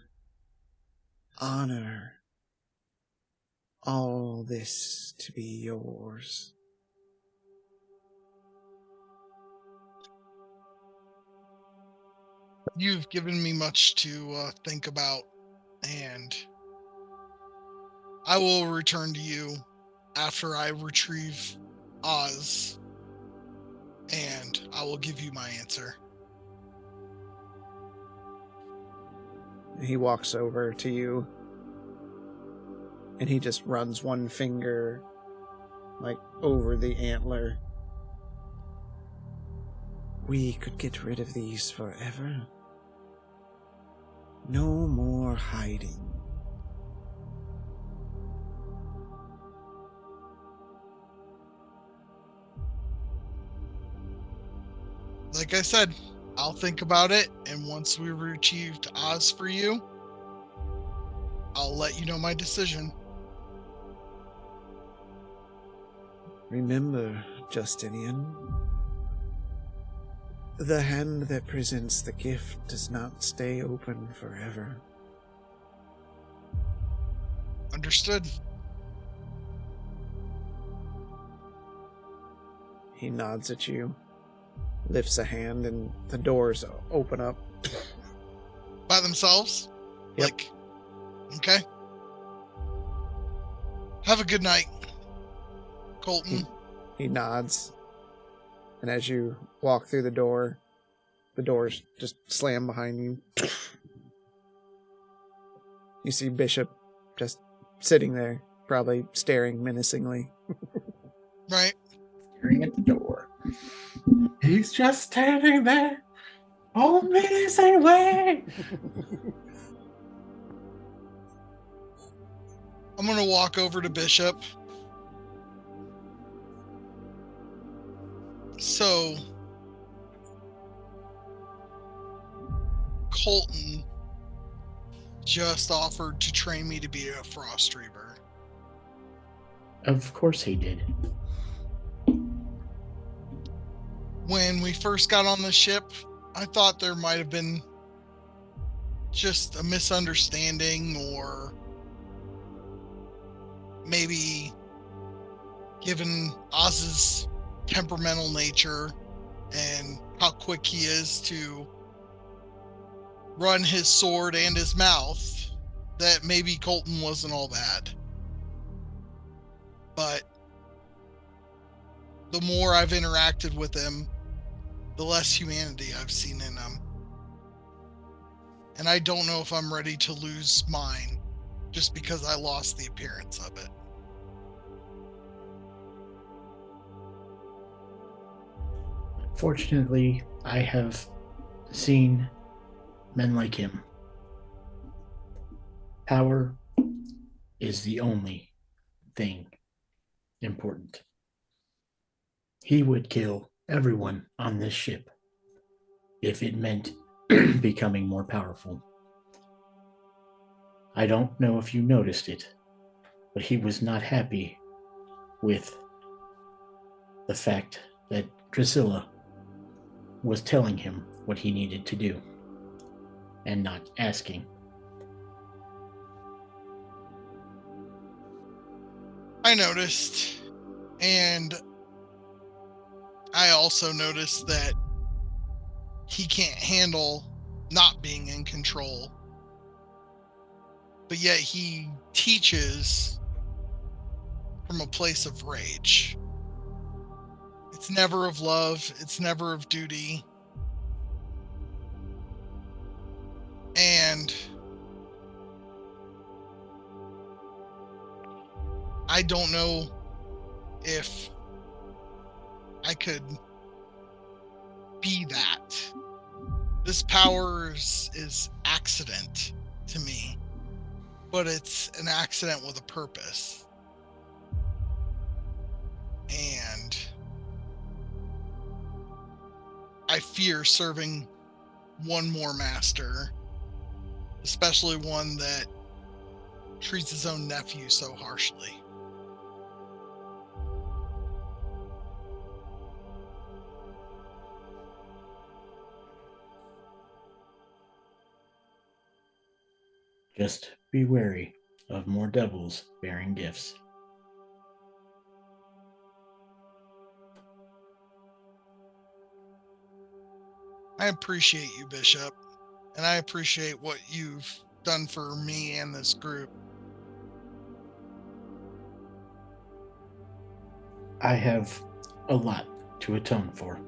honor, all this to be yours. You've given me much to think about, and I will return to you after I retrieve Oz, and I will give you my answer. He walks over to you, and he just runs one finger, like, over the antler. We could get rid of these forever. No more hiding. Like I said, I'll think about it, and once we've retrieved Oz for you, I'll let you know my decision. Remember, Justinian, the hand that presents the gift does not stay open forever. Understood. He nods at you, lifts a hand, and the doors open up. By themselves? Yep. Like, okay. Have a good night, Colton. He nods, and as you walk through the doors just slam behind you. You see Bishop just sitting there, probably staring menacingly. Right. Staring at the door. He's just standing there, all menacing way. I'm gonna walk over to Bishop. So, Colton just offered to train me to be a Frost Reaver. Of course he did. When we first got on the ship, I thought there might have been just a misunderstanding, or maybe given Oz's temperamental nature and how quick he is to run his sword and his mouth, that maybe Colton wasn't all bad. But the more I've interacted with him, the less humanity I've seen in him. And I don't know if I'm ready to lose mine just because I lost the appearance of it. Fortunately, I have seen men like him. Power is the only thing important. He would kill everyone on this ship if it meant becoming more powerful. I don't know if you noticed it, but he was not happy with the fact that Drusilla was telling him what he needed to do and not asking. I noticed, and I also noticed that he can't handle not being in control, but yet he teaches from a place of rage. It's never of love, it's never of duty. And I don't know if I could be that. This power is accident to me, but it's an accident with a purpose. And I fear serving one more master, especially one that treats his own nephew so harshly. Just be wary of more devils bearing gifts. I appreciate you, Bishop, and I appreciate what you've done for me and this group. I have a lot to atone for.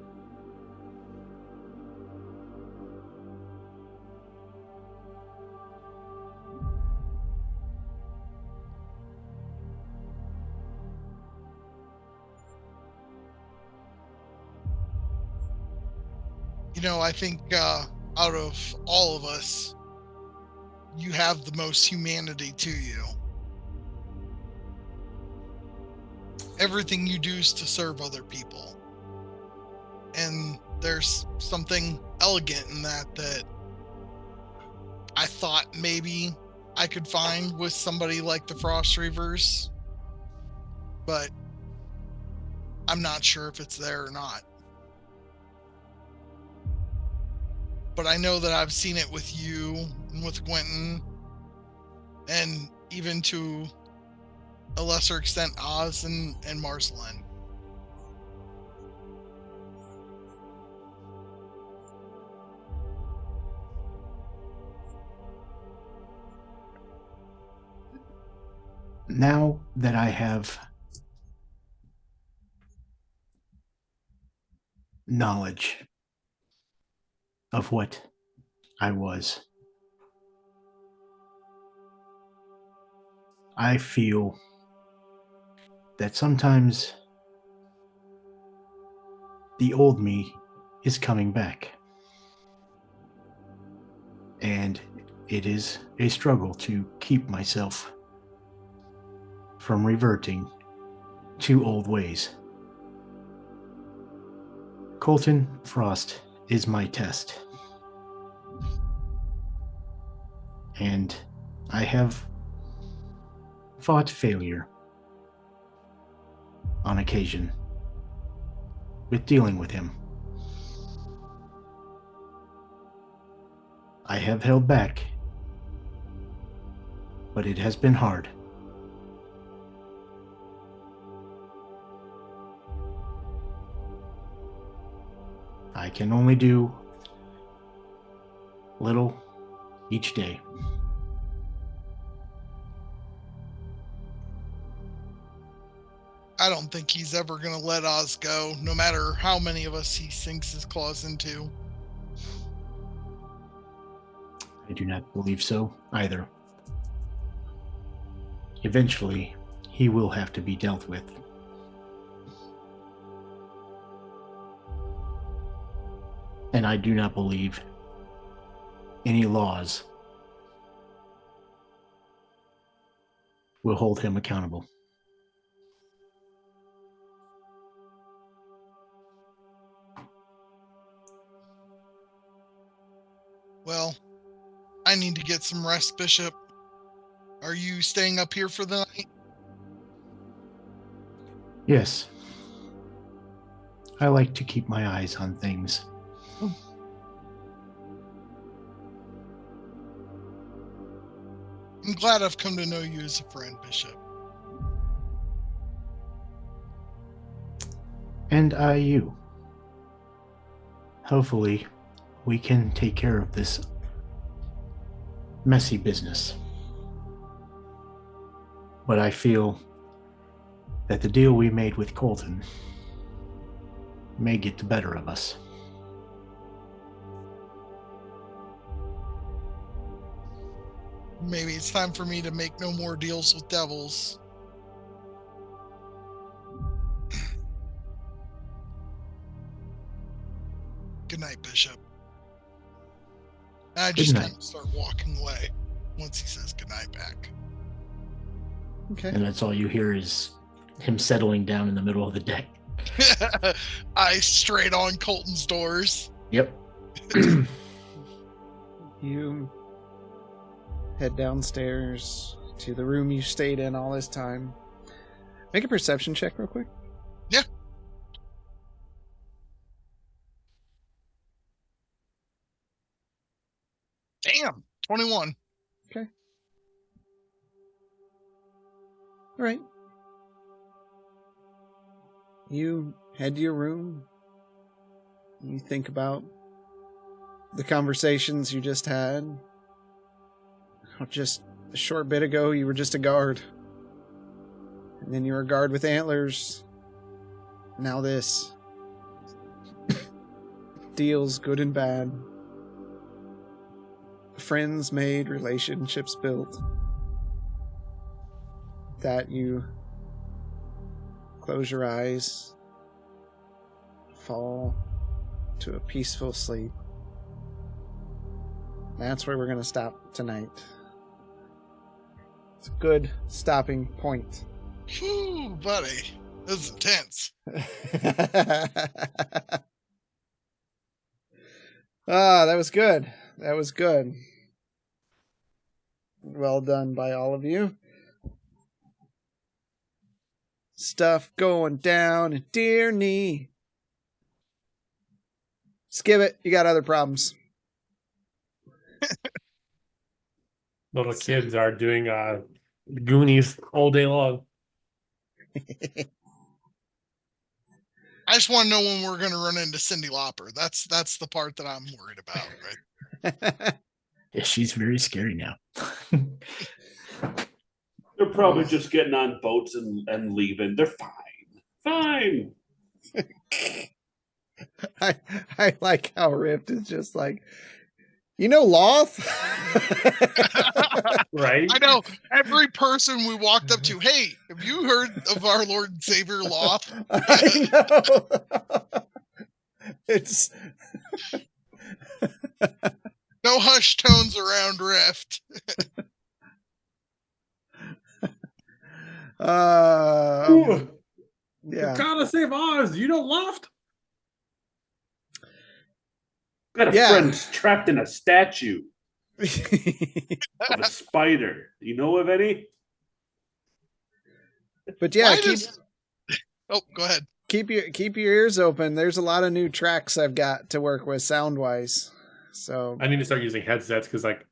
You know, I think out of all of us, you have the most humanity to you. Everything you do is to serve other people. And there's something elegant in that I thought maybe I could find with somebody like the Frost Reavers, but I'm not sure if it's there or not. But I know that I've seen it with you and with Quentin, and even to a lesser extent Oz and Marcelin. Now that I have knowledge of what I was, I feel that sometimes the old me is coming back. And it is a struggle to keep myself from reverting to old ways. Colton Frost is my test. And I have fought failure on occasion with dealing with him. I have held back, but it has been hard. I can only do little each day. I don't think he's ever going to let Oz go, no matter how many of us he sinks his claws into. I do not believe so either. Eventually, he will have to be dealt with. And I do not believe any laws will hold him accountable. Well, I need to get some rest, Bishop. Are you staying up here for the night? Yes. I like to keep my eyes on things. I'm glad I've come to know you as a friend, Bishop. And I you. Hopefully, we can take care of this messy business. But I feel that the deal we made with Colton may get the better of us. Maybe it's time for me to make no more deals with devils. Good night, Bishop. And I just kind of start walking away once he says goodnight back. Okay. And that's all you hear is him settling down in the middle of the deck. Eyes straight on Colton's doors. Yep. You head downstairs to the room you stayed in all this time. Make a perception check real quick. Yeah. Damn, 21. Okay. All right. You head to your room. You think about the conversations you just had. Just a short bit ago, you were just a guard. And then you were a guard with antlers. Now this. Deals good and bad. Friends made, relationships built. That you close your eyes, fall to a peaceful sleep. That's where we're going to stop tonight. It's a good stopping point. Whew, buddy. This is intense. That was good. That was good. Well done by all of you. Stuff going down in Dearny. Skip it. You got other problems. Little kids are doing Goonies all day long. I just want to know when we're going to run into Cyndi Lauper. That's the part that I'm worried about, right? Yeah, she's very scary now. They're probably just getting on boats and leaving. They're fine. Fine. I like how Rift is just like, you know, Loth? Right? I know every person we walked up to. Hey, have you heard of our Lord and Savior Loth? I know. It's No hush tones around Rift. yeah. Gotta save Oz. You don't loft. Got a friend trapped in a statue of a spider. Do you know of any? But yeah, Oh, go ahead. Keep your ears open. There's a lot of new tracks I've got to work with sound wise. So I need to start using headsets because like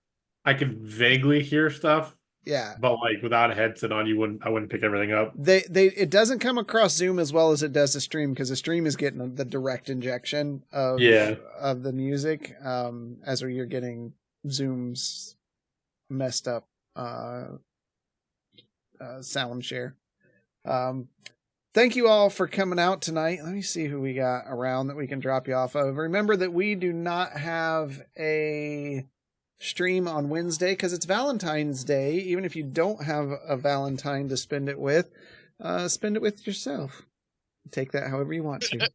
I can vaguely hear stuff. Yeah. But like without a headset on, I wouldn't pick everything up. It doesn't come across Zoom as well as it does the stream because the stream is getting the direct injection of the music. As you're getting Zoom's messed up sound share. Thank you all for coming out tonight. Let me see who we got around that we can drop you off of. Remember that we do not have a stream on Wednesday because it's Valentine's Day. Even if you don't have a Valentine to spend it with yourself. Take that however you want to.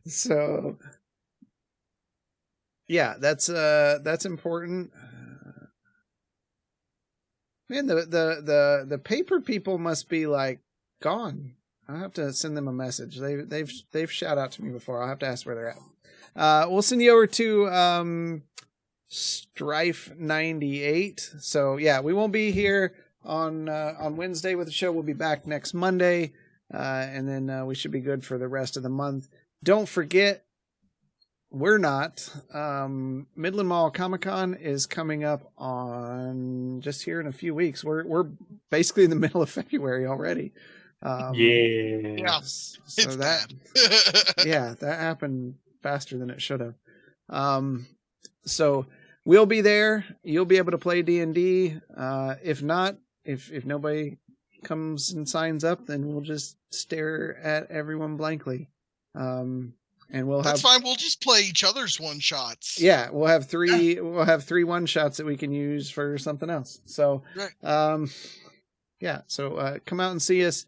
So yeah, that's important. Man, the paper people must be like gone. I'll have to send them a message. They've shout out to me before. I'll have to ask where they're at. We'll send you over to Strife 98. So yeah, we won't be here on Wednesday with the show. We'll be back next Monday, and then we should be good for the rest of the month. Don't forget, we're not. Midland Mall Comic-Con is coming up on just here in a few weeks. We're basically in the middle of February already. So that that happened faster than it should have. So we'll be there. You'll be able to play D&D. If not, if nobody comes and signs up, then we'll just stare at everyone blankly. And That's fine. We'll just play each other's one shots. Yeah, we'll have three. Yeah. We'll have 3 1-shots that we can use for something else. So, So come out and see us.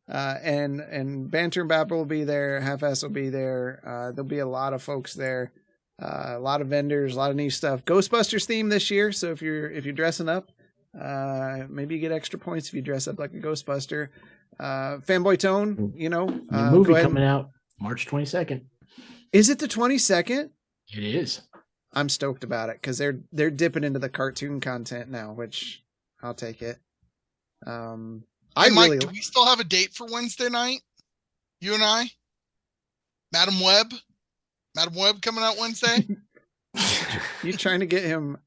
And Banter and Babble will be there. Half-Ass will be there. There'll be a lot of folks there. A lot of vendors. A lot of new stuff. Ghostbusters theme this year. So if you're dressing up, maybe you get extra points if you dress up like a Ghostbuster. Fanboy Tone, new movie coming out March 22nd. Is it the 22nd? It is. I'm stoked about it because they're dipping into the cartoon content now, which I'll take it. Mike, do we still have a date for Wednesday night? You and I? Madam Web coming out Wednesday? You trying to get him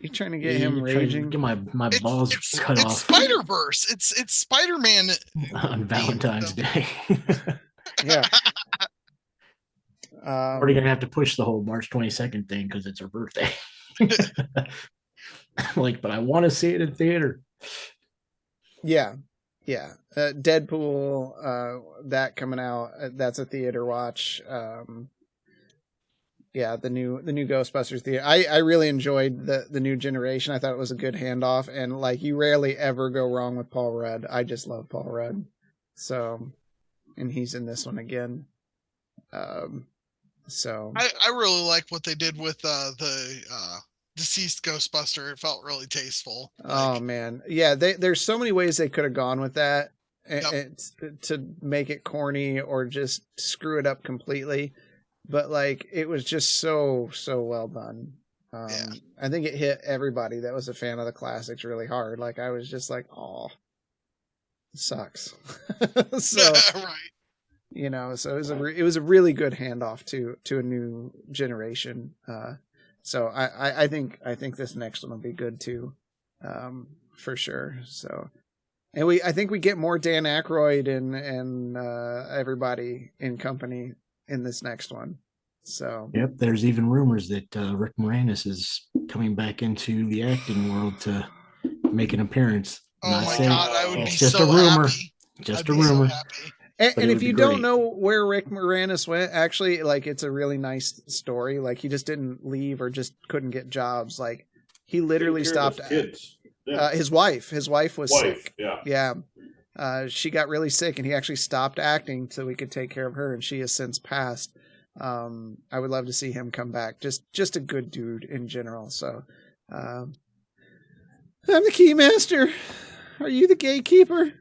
raging? Get my balls cut off. It's Spider-Verse. It's Spider-Man on Valentine's Day. Yeah. Already gonna have to push the whole March 22nd thing because it's her birthday. But I want to see it in theater. Yeah. Deadpool, that coming out. That's a theater watch. The new Ghostbusters theater. I really enjoyed the new generation. I thought it was a good handoff, and you rarely ever go wrong with Paul Rudd. I just love Paul Rudd. So, and he's in this one again. So I really like what they did with the deceased Ghostbuster. It felt really tasteful. Oh man, yeah. There's so many ways they could have gone with that, to make it corny or just screw it up completely. But it was just so well done. I think it hit everybody that was a fan of the classics really hard. I was just oh, it sucks. So right. So it was a really good handoff to a new generation. So I think this next one will be good too, for sure. So, and I think we get more Dan Aykroyd and everybody in company in this next one. So yep, there's even rumors that Rick Moranis is coming back into the acting world to make an appearance. Oh my God, I would be just so a rumor. Happy. Just I'd a be rumor. So happy. And it if would you be don't great. know where Rick Moranis went, actually, like, it's a really nice story. Like, he just didn't leave or just couldn't get jobs. Like, he literally Taking care of stopped. his kids. Yeah. His wife was sick. Yeah. Yeah. She got really sick, and he actually stopped acting so we could take care of her, and she has since passed. I would love to see him come back. Just a good dude in general. So, I'm the keymaster. Are you the gatekeeper?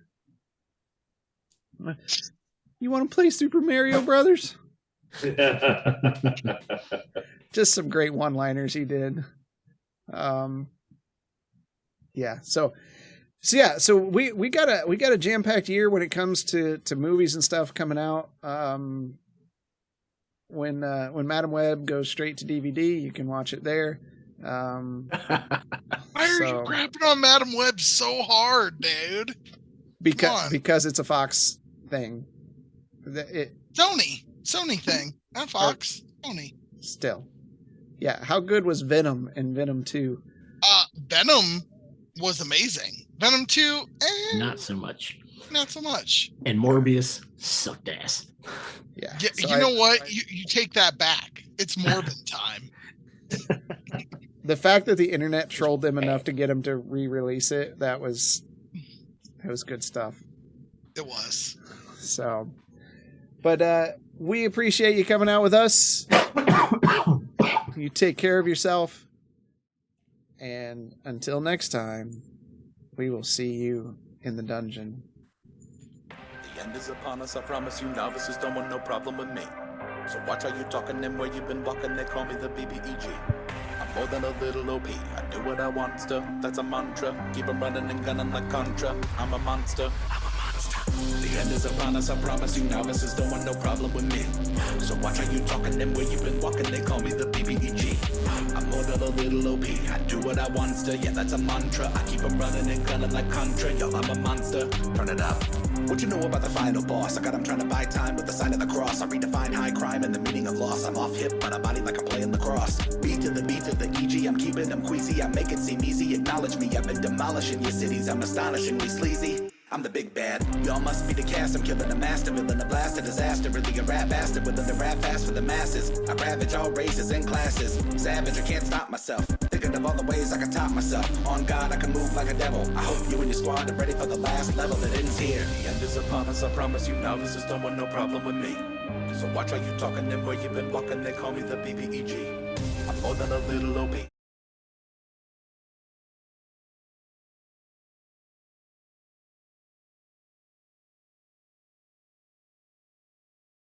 You want to play Super Mario Brothers? Just some great one-liners he did. Yeah. So we got a jam-packed year when it comes to movies and stuff coming out. When Madam Web goes straight to DVD, you can watch it there. Why are you crapping on Madam Web so hard, dude? Because it's a Fox thing. Sony thing, not Fox. Sony. Still, yeah. How good was Venom and Venom 2? Venom was amazing. Venom 2, not so much. Not so much. And Morbius sucked ass. Yeah. So you know what? You take that back. It's Morbid time. The fact that the internet trolled them enough to get them to re-release it, that was good stuff. It was. So, but we appreciate you coming out with us. You take care of yourself. And until next time, we will see you in the dungeon. The end is upon us, I promise you, novices don't want no problem with me. So watch how you talking and where you been walking, they call me the BBEG. I'm more than a little OP, I do what I want to, that's a mantra. Keep 'em running and gunning like Contra, I'm a monster. The end is upon us, I promise you, novices don't want no problem with me. So watch how you talking and where you been walking, they call me the BBEG. I'm more than a little OP, I do what I want to, yeah, that's a mantra. I keep 'em running and gunning like Contra, yo, I'm a monster. Turn it up. What you know about the final boss? I got him trying to buy time with the sign of the cross. I redefine high crime and the meaning of loss. I'm off hip, but I body like I'm playing lacrosse. Beat to the EG, I'm keeping them queasy. I make it seem easy, acknowledge me. I've been demolishing your cities, I'm astonishingly sleazy. I'm the big bad, y'all must be the cast. I'm killing the master, villain, a blast, a disaster. Really a rap bastard, willing to rap fast for the masses. I ravage all races and classes. Savage, I can't stop myself. Thinking of all the ways I can top myself. On God, I can move like a devil. I hope you and your squad are ready for the last level that ends here. The end is upon us, I promise you, novices don't want no problem with me. So watch how you talking and where you been walking, they call me the BBEG. I'm more than a little OP.